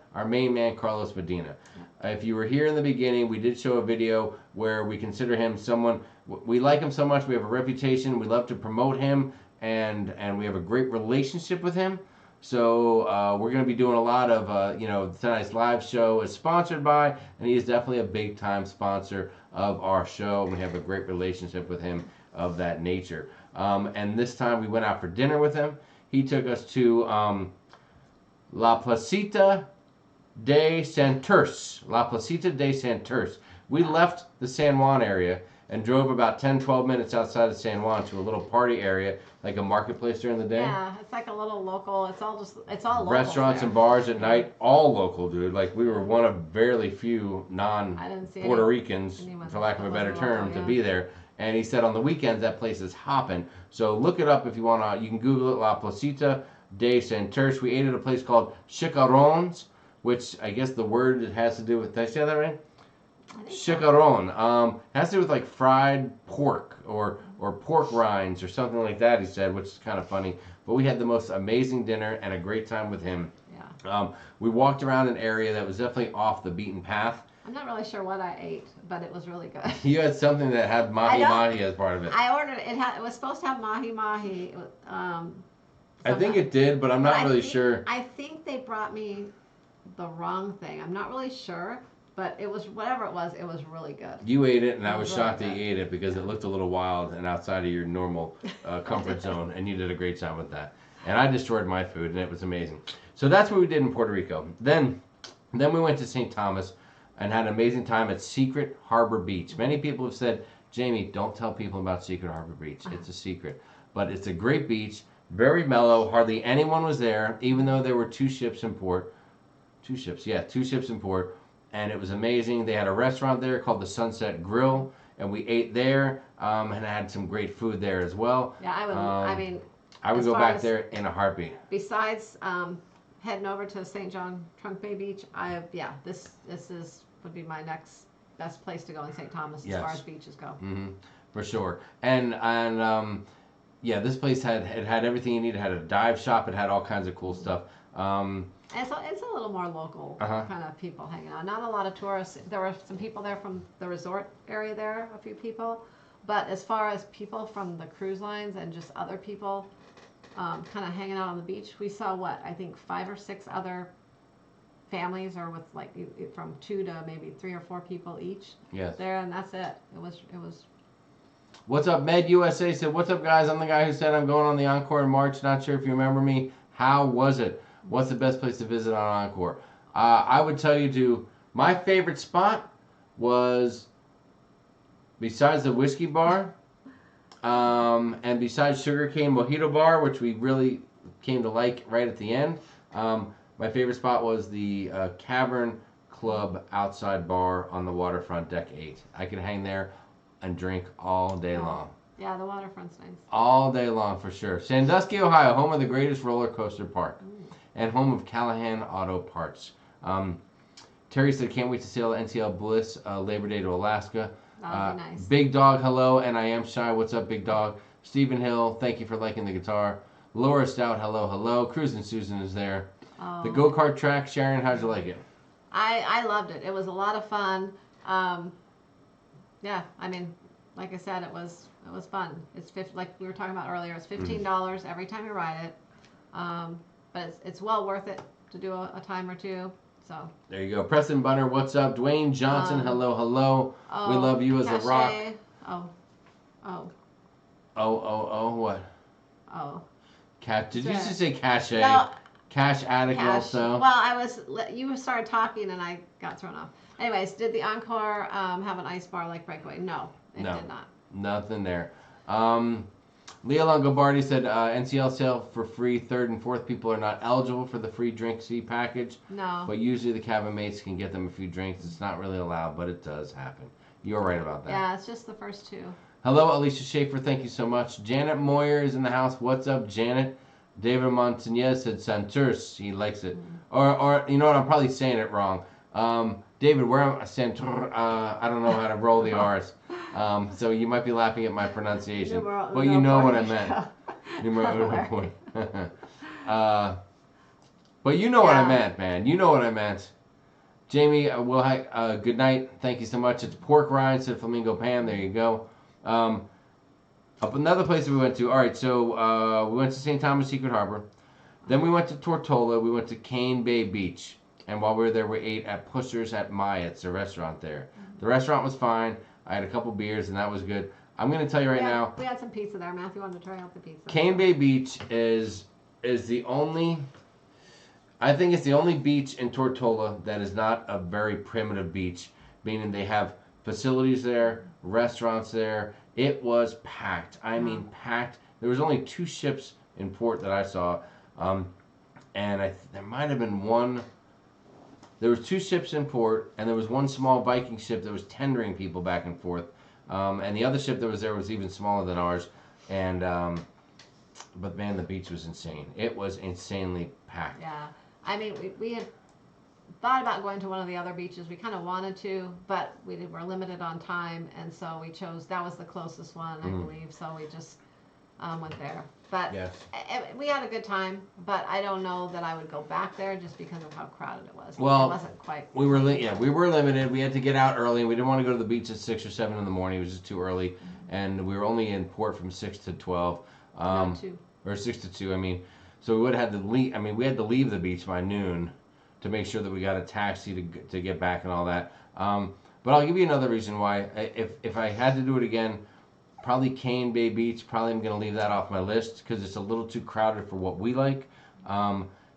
man, Carlos Medina. If you were here in the beginning, we did show a video where we consider him someone, we like him so much, we have a reputation, we love to promote him, and we have a great relationship with him. So we're going to be doing a lot of, tonight's live show is sponsored by, and he is definitely a big-time sponsor of our show. We have a great relationship with him of that nature. And this time we went out for dinner with him. He took us to La Placita de Santurce. La Placita de Santurce. We left the San Juan area and drove about 10-12 minutes outside of San Juan to a little party area, like a marketplace during the day. Yeah, it's like a little local. It's all local. Restaurants and bars at night, all local, dude. Like, we were one of very few non-Puerto Ricans, for lack of a better term, to be there. And he said on the weekends that place is hopping. So look it up if you want to. You can Google it, La Placita de Santurce. We ate at a place called Chicarrones, which I guess the word has to do with, did I say that right? Chicarron. Has to do with like fried pork or pork rinds or something like that, he said, which is kind of funny. But we had the most amazing dinner and a great time with him. Yeah. We walked around an area that was definitely off the beaten path. I'm not really sure what I ate, but it was really good. You had something that had mahi-mahi as part of it. I ordered it. It was supposed to have mahi-mahi. I think it did, but I'm not really sure. I think they brought me the wrong thing. I'm not really sure, but it was, whatever it was really good. You ate it, and I was shocked that you ate it because it looked a little wild and outside of your normal comfort zone, and you did a great job with that. And I destroyed my food, and it was amazing. So that's what we did in Puerto Rico. Then we went to St. Thomas and had an amazing time at Secret Harbor Beach. Many people have said, Jamie, don't tell people about Secret Harbor Beach. It's a secret. But it's a great beach, very mellow. Hardly anyone was there, even though there were two ships in port. Two ships in port. And it was amazing. They had a restaurant there called the Sunset Grill. and we ate there, and had some great food there as well. Yeah, I would. I mean, I would as go far back as- there in a heartbeat. besides heading over to St. John Trunk Bay Beach, this would be my next best place to go in St. Thomas as far Yes. as beaches go. For sure. And yeah, this place had everything you needed. It had a dive shop. It had all kinds of cool stuff. And it's a little more local kind of people hanging out. Not a lot of tourists. There were some people there from the resort area there, a few people. But as far as people from the cruise lines and just other people kind of hanging out on the beach, we saw I think 5 or 6 other families, or with like from 2 to maybe 3 or 4 people each. Yes. There, and that's it. It was. What's up, Med USA said, what's up, guys? I'm the guy who said I'm going on the Encore in March. Not sure if you remember me. How was it? What's the best place to visit on Encore? I would tell you my favorite spot was, besides the whiskey bar, and besides Sugarcane Mojito Bar, which we really came to like right at the end, my favorite spot was the Cavern Club outside bar on the waterfront, deck 8. I could hang there and drink all day long. Yeah, the waterfront's nice. All day long, for sure. Sandusky, Ohio, home of the greatest roller coaster park, and home of Callahan Auto Parts. Terry said, can't wait to sail NCL Bliss Labor Day to Alaska. That would be nice. Big Dog, hello, and I am shy. What's up, Big Dog? Stephen Hill, thank you for liking the guitar. Laura Stout, hello, hello. Cruisin' Susan is there. Oh. The go-kart track, Sharon, how'd you like it? I loved it. It was a lot of fun. Yeah, I mean, like I said, it was fun. It's like we were talking about earlier. It's $15 every time you ride it, but it's well worth it to do a time or two. So there you go. Preston Bunner, what's up? Dwayne Johnson, hello, hello. We love you as a rock. What? Oh. Did you just say cachet? No. Cash addict also. Well, you started talking and I got thrown off. Anyways, did the Encore have an ice bar like Breakaway? No, it did not. Nothing there. Leo Longobardi said NCL sale for free. 3rd and 4th people are not eligible for the free drink fee package. No. But usually the cabin mates can get them a few drinks. It's not really allowed, but it does happen. You're right about that. Yeah, it's just the first 2. Hello, Alicia Schaefer. Thank you so much. Janet Moyer is in the house. What's up, Janet? David Montagnez said Santurce. He likes it. Or you know what? I'm probably saying it wrong. David, where am I? Santur? I don't know how to roll the R's. So you might be laughing at my pronunciation. But you know what I meant. But you know what I meant, man. You know what I meant. Jamie, good night. Thank you so much. It's Pork Rind, said Flamingo Pam. There you go. Up another place we went to. All right, so we went to St. Thomas Secret Harbor. Then we went to Tortola. We went to Cane Bay Beach. And while we were there, we ate at Pusher's at Myatt's, a restaurant there. The restaurant was fine. I had a couple beers, and that was good. I'm going to tell you now. We had some pizza there. Matthew wanted to try out the pizza. Cane Bay Beach is the only... I think it's the only beach in Tortola that is not a very primitive beach, meaning they have facilities there, restaurants there. It was packed. I mean, packed. There was only 2 ships in port that I saw, and there might have been one. There was 2 ships in port, and there was one small Viking ship that was tendering people back and forth, and the other ship that was there was even smaller than ours. And but man, the beach was insane. It was insanely packed. Yeah. I mean, we had thought about going to one of the other beaches. We kind of wanted to, but we were limited on time, and so we chose, that was the closest one, I believe, so we just went there. But yes. We had a good time, but I don't know that I would go back there just because of how crowded it was. Well, it wasn't quite. We were limited. We had to get out early, and we didn't want to go to the beach at 6 or 7 in the morning. It was just too early, and we were only in port from 6 to 12. No, 2. Or 6 to 2, I mean. So we would have had to leave. I mean, we had to leave the beach by noon to make sure that we got a taxi to get back and all that. But I'll give you another reason why. If I had to do it again, probably Cane Bay Beach. Probably I'm going to leave that off my list because it's a little too crowded for what we like.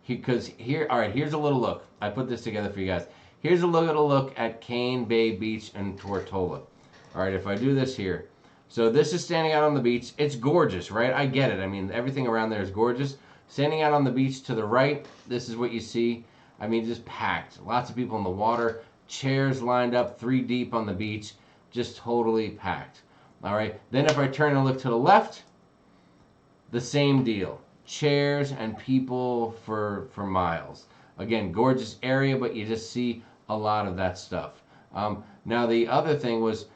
Because all right, here's a little look. I put this together for you guys. Here's a little look at Cane Bay Beach and Tortola. All right, if I do this here. So this is standing out on the beach. It's gorgeous, right? I get it. I mean, everything around there is gorgeous. Standing out on the beach to the right, this is what you see. I mean, just packed. Lots of people in the water. Chairs lined up 3 deep on the beach. just totally packed. All right. Then if I turn and look to the left, the same deal. Chairs and people for miles. Again, gorgeous area, but you just see a lot of that stuff. Now the other thing was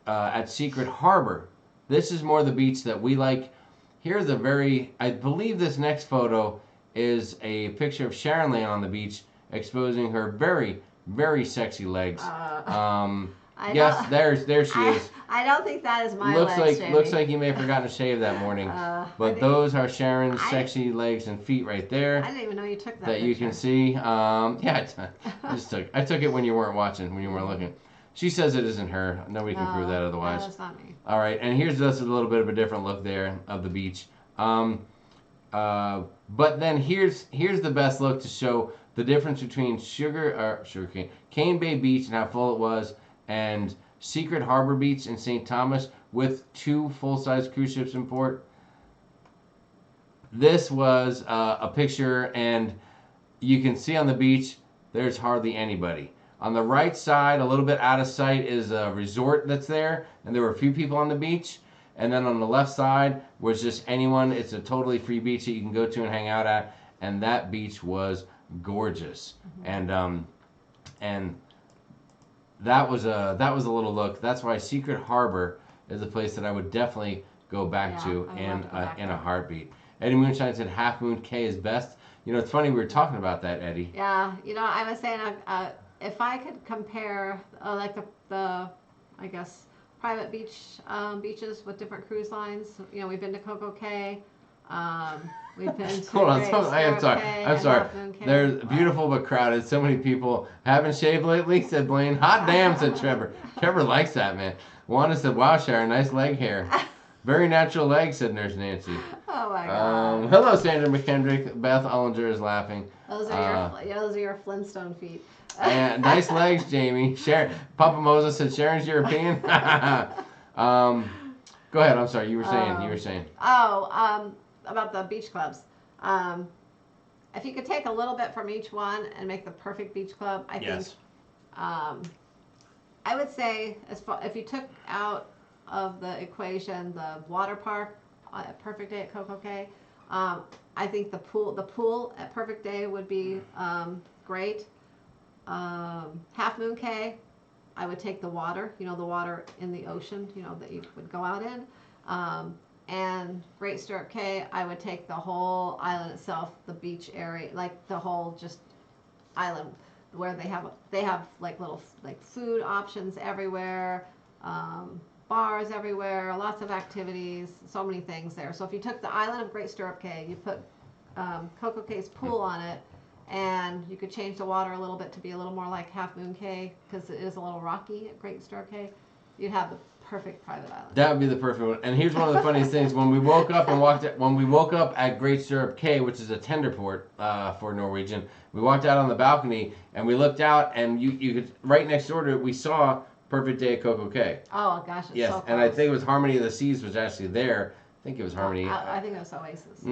at Secret Harbor. This is more the beach that we like. Here's a very, I believe this next photo is a picture of Sharon laying on the beach, exposing her very, very sexy legs. Yes, there she is. I don't think that is my looks legs, like Jamie. Looks like you may have forgotten to shave that morning. But those are Sharon's sexy legs and feet right there. I didn't even know you took that. That you can see. Yeah, I took it when you weren't watching, when you weren't looking. She says it isn't her. Nobody can prove that otherwise. No, that's not me. All right, and here's just a little bit of a different look there of the beach. But then here's the best look to show the difference between Cane Bay Beach and how full it was, and Secret Harbor Beach in St. Thomas with 2 full-size cruise ships in port. This was a picture, and you can see on the beach there's hardly anybody. On the right side, a little bit out of sight, is a resort that's there, and there were a few people on the beach. And then on the left side was just anyone. It's a totally free beach that you can go to and hang out at, and that beach was gorgeous. And that was a little look. That's why Secret Harbor is a place that I would definitely go back to in a heartbeat. Eddie Moonshine said Half Moon Cay is best. You know, it's funny we were talking about that, Eddie. Yeah, you know, I was saying if I could compare like the I guess private beaches with different cruise lines. You know, we've been to Coco Cay. We've been to Hold on, I'm sorry. They're beautiful but crowded. So many people. Haven't shaved lately, said Blaine. Hot damn, said Trevor. Trevor likes that, man. Wanda said, wow, Sharon, nice leg hair. Very natural legs, said Nurse Nancy. Oh my God. Hello, Sandra McKendrick. Beth Ollinger is laughing. Those are your Flintstone feet. And nice legs, Jamie. Sharon, Papa Moses said Sharon's European. Go ahead. I'm sorry. You were saying. About the beach clubs. If you could take a little bit from each one and make the perfect beach club, I think. I would say if you took out of the equation the water park, Perfect Day at Coco Cay, I think the pool at Perfect Day would be great. Half Moon Cay, I would take the water, the water in the ocean, that you would go out in. And Great Stirrup Cay, I would take the whole island itself, the beach area, like the whole just island, where they have like little like food options everywhere, bars everywhere, lots of activities, so many things there. So if you took the island of Great Stirrup Cay, you put Coco Cay's pool on it, and you could change the water a little bit to be a little more like Half Moon Cay, because it is a little rocky at Great Stirrup Cay, you'd have the perfect private island. That would be the perfect one. And here's one of the funniest things: when we woke up at Great Stirrup Cay, which is a tender port for Norwegian, we walked out on the balcony and we looked out, and you could, right next door to it, we saw Perfect Day at Coco Cay. Oh gosh, it's yes, so close. And I think it was Harmony of the Seas was actually there. I think it was Harmony. I think it was Oasis.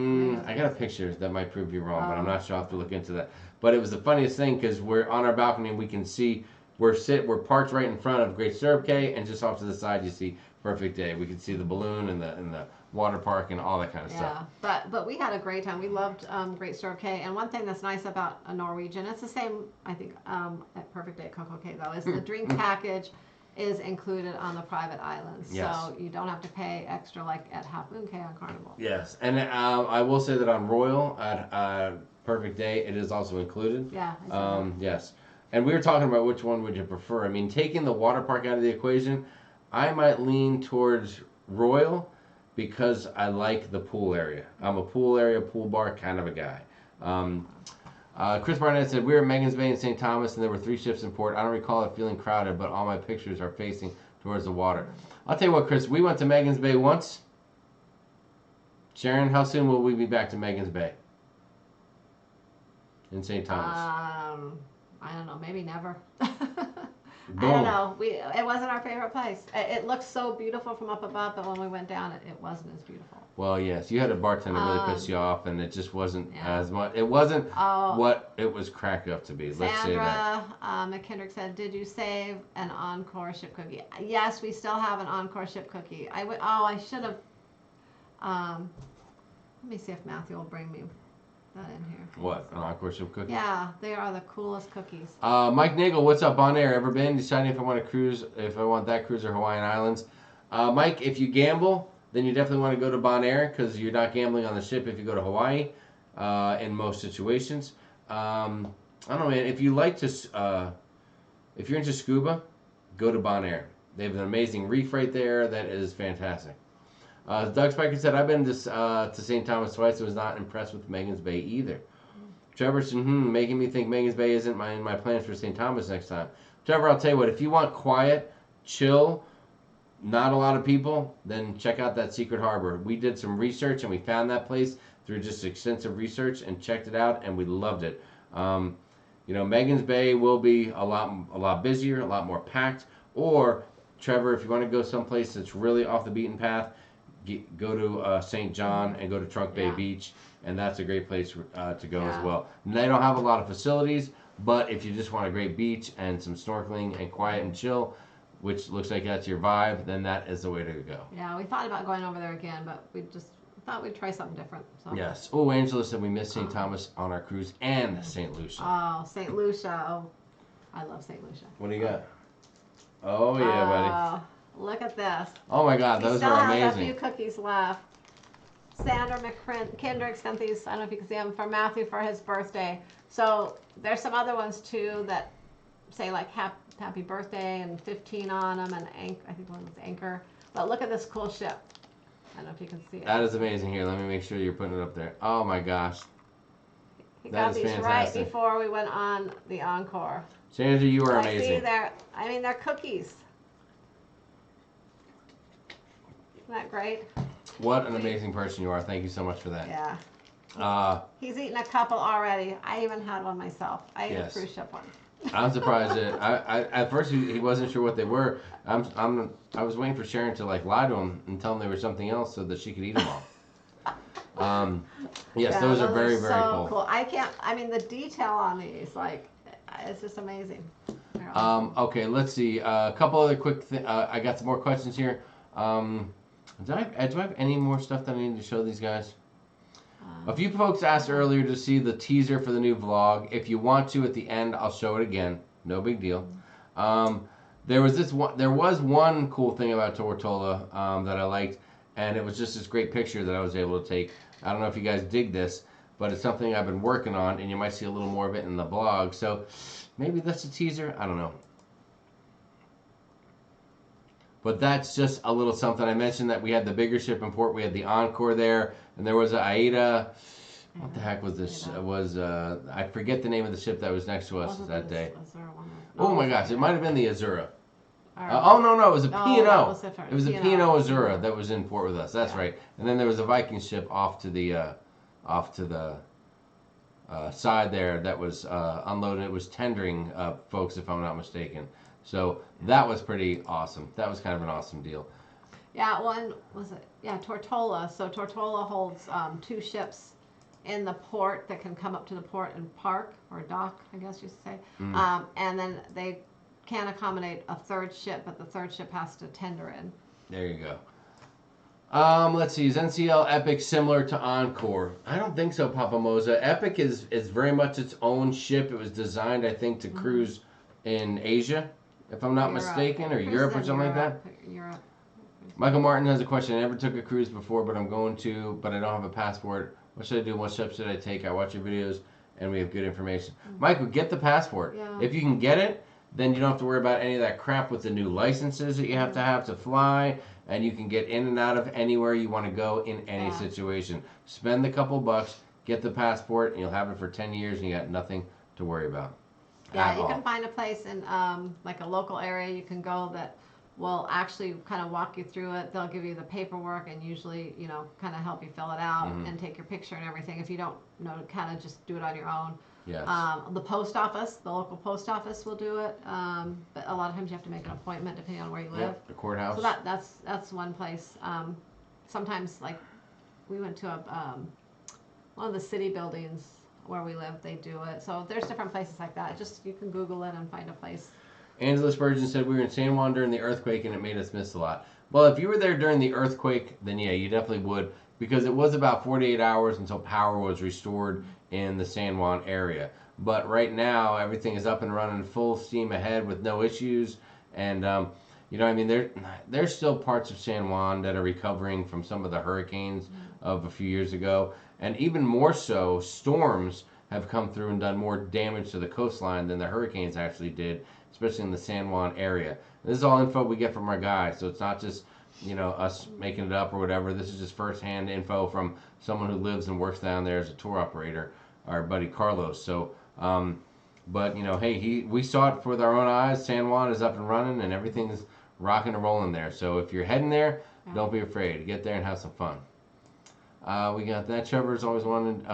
I got a picture that might prove you wrong, but I'm not sure. I'll have to look into that. But it was the funniest thing because we're on our balcony and we can see we're parked right in front of Great Stirrup Cay, and just off to the side you see Perfect Day. We can see the balloon and the water park and all that kind of stuff. Yeah, but we had a great time. We loved Great Stirrup Cay, and one thing that's nice about a Norwegian, it's the same I think at Perfect Day at Coco Cay though, is the drink package is included on the private islands. Yes. So you don't have to pay extra like at Half Moon Cay on Carnival. Yes, and I will say that on Royal at Perfect Day it is also included. Yeah. Yes. And we were talking about which one would you prefer. I mean, taking the water park out of the equation, I might lean towards Royal because I like the pool area. I'm a pool area, pool bar kind of a guy. Chris Barnett said, we were at Megan's Bay in St. Thomas and there were 3 ships in port. I don't recall it feeling crowded, but all my pictures are facing towards the water. I'll tell you what, Chris, we went to Megan's Bay once. Sharon, how soon will we be back to Megan's Bay in St. Thomas? I don't know, maybe never. I don't know. It wasn't our favorite place. It looked so beautiful from up above, but when we went down, it wasn't as beautiful. Well, yes, you had a bartender really piss you off, and it just wasn't Yeah. as much. It wasn't what it was cracked up to be. Let's say that. Sandra McKendrick said, "Did you save an Encore ship cookie?" Yes, we still have an Encore ship cookie. I should have. Let me see if Matthew will bring me that in here. What, an Encore ship cookie? Yeah, they are the coolest cookies. Mike Nagel, what's up on air? Ever been deciding if I want to cruise, if I want that cruise or Hawaiian Islands? Mike, if you gamble, then you definitely want to go to Bonaire because you're not gambling on the ship if you go to Hawaii in most situations. I don't know, man. If you like to, if you're into scuba, go to Bonaire. They have an amazing reef right there that is fantastic. Doug Spiker said, I've been to St. Thomas twice and was not impressed with Magens Bay either. Trevor said, making me think Magens Bay isn't in my plans for St. Thomas next time. Trevor, I'll tell you what, if you want quiet, chill, not a lot of people, then check out that Secret Harbor. We did some research and we found that place through just extensive research and checked it out and we loved it. Magens Bay will be a lot busier, a lot more packed. Or, Trevor, if you want to go someplace that's really off the beaten path, go to St. John and go to Trunk Bay Beach, and that's a great place to go as well. And they don't have a lot of facilities, but if you just want a great beach and some snorkeling and quiet and chill, which looks like that's your vibe, then that is the way to go. Yeah, we thought about going over there again, but we just thought we'd try something different. So. Yes. Oh, Angela said we missed St. Thomas on our cruise and St. Lucia. Oh, St. Lucia. Oh, I love St. Lucia. What do you got? Oh, yeah, buddy. Look at this. Oh, my God. Those are amazing. We still have a few cookies left. Sandra McKendrick sent these, I don't know if you can see them, for Matthew for his birthday. So there's some other ones, too, that say, like, happy birthday and 15 on them, and I think one was Anchor. But look at this cool ship. I don't know if you can see it. That is amazing. Here, let me make sure you're putting it up there. Oh, my gosh. He got these fantastic. Right before we went on the Encore. Sandra, you are amazing. They're cookies. Isn't that great? What an amazing person you are. Thank you so much for that. Yeah. He's eaten a couple already. I even had one myself. I ate a cruise ship one. I'm surprised that at first he wasn't sure what they were. I was waiting for Sharon to lie to him and tell him they were something else so that she could eat them all. Those are very, very cool. The detail on these, it's just amazing. Awesome. Okay, let's see. A couple other quick I got some more questions here. Do I have any more stuff that I need to show these guys? A few folks asked earlier to see the teaser for the new vlog. If you want to, at the end, I'll show it again. No big deal. There was one cool thing about Tortola that I liked, and it was just this great picture that I was able to take. I don't know if you guys dig this, but it's something I've been working on, and you might see a little more of it in the blog. So maybe that's a teaser. I don't know. But that's just a little something. I mentioned that we had the bigger ship in port. We had the Encore there, and there was an Aida. What the heck was this? I forget the name of the ship that was next to us that day. Oh my gosh, it might have been the Azura. No, it was a P&O. It was a P&O Azura that was in port with us. That's right. And then there was a Viking ship off to the side there that was unloading. It was tendering folks, if I'm not mistaken. So that was pretty awesome. That was kind of an awesome deal. Yeah, one was it? Yeah, Tortola. So Tortola holds 2 ships in the port that can come up to the port and park, or dock, I guess you should say. And then they can accommodate a 3rd ship, but the 3rd ship has to tender in. There you go. Let's see. Is NCL Epic similar to Encore? I don't think so, Papa Moza. Epic is very much its own ship. It was designed, I think, to cruise in Asia, if I'm not mistaken, or Europe or something like that. Europe. Michael Martin has a question. I never took a cruise before, but I'm going to, but I don't have a passport. What should I do? What steps should I take? I watch your videos, and we have good information. Michael, get the passport. Yeah. If you can get it, then you don't have to worry about any of that crap with the new licenses that you have to fly, and you can get in and out of anywhere you want to go in any situation. Spend the couple bucks, get the passport, and you'll have it for 10 years, and you got nothing to worry about. Yeah, you can find a place in like a local area you can go that will actually kind of walk you through it. They'll give you the paperwork and usually, kind of help you fill it out and take your picture and everything. If you don't know, kind of just do it on your own. Yes. The post office, the local post office will do it, but a lot of times you have to make an appointment depending on where you live. Yep, the courthouse. So that's one place. Sometimes, like, we went to one of the city buildings where we live, they do it. So there's different places like that. Just, you can Google it and find a place. Angela Spurgeon said we were in San Juan during the earthquake and it made us miss a lot. Well, if you were there during the earthquake, then yeah, you definitely would, because it was about 48 hours until power was restored in the San Juan area. But right now, everything is up and running full steam ahead with no issues. And, you know, I mean, there's still parts of San Juan that are recovering from some of the hurricanes of a few years ago. And even more so, storms have come through and done more damage to the coastline than the hurricanes actually did, especially in the San Juan area. This is all info we get from our guys, so it's not just, you know, us making it up or whatever. This is just first-hand info from someone who lives and works down there as a tour operator, our buddy Carlos. So, but, you know, hey, we saw it with our own eyes. San Juan is up and running, and everything's rocking and rolling there. So if you're heading there, don't be afraid. Get there and have some fun. We got that. Trevor's always wanted...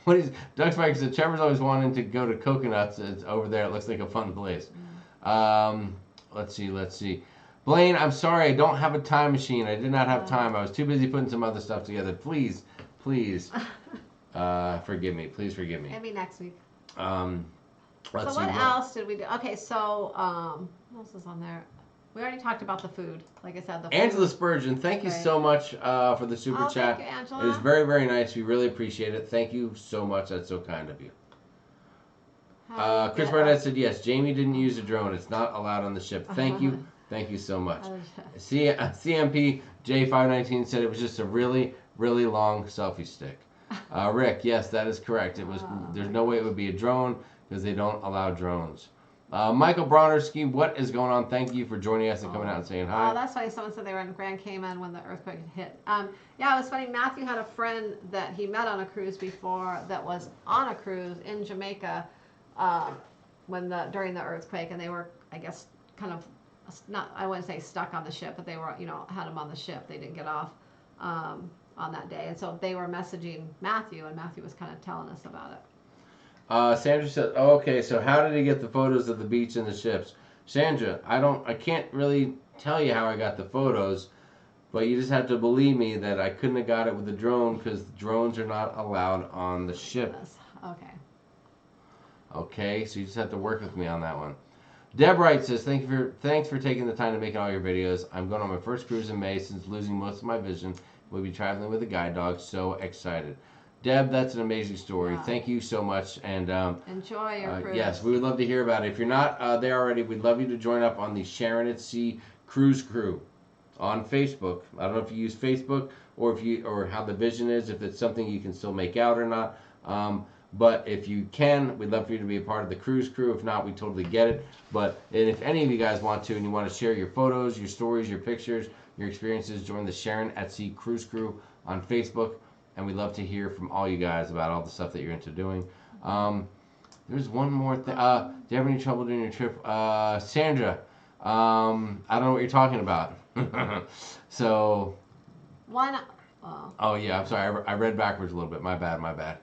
what is Doug Spike said? Trevor's always wanting to go to Coconuts. It's over there. It looks like a fun place. Let's see. Blaine, I'm sorry, I don't have a time machine. I did not have time. I was too busy putting some other stuff together. Please, forgive me. Please forgive me. Maybe next week. Let's so see what else did we do? Okay, so what else is on there? We already talked about the food. Like I said, the food. Angela Spurgeon, thank you so much for the super chat. Thank you, Angela. It was very, very nice. We really appreciate it. Thank you so much. That's so kind of you. Chris Barnett said, yes, Jamie didn't use a drone. It's not allowed on the ship. Thank you. Thank you so much. CMP J519 said it was just a really, really long selfie stick. Rick, yes, that is correct. It was. There's no way it would be a drone because they don't allow drones. Michael Bronnerski, what is going on? Thank you for joining us and coming out and saying hi. Oh, that's funny. Someone said they were in Grand Cayman when the earthquake hit. Yeah, it was funny. Matthew had a friend that he met on a cruise before that was on a cruise in Jamaica during the earthquake, and they were, I guess, kind of I wouldn't say stuck on the ship, but they were, you know, had them on the ship. They didn't get off on that day, and so they were messaging Matthew, and Matthew was kind of telling us about it. Sandra said, oh, okay, so how did he get the photos of the beach and the ships? Sandra, I can't really tell you how I got the photos, but you just have to believe me that I couldn't have got it with a drone because drones are not allowed on the ship. Okay. Okay, so you just have to work with me on that one. Deb Wright says, thanks for taking the time to make all your videos. I'm going on my first cruise in May since losing most of my vision. We'll be traveling with a guide dog. So excited. Deb, that's an amazing story. Yeah. Thank you so much. And enjoy your cruise. Yes, we would love to hear about it. If you're not there already, we'd love you to join up on the Sharon at Sea Cruise Crew on Facebook. I don't know if you use Facebook or how the vision is, if it's something you can still make out or not. But if you can, we'd love for you to be a part of the cruise crew. If not, we totally get it. But if any of you guys want to and you want to share your photos, your stories, your pictures, your experiences, join the Sharon at Sea Cruise Crew on Facebook. And we'd love to hear from all you guys about all the stuff that you're into doing. There's one more thing. Do you have any trouble doing your trip? Sandra, I don't know what you're talking about. So. Why not? Oh, yeah, I'm sorry. I read backwards a little bit. My bad.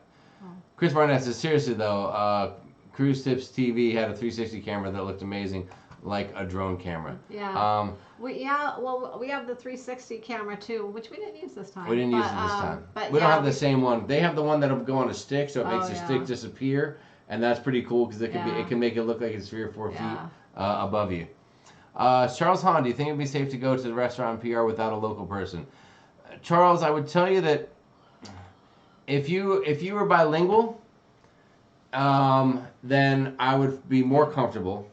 Chris Barnett says, seriously though, Cruise Tips TV had a 360 camera that looked amazing, like a drone camera. Yeah. We have the 360 camera too, which we didn't use this time. We didn't use it this time. We don't have the same one. They have the one that'll go on a stick, so it makes the stick disappear, and that's pretty cool because it can make it look like it's 3 or 4 feet above you. Charles Hahn, do you think it'd be safe to go to the restaurant in PR without a local person? Charles, I would tell you that if you were bilingual, then I would be more comfortable.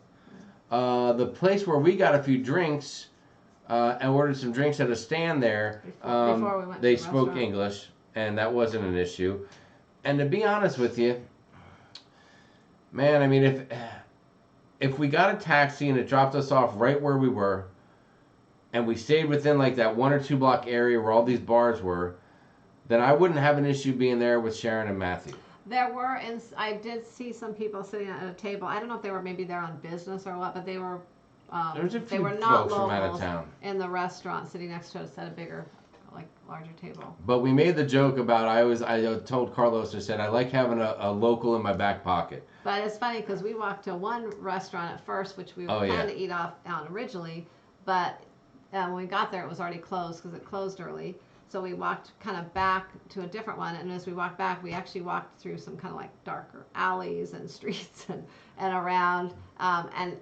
The place where we got a few drinks and ordered some drinks at a stand there, before we went they to the spoke restaurant. English, and that wasn't an issue. And to be honest with you, man, I mean, if we got a taxi and it dropped us off right where we were, and we stayed within like that 1 or 2 block area where all these bars were, then I wouldn't have an issue being there with Sharon and Matthew. There were, and I did see some people sitting at a table. I don't know if they were maybe there on business or what, but they were. There's a few they were not folks from out of locals town in the restaurant sitting next to us at a bigger like larger table. But we made the joke about I told Carlos, I said I like having a local in my back pocket. But it's funny because we walked to one restaurant at first, which we were planning to eat off out originally, but when we got there, it was already closed because it closed early. So we walked kind of back to a different one, and as we walked back, we actually walked through some kind of like darker alleys and streets and around. And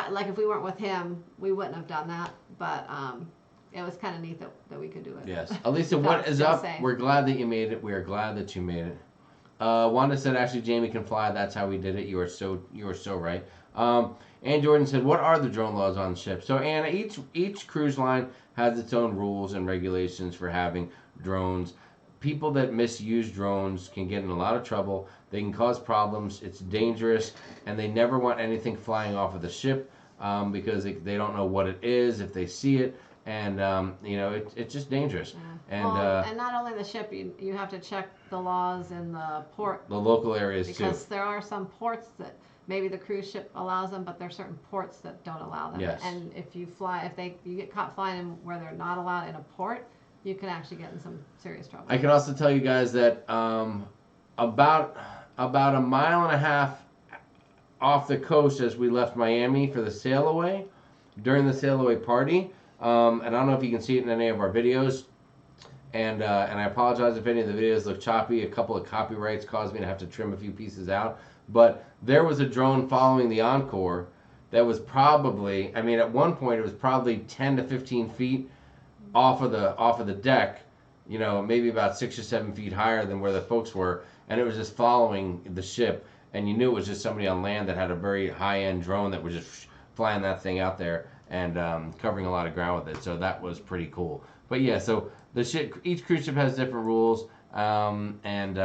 like if we weren't with him, we wouldn't have done that. But it was kind of neat that we could do it. Yes. Elisa, what is up? Safe. We're glad that you made it. We are glad that you made it. Wanda said, actually, Jamie can fly. That's how we did it. You are so right. Ann Jordan said, what are the drone laws on ships? So, Anna, each cruise line has its own rules and regulations for having drones. People that misuse drones can get in a lot of trouble. They can cause problems. It's dangerous, and they never want anything flying off of the ship because they don't know what it is if they see it, and it's just dangerous. Yeah. And not only the ship, you have to check the laws in the port. The local areas too. Because there are some ports that maybe the cruise ship allows them, but there are certain ports that don't allow them. Yes. And if you get caught flying in where they're not allowed in a port, you can actually get in some serious trouble. I can also tell you guys that about a mile and a half off the coast as we left Miami for the sail away, during the sail away party, and I don't know if you can see it in any of our videos, and I apologize if any of the videos look choppy. A couple of copyrights caused me to have to trim a few pieces out, but there was a drone following the Encore that was probably, I mean, at one point it was probably 10 to 15 feet off of the deck, maybe about 6 or 7 feet higher than where the folks were, and it was just following the ship, and you knew it was just somebody on land that had a very high-end drone that was just flying that thing out there and covering a lot of ground with it. So that was pretty cool. But yeah, so the ship, each cruise ship has different rules, and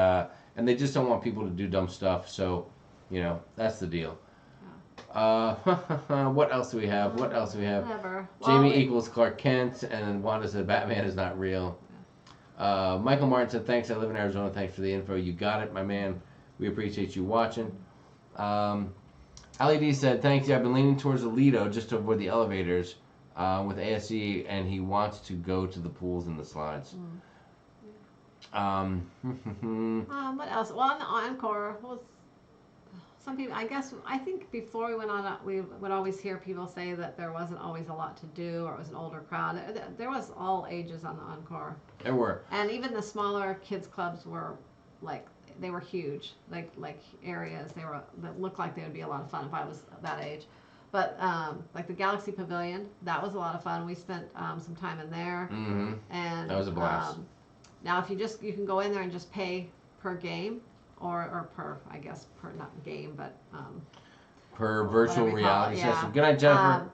they just don't want people to do dumb stuff. So, that's the deal. What else do we have? Whatever. Jamie equals Clark Kent, and then Wanda said Batman is not real. Michael Martin said, thanks, I live in Arizona, thanks for the info. You got it, my man. We appreciate you watching. Ali D said, thanks, yeah, I've been leaning towards the Lido just to avoid the elevators with ASE, and he wants to go to the pools and the slides. What else? Well, on the Encore, some people, I think before we went on, we would always hear people say that there wasn't always a lot to do, or it was an older crowd. There was all ages on the Encore. There were. And even the smaller kids clubs were they were huge, like areas. That looked like they would be a lot of fun if I was that age. But like the Galaxy Pavilion, that was a lot of fun. We spent some time in there. Mm-hmm. And that was a blast. Now, if you can go in there and just pay per game. Or per, I guess, per not game, but per virtual reality session. Yeah. Good night, Jennifer.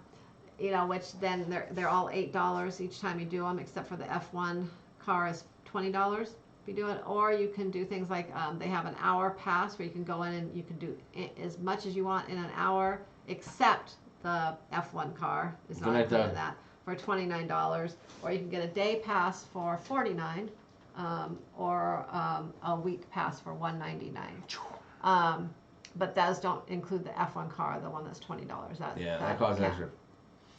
Which then they're all $8 each time you do them, except for the F1 car is $20 if you do it. Or you can do things like they have an hour pass where you can go in and you can do as much as you want in an hour, except the F1 car is not included in that for $29. Or you can get a day pass for $49. Or a week pass for $199. But those don't include the F1 car, the one that's $20. That costs extra.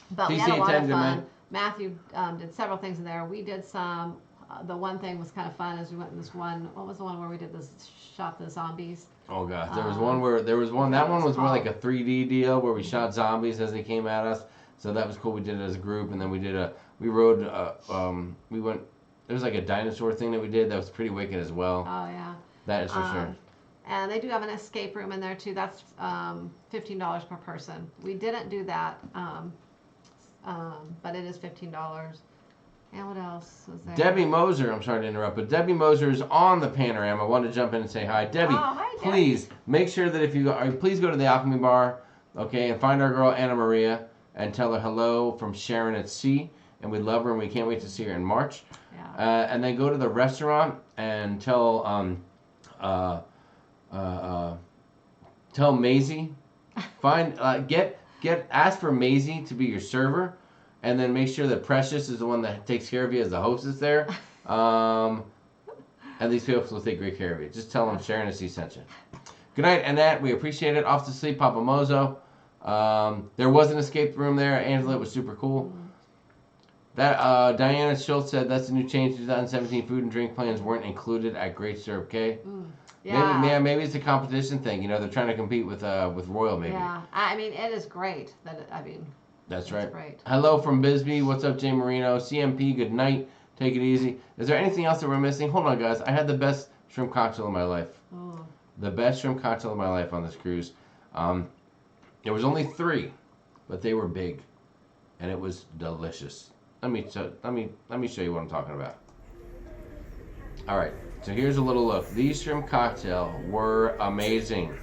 But we had a lot of fun. Matthew did several things in there. We did some. The one thing was kind of fun is we went in this one. What was the one where we did this shot the zombies? Oh gosh, that one was more like a 3D deal where we shot zombies as they came at us. So that was cool. We did it as a group, and then we went. There was like a dinosaur thing that we did that was pretty wicked as well. Oh, yeah. That is for sure. And they do have an escape room in there, too. That's $15 per person. We didn't do that, but it is $15. And what else was there? Debbie Moser, I'm sorry to interrupt, but Debbie Moser is on the Panorama. I want to jump in and say hi. Debbie, please make sure that if you go, please go to the Alchemy Bar, okay, and find our girl Anna Maria and tell her hello from Sharon at Sea. And we love her, and we can't wait to see her in March. Yeah. And then go to the restaurant and tell Maisie, ask for Maisie to be your server, and then make sure that Precious is the one that takes care of you as the hostess there. And these people will take great care of you. Just tell them Sharon and Sea sent you. Good night, Annette. We appreciate it. Off to sleep, Papa Mozo. There was an escape room there. Angela, it was super cool. That Diana Schultz said that's the new change. 2017 food and drink plans weren't included at Great Stirrup Cay. Yeah. Maybe it's a competition thing. You know, they're trying to compete with Royal. Maybe. Yeah. I mean, it is great. That's it's right. Great. Hello from Bisbee. What's up, Jay Marino? CMP. Good night. Take it easy. Is there anything else that we're missing? Hold on, guys. I had the best shrimp cocktail of my life. Oh. The best shrimp cocktail of my life on this cruise. There was only 3, but they were big, and it was delicious. Let me show you what I'm talking about. All right, so here's a little look. These shrimp cocktail were amazing.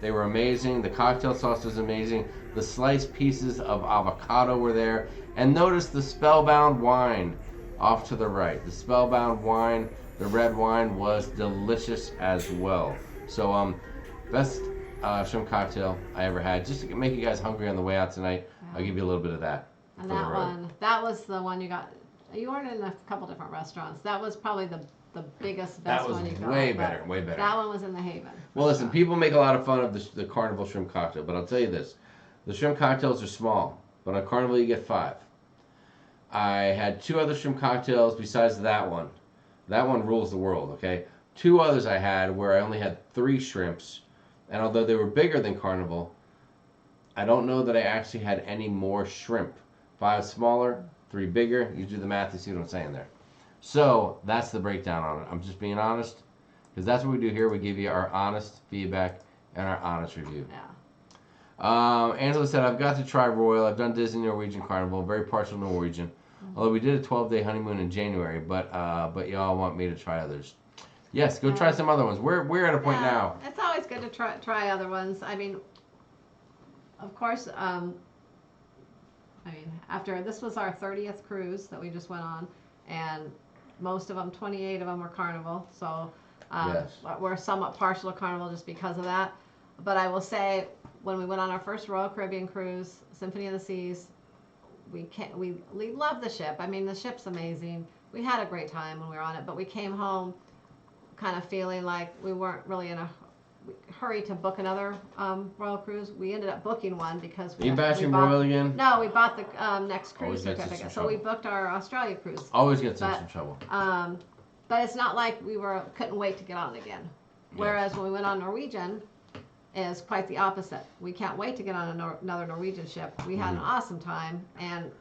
They were amazing. The cocktail sauce was amazing. The sliced pieces of avocado were there, and notice the Spellbound wine off to the right. The Spellbound wine, the red wine, was delicious as well. So best shrimp cocktail I ever had. Just to make you guys hungry on the way out tonight, I'll give you a little bit of that. And that was the one you got. You ordered in a couple different restaurants. That was probably the biggest, best one you got. That was way better, way better. That one was in the Haven. Well, listen, people make a lot of fun of the Carnival shrimp cocktail, but I'll tell you this. The shrimp cocktails are small, but on Carnival you get 5. I had 2 other shrimp cocktails besides that one. That one rules the world, okay? 2 others I had where I only had 3 shrimps, and although they were bigger than Carnival, I don't know that I actually had any more shrimp. 5 smaller, 3 bigger. You do the math, you see what I'm saying there. So that's the breakdown on it. I'm just being honest, because that's what we do here. We give you our honest feedback and our honest review. Yeah. Angela said, I've got to try Royal. I've done Disney Norwegian Carnival. Very partial Norwegian. Mm-hmm. Although we did a 12-day honeymoon in January, but y'all want me to try others. Yes, go try some other ones. We're at a point now. It's always good to try other ones. I mean, of course, after this was our 30th cruise that we just went on, and most of them, 28 of them were Carnival. So we're somewhat partial to Carnival just because of that. But I will say, when we went on our first Royal Caribbean cruise, Symphony of the Seas, we loved the ship. I mean, the ship's amazing. We had a great time when we were on it, but we came home kind of feeling like we weren't really in a hurry to book another Royal cruise. We ended up booking one because Are you bashing Royal again? No, we bought the next cruise Always certificate. So we booked our Australia cruise. Always gets into trouble. But it's not like we couldn't wait to get on again. Whereas when we went on Norwegian, is quite the opposite. We can't wait to get on another Norwegian ship. We had an awesome time, and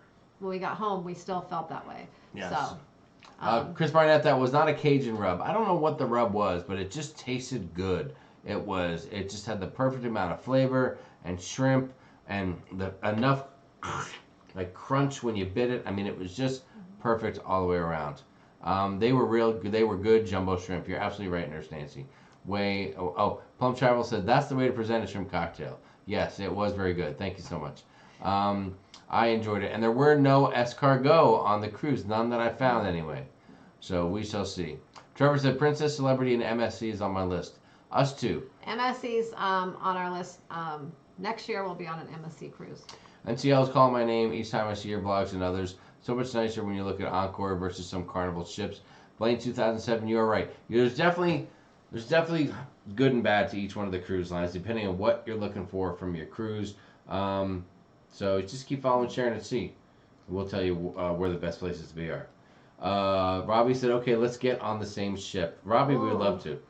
when we got home, we still felt that way. Yes. So, Chris Barnett, that was not a Cajun rub. I don't know what the rub was, but it just tasted good. It just had the perfect amount of flavor and shrimp and enough like crunch when you bit it. I mean, it was just perfect all the way around. They were good jumbo shrimp. You're absolutely right, Nurse Nancy. Plum Travel said that's the way to present a shrimp cocktail. Yes, it was very good. Thank you so much. I enjoyed it, and there were no escargot on the cruise, none that I found anyway. So we shall see. Trevor said Princess, Celebrity, and MSC is on my list. Us too. MSC's on our list. Next year we'll be on an MSC cruise. NCL's calling my name each time I see your vlogs and others. So much nicer when you look at Encore versus some Carnival ships. Blaine 2007, you are right. There's definitely good and bad to each one of the cruise lines, depending on what you're looking for from your cruise. So just keep following Sharon and Sea. We'll tell you where the best places to be are. Robbie said, okay, let's get on the same ship. Robbie, we would love to.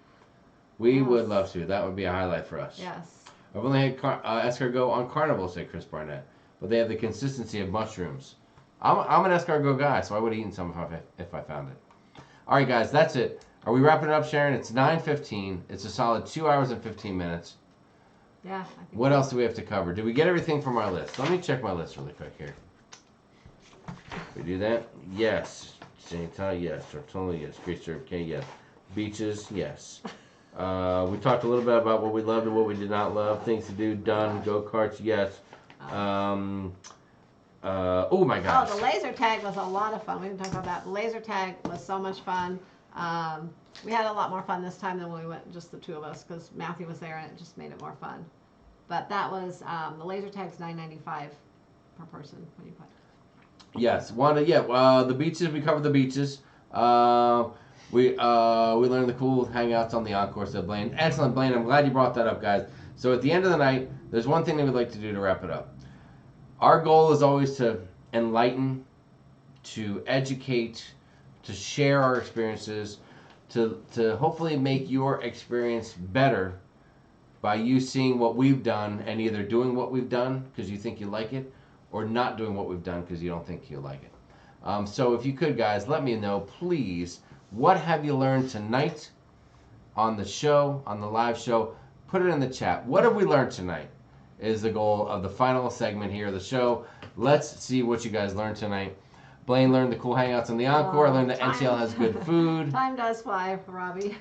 We would love to. That would be a highlight for us. Yes. I've only had escargot on Carnival, said Chris Barnett. But they have the consistency of mushrooms. I'm an escargot guy, so I would have eaten some if I found it. All right, guys, that's it. Are we wrapping it up, Sharon? It's 9:15. It's a solid 2 hours and 15 minutes. Yeah. What else do we have to cover? Did we get everything from our list? Let me check my list really quick here. We do that? Yes. St. yes. Tortola, yes. Great Stirrup Cay, yes. Beaches, yes. We talked a little bit about what we loved and what we did not love. Things to do, done. Go-karts, yes. Oh my gosh. Oh, the laser tag was a lot of fun. We didn't talk about that. The laser tag was so much fun. We had a lot more fun this time than when we went just the two of us because Matthew was there and it just made it more fun. But that was the laser tag's $9.95 per person. What do you put? Yes, Wanda. Yeah, the beaches. We covered the beaches. We learned the cool hangouts on the Encore. Said Blaine. Excellent, Blaine. I'm glad you brought that up, guys. So at the end of the night, there's one thing that we'd like to do to wrap it up. Our goal is always to enlighten, to educate, to share our experiences, to hopefully make your experience better by you seeing what we've done and either doing what we've done because you think you like it or not doing what we've done because you don't think you like it. So if you could, guys, let me know, please, what have you learned tonight on the show, on the live show? Put it in the chat. What have we learned tonight is the goal of the final segment here of the show. Let's see what you guys learned tonight. Blaine learned the cool hangouts on the Encore. I learned that NCL has good food. Time does fly, Robbie.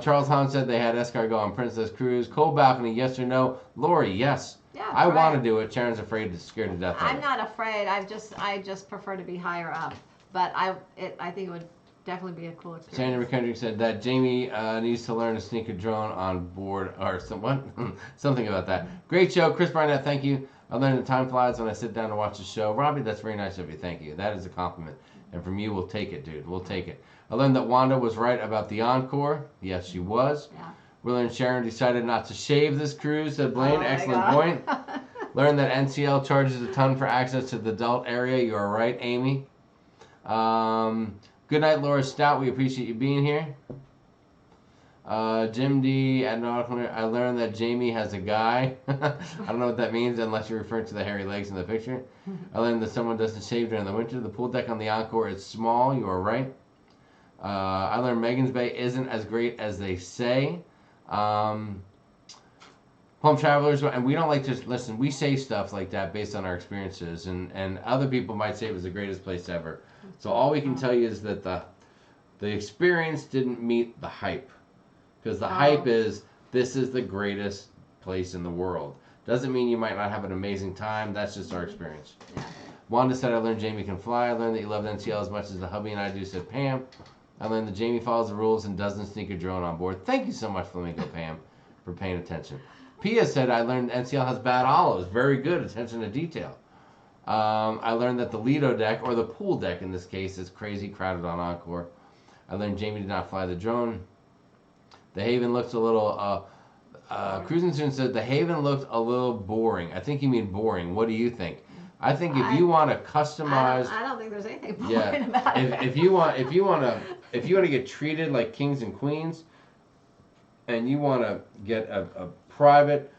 Charles Hahn said they had escargot on Princess Cruise. Cold balcony, yes or no? Lori, yes. Yeah, I want to do it. Sharon's scared to death of it. I'm not afraid. I just prefer to be higher up. But I think it would definitely be a cool experience. Sandra McKendrick said that Jamie needs to learn to sneak a drone on board or something about that. Great show. Chris Barnett, thank you. I learned that time flies when I sit down to watch the show. Robbie, that's very nice of you. Thank you. That is a compliment. And from you, we'll take it, dude. We'll take it. I learned that Wanda was right about the Encore. Yes, she was. Yeah. We learned Sharon decided not to shave this cruise, said Blaine. Oh excellent point. Learned that NCL charges a ton for access to the adult area. You are right, Amy. Good night, Laura Stout. We appreciate you being here. Jim D. I learned that Jamie has a guy. I don't know what that means unless you're referring to the hairy legs in the picture. I learned that someone doesn't shave during the winter. The pool deck on the Encore is small. You are right. I learned Megan's Bay isn't as great as they say. Home Travelers, and we don't like to listen. We say stuff like that based on our experiences, and other people might say it was the greatest place ever. So all we can tell you is that the experience didn't meet the hype. Because the hype is, this is the greatest place in the world. Doesn't mean you might not have an amazing time. That's just our experience. Yeah. Wanda said, I learned Jamie can fly. I learned that you love NCL as much as the hubby and I do, said Pam. I learned that Jamie follows the rules and doesn't sneak a drone on board. Thank you so much, Flamingo Pam, for paying attention. Pia said, I learned NCL has bad olives. Very good. Attention to detail. I learned that the Lido deck, or the pool deck in this case, is crazy crowded on Encore. I learned Jamie did not fly the drone. The Haven looks a little, Cruising Soon said the Haven looked a little boring. I think you mean boring. What do you think? I think if you want to customize, I don't think there's anything boring about it. if you want to get treated like kings and queens, and you want to get a private,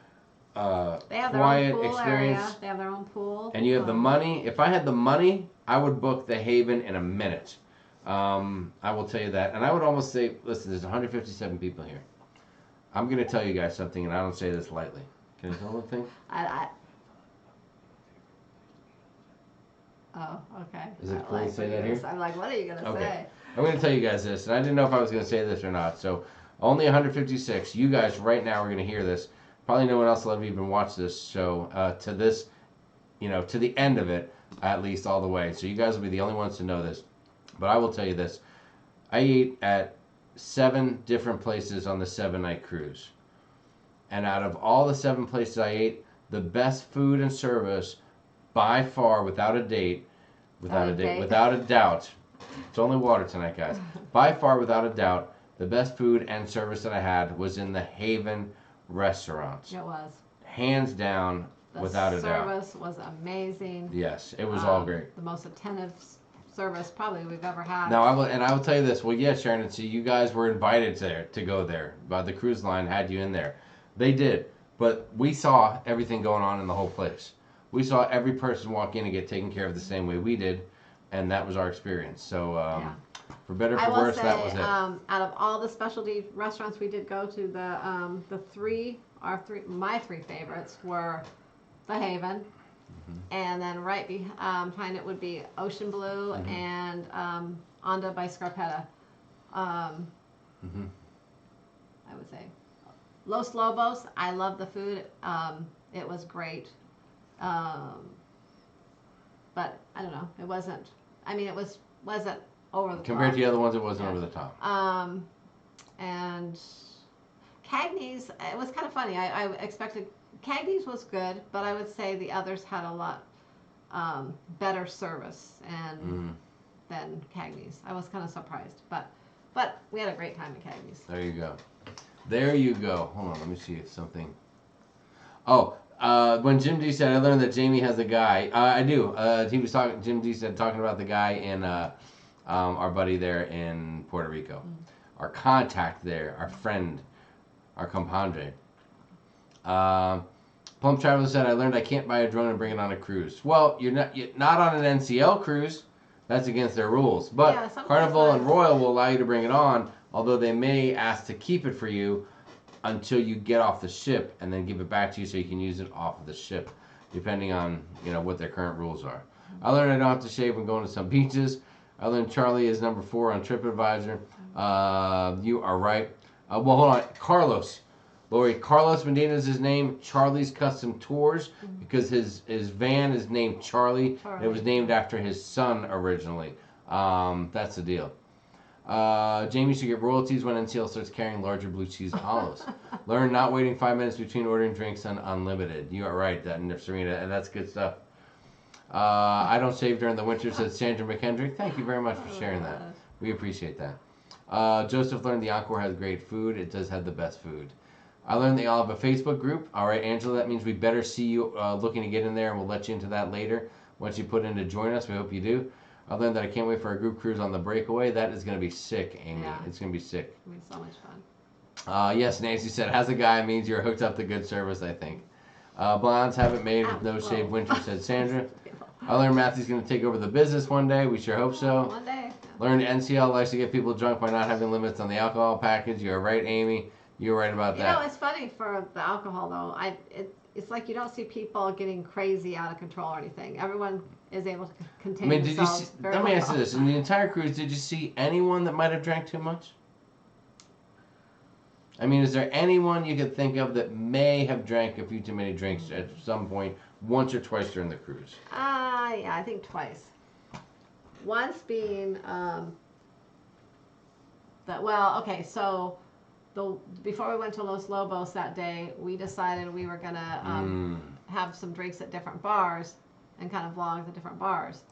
they have their quiet own pool experience, area. They have their own pool. and you have the money. If I had the money, I would book the Haven in a minute. I will tell you that. And I would almost say, listen, there's 157 people here. I'm going to tell you guys something, and I don't say this lightly. Can I tell one thing? Oh, okay. Is it cool to say that here? I'm like, what are you going to say? I'm going to tell you guys this, and I didn't know if I was going to say this or not. So only 156. You guys right now are going to hear this. Probably no one else will have even watched this show to this, to the end of it, at least all the way. So you guys will be the only ones to know this. But I will tell you this. I ate at 7 different places on the 7-night cruise. And out of all the 7 places I ate, the best food and service, by far, without a doubt, it's only water tonight, guys. By far, without a doubt, the best food and service that I had was in the Haven restaurants. It was. Hands down, without a doubt. The service was amazing. Yes, it was all great. The most attentive service probably we've ever had. Now, I will tell you this. Well, yes, Sharon and you guys were invited to go there. But the cruise line had you in there. They did. But we saw everything going on in the whole place. We saw every person walk in and get taken care of the same way we did. And that was our experience. So, for better or for worse, that was it. Out of all the specialty restaurants we did go to, my 3 favorites were the Haven. And then right behind it would be Ocean Blue and Onda by Scarpetta. I would say Los Lobos. I love the food. It was great. But I don't know. It wasn't. I mean, it wasn't over the top. Compared to the other ones, it wasn't over the top. And Cagney's. It was kind of funny. I expected. Cagney's was good, but I would say the others had a lot better service than Cagney's. I was kind of surprised, but we had a great time at Cagney's. There you go. There you go. Hold on, let me see if something. Oh, When Jim D said, I learned that Jamie has a guy. I do. He was talking. Jim D said talking about the guy in our buddy there in Puerto Rico, our contact there, our friend, our compadre. Plum Traveler said, I learned I can't buy a drone and bring it on a cruise. Well, you're not on an NCL cruise. That's against their rules. But Yeah, Carnival and Royal will allow you to bring it on, although they may ask to keep it for you until you get off the ship and then give it back to you so you can use it off of the ship, depending on what their current rules are. I learned I don't have to shave when going to some beaches. I learned Charlie is number 4 on TripAdvisor. You are right. Well, hold on. Carlos. Lori, Carlos Medina is his name. Charlie's Custom Tours, because his van is named Charlie. It was named after his son originally. That's the deal. Jamie should get royalties when NCL starts carrying larger blue cheese olives. Learn not waiting 5 minutes between ordering drinks on Unlimited. You are right, Serena, and that's good stuff. I don't shave during the winter, says Sandra McKendrick. Thank you very much for sharing that. We appreciate that. Joseph learned the Encore has great food. It does have the best food. I learned they all have a Facebook group. All right, Angela, that means we better see you looking to get in there, and we'll let you into that later. Once you put in to join us, we hope you do. I learned that I can't wait for a group cruise on the breakaway. That is going to be sick, Amy. Yeah. It's going to be sick. It'll be so much fun. Yes, Nancy said, has a guy means you're hooked up to good service, I think. Blondes haven't made with no shave winter, said Sandra. I learned Matthew's going to take over the business one day. We sure hope so. One day. Learned NCL likes to get people drunk by not having limits on the alcohol package. You're right, Amy. You're right about that. It's funny for the alcohol, though. It's like you don't see people getting crazy out of control or anything. Everyone is able to contain themselves very well. Let me ask you this. In the entire cruise, did you see anyone that might have drank too much? I mean, is there anyone you could think of that may have drank a few too many drinks at some point, once or twice during the cruise? Yeah, I think twice. Once being, before we went to Los Lobos that day, we decided we were going to have some drinks at different bars and kind of vlog the different bars.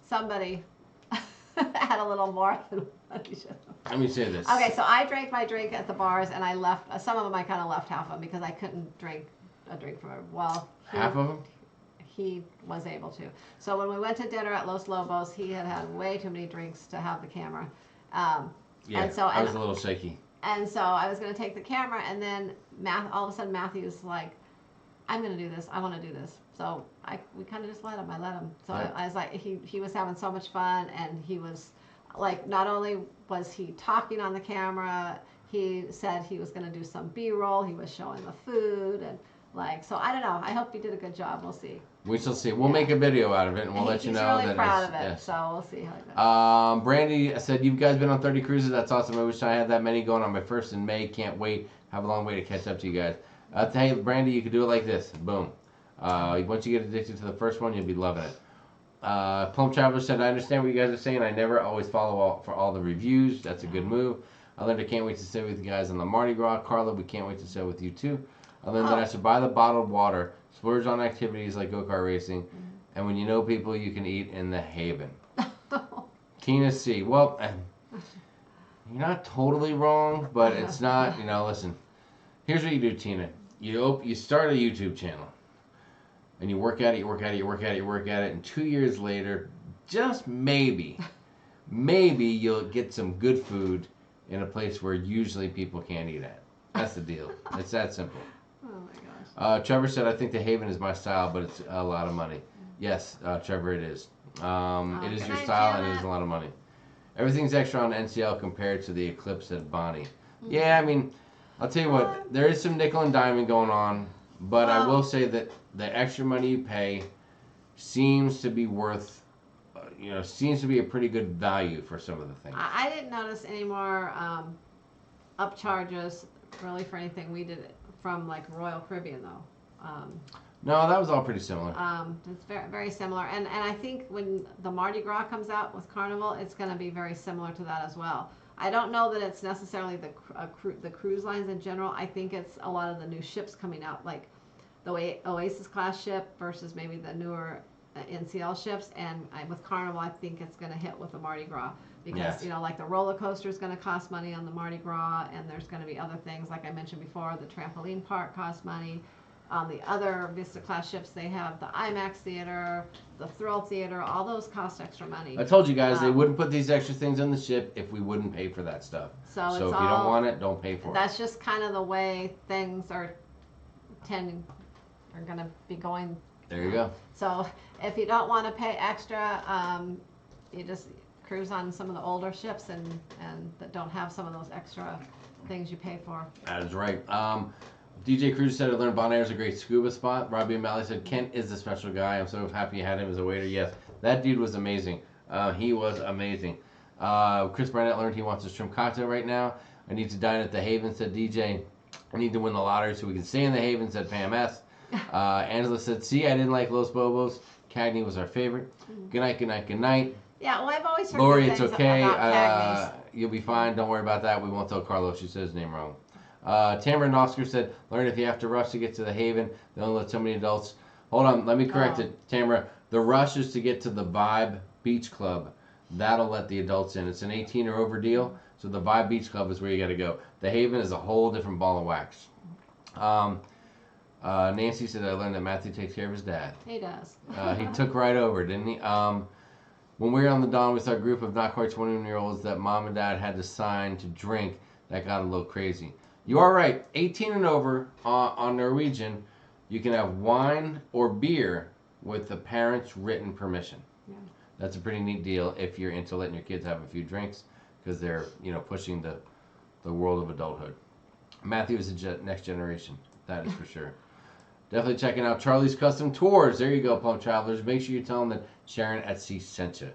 Somebody had a little more than what he should have. Let me say this. Okay, so I drank my drink at the bars, and I left, some of them I kind of left half of them because I couldn't drink a drink from it. Half of them? He was able to. So when we went to dinner at Los Lobos, he had way too many drinks to have the camera. Yeah, I was a little shaky. And so I was going to take the camera, and then all of a sudden Matthew's like, I'm going to do this. I want to do this. So we kind of just let him. I let him. So I was like, he was having so much fun, and he was like, not only was he talking on the camera, he said he was going to do some B-roll. He was showing the food, and so I don't know. I hope he did a good job. We'll see. We shall see. We'll make a video out of it, and we'll let you know. He's really proud of it, yes. so we'll see how it goes. Brandy said, you've guys been on 30 cruises. That's awesome. I wish I had that many going on my first in May. Can't wait. Have a long way to catch up to you guys. Hey, Brandy, you could do it like this. Boom. Once you get addicted to the first one, you'll be loving it. Plum Traveler said, I understand what you guys are saying. I never always follow for all the reviews. That's a good move. I learned I can't wait to stay with you guys on the Mardi Gras. Carla, we can't wait to stay with you too. I learned that I should buy the bottled water, splurge on activities like go-kart racing, and when you know people, you can eat in the Haven. Tina C. Well, you're not totally wrong, but it's not, listen. Here's what you do, Tina. You start a YouTube channel, and you work at it, and 2 years later, just maybe you'll get some good food in a place where usually people can't eat at. That's the deal. It's that simple. Oh my gosh. Trevor said, I think the Haven is my style, but it's a lot of money. Yes, Trevor, it is. It is your style, and it is a lot of money. Everything's extra on NCL compared to the Eclipse at Bonnie. Yeah, I mean, I'll tell you what, there is some nickel and diming going on, but I will say that the extra money you pay seems to be worth, seems to be a pretty good value for some of the things. I didn't notice any more upcharges really for anything we did from like Royal Caribbean though. No, that was all pretty similar. It's very, very similar, and I think when the Mardi Gras comes out with Carnival, it's going to be very similar to that as well. I don't know that it's necessarily the cruise lines in general. I think it's a lot of the new ships coming out, like the Oasis class ship versus maybe the newer NCL ships, and with Carnival, I think it's going to hit with the Mardi Gras. because Yes. you know, like the roller coaster is going to cost money on the Mardi Gras, and there's going to be other things like I mentioned before. The trampoline park costs money. On the other Vista class ships, they have the IMAX theater, the Thrill theater. All those cost extra money. I told you guys they wouldn't put these extra things on the ship if we wouldn't pay for that stuff. So So it's if you all, don't want it, don't pay for it. that's just kind of the way things are going to be going. There you go. So if you don't want to pay extra, you just cruise on some of the older ships and that don't have some of those extra things you pay for. That is right. DJ Cruz said I learned Bonaire is a great scuba spot. Robbie O'Malley said Kent is a special guy. I'm so happy you had him as a waiter. Yes, that dude was amazing. He was amazing. Chris Barnett learned he wants a shrimp cocktail right now. I need to dine at the Haven, said DJ. I need to win the lottery so we can stay in the Haven, said Pam S. Angela said, see, I didn't like Los Bobos. Cagney was our favorite. Good night, good night, good night. Yeah, well, I've always heard Lori, good it's things okay. about Cagney's. You'll be fine. Don't worry about that. We won't tell Carlos. She said his name wrong. Tamara Nosker said, learn if you have to rush to get to the Haven. They only let so many adults. Hold on. Let me correct it, Tamara. The rush is to get to the Vibe Beach Club. That'll let the adults in. It's an 18 or over deal. So the Vibe Beach Club is where you got to go. The Haven is a whole different ball of wax. Nancy said, I learned that Matthew takes care of his dad. He does. He took right over, didn't he? When we were on the Dawn with our group of not quite 21-year-olds that mom and dad had to sign to drink, that got a little crazy. You are right. 18 and over on Norwegian, you can have wine or beer with the parents' written permission. Yeah. That's a pretty neat deal if you're into letting your kids have a few drinks because they're, pushing the world of adulthood. Matthew is the next generation. That is for sure. Definitely checking out Charlie's Custom Tours. There you go, Plum Travelers. Make sure you tell them that Sharon at Sea sent you.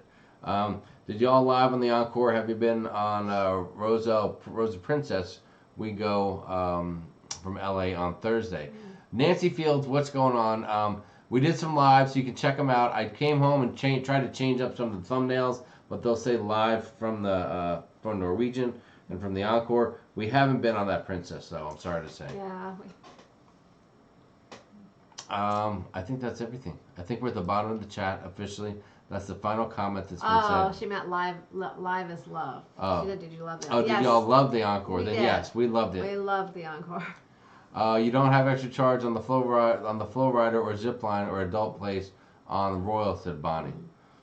Did y'all live on the Encore? Have you been on Rosa Princess? We go from LA on Thursday. Nancy Fields, what's going on? We did some live, so you can check them out. I came home and tried to change up some of the thumbnails, but they'll say live from the from Norwegian and from the Encore. We haven't been on that Princess, though. I'm sorry to say. Yeah. I think that's everything. I think we're at the bottom of the chat officially. That's the final comment that's been Oh, said. she meant live is love. Oh. She said, did you love it? Oh, yes. did y'all love the Encore? We Then did. yes, we loved it. We loved the Encore. You don't have extra charge on the flow rider or zip line or adult place on Royal, said Bonnie.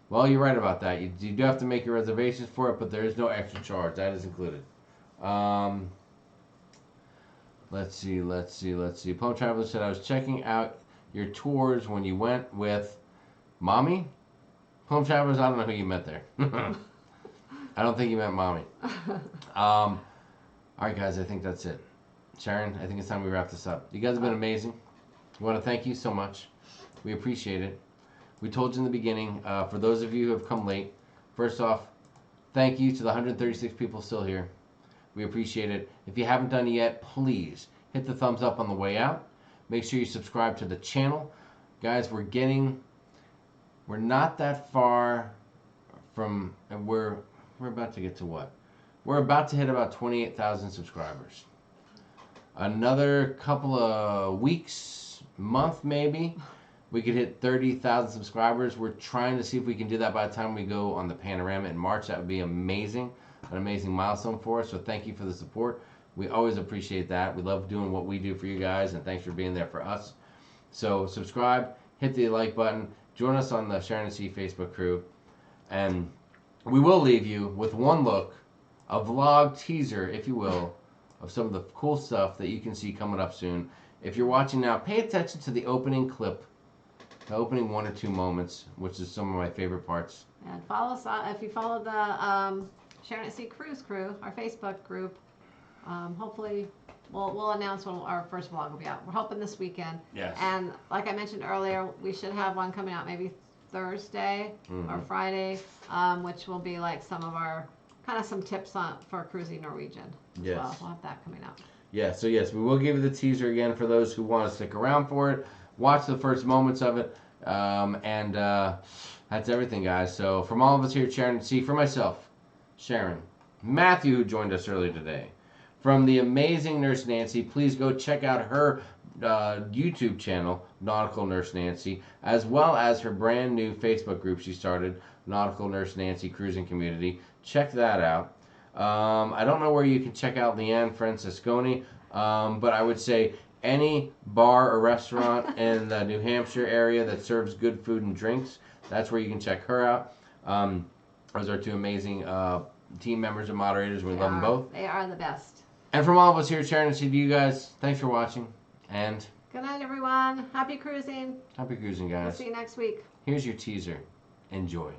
Well, you're right about that. You do have to make your reservations for it, but there is no extra charge. That is included. Let's see. Plum Traveler said, I was checking out your tours when you went with Mommy. Plum Travelers, I don't know who you met there. I don't think you meant Mommy. All right, guys, I think that's it. Sharon, I think it's time we wrap this up. You guys have been amazing. We want to thank you so much. We appreciate it. We told you in the beginning, for those of you who have come late, first off, thank you to the 136 people still here. We appreciate it. If you haven't done it yet, please hit the thumbs up on the way out. Make sure you subscribe to the channel. Guys, we're not that far from, and we're about to get to what? We're about to hit about 28,000 subscribers. Another couple of weeks, month maybe, we could hit 30,000 subscribers. We're trying to see if we can do that by the time we go on the Panorama in March. That would be amazing, an amazing milestone for us. So thank you for the support. We always appreciate that. We love doing what we do for you guys, and thanks for being there for us. So subscribe, hit the like button, join us on the Sharon and Sea Facebook crew, and we will leave you with one look, a vlog teaser, if you will, of some of the cool stuff that you can see coming up soon. If you're watching now, pay attention to the opening clip, the opening 1 or 2 moments, which is some of my favorite parts. And follow us if you follow the Sharon at Sea Cruise Crew, our Facebook group. Hopefully, we'll announce when our first vlog will be out. We're hoping this weekend. Yes. And like I mentioned earlier, we should have one coming out maybe Thursday or Friday, which will be like some of our some tips for cruising Norwegian. Yes. Well, we'll have that coming out. Yeah, so yes, we will give you the teaser again for those who want to stick around for it. Watch the first moments of it. And that's everything, guys. So from all of us here at Sharon and Sea, for myself, Sharon, Matthew, who joined us earlier today, from the amazing Nurse Nancy, please go check out her YouTube channel, Nautical Nurse Nancy, as well as her brand new Facebook group she started, Nautical Nurse Nancy Cruising Community. Check that out. I don't know where you can check out Leanne Francesconi, but I would say any bar or restaurant in the New Hampshire area that serves good food and drinks, that's where you can check her out. Those are two amazing team members and moderators, and we love them both. They are the best. And from all of us here at Sharon and Jamie, you guys, thanks for watching, and Good night, everyone. Happy cruising. happy cruising, We'll guys. see you next week. Here's your teaser. Enjoy.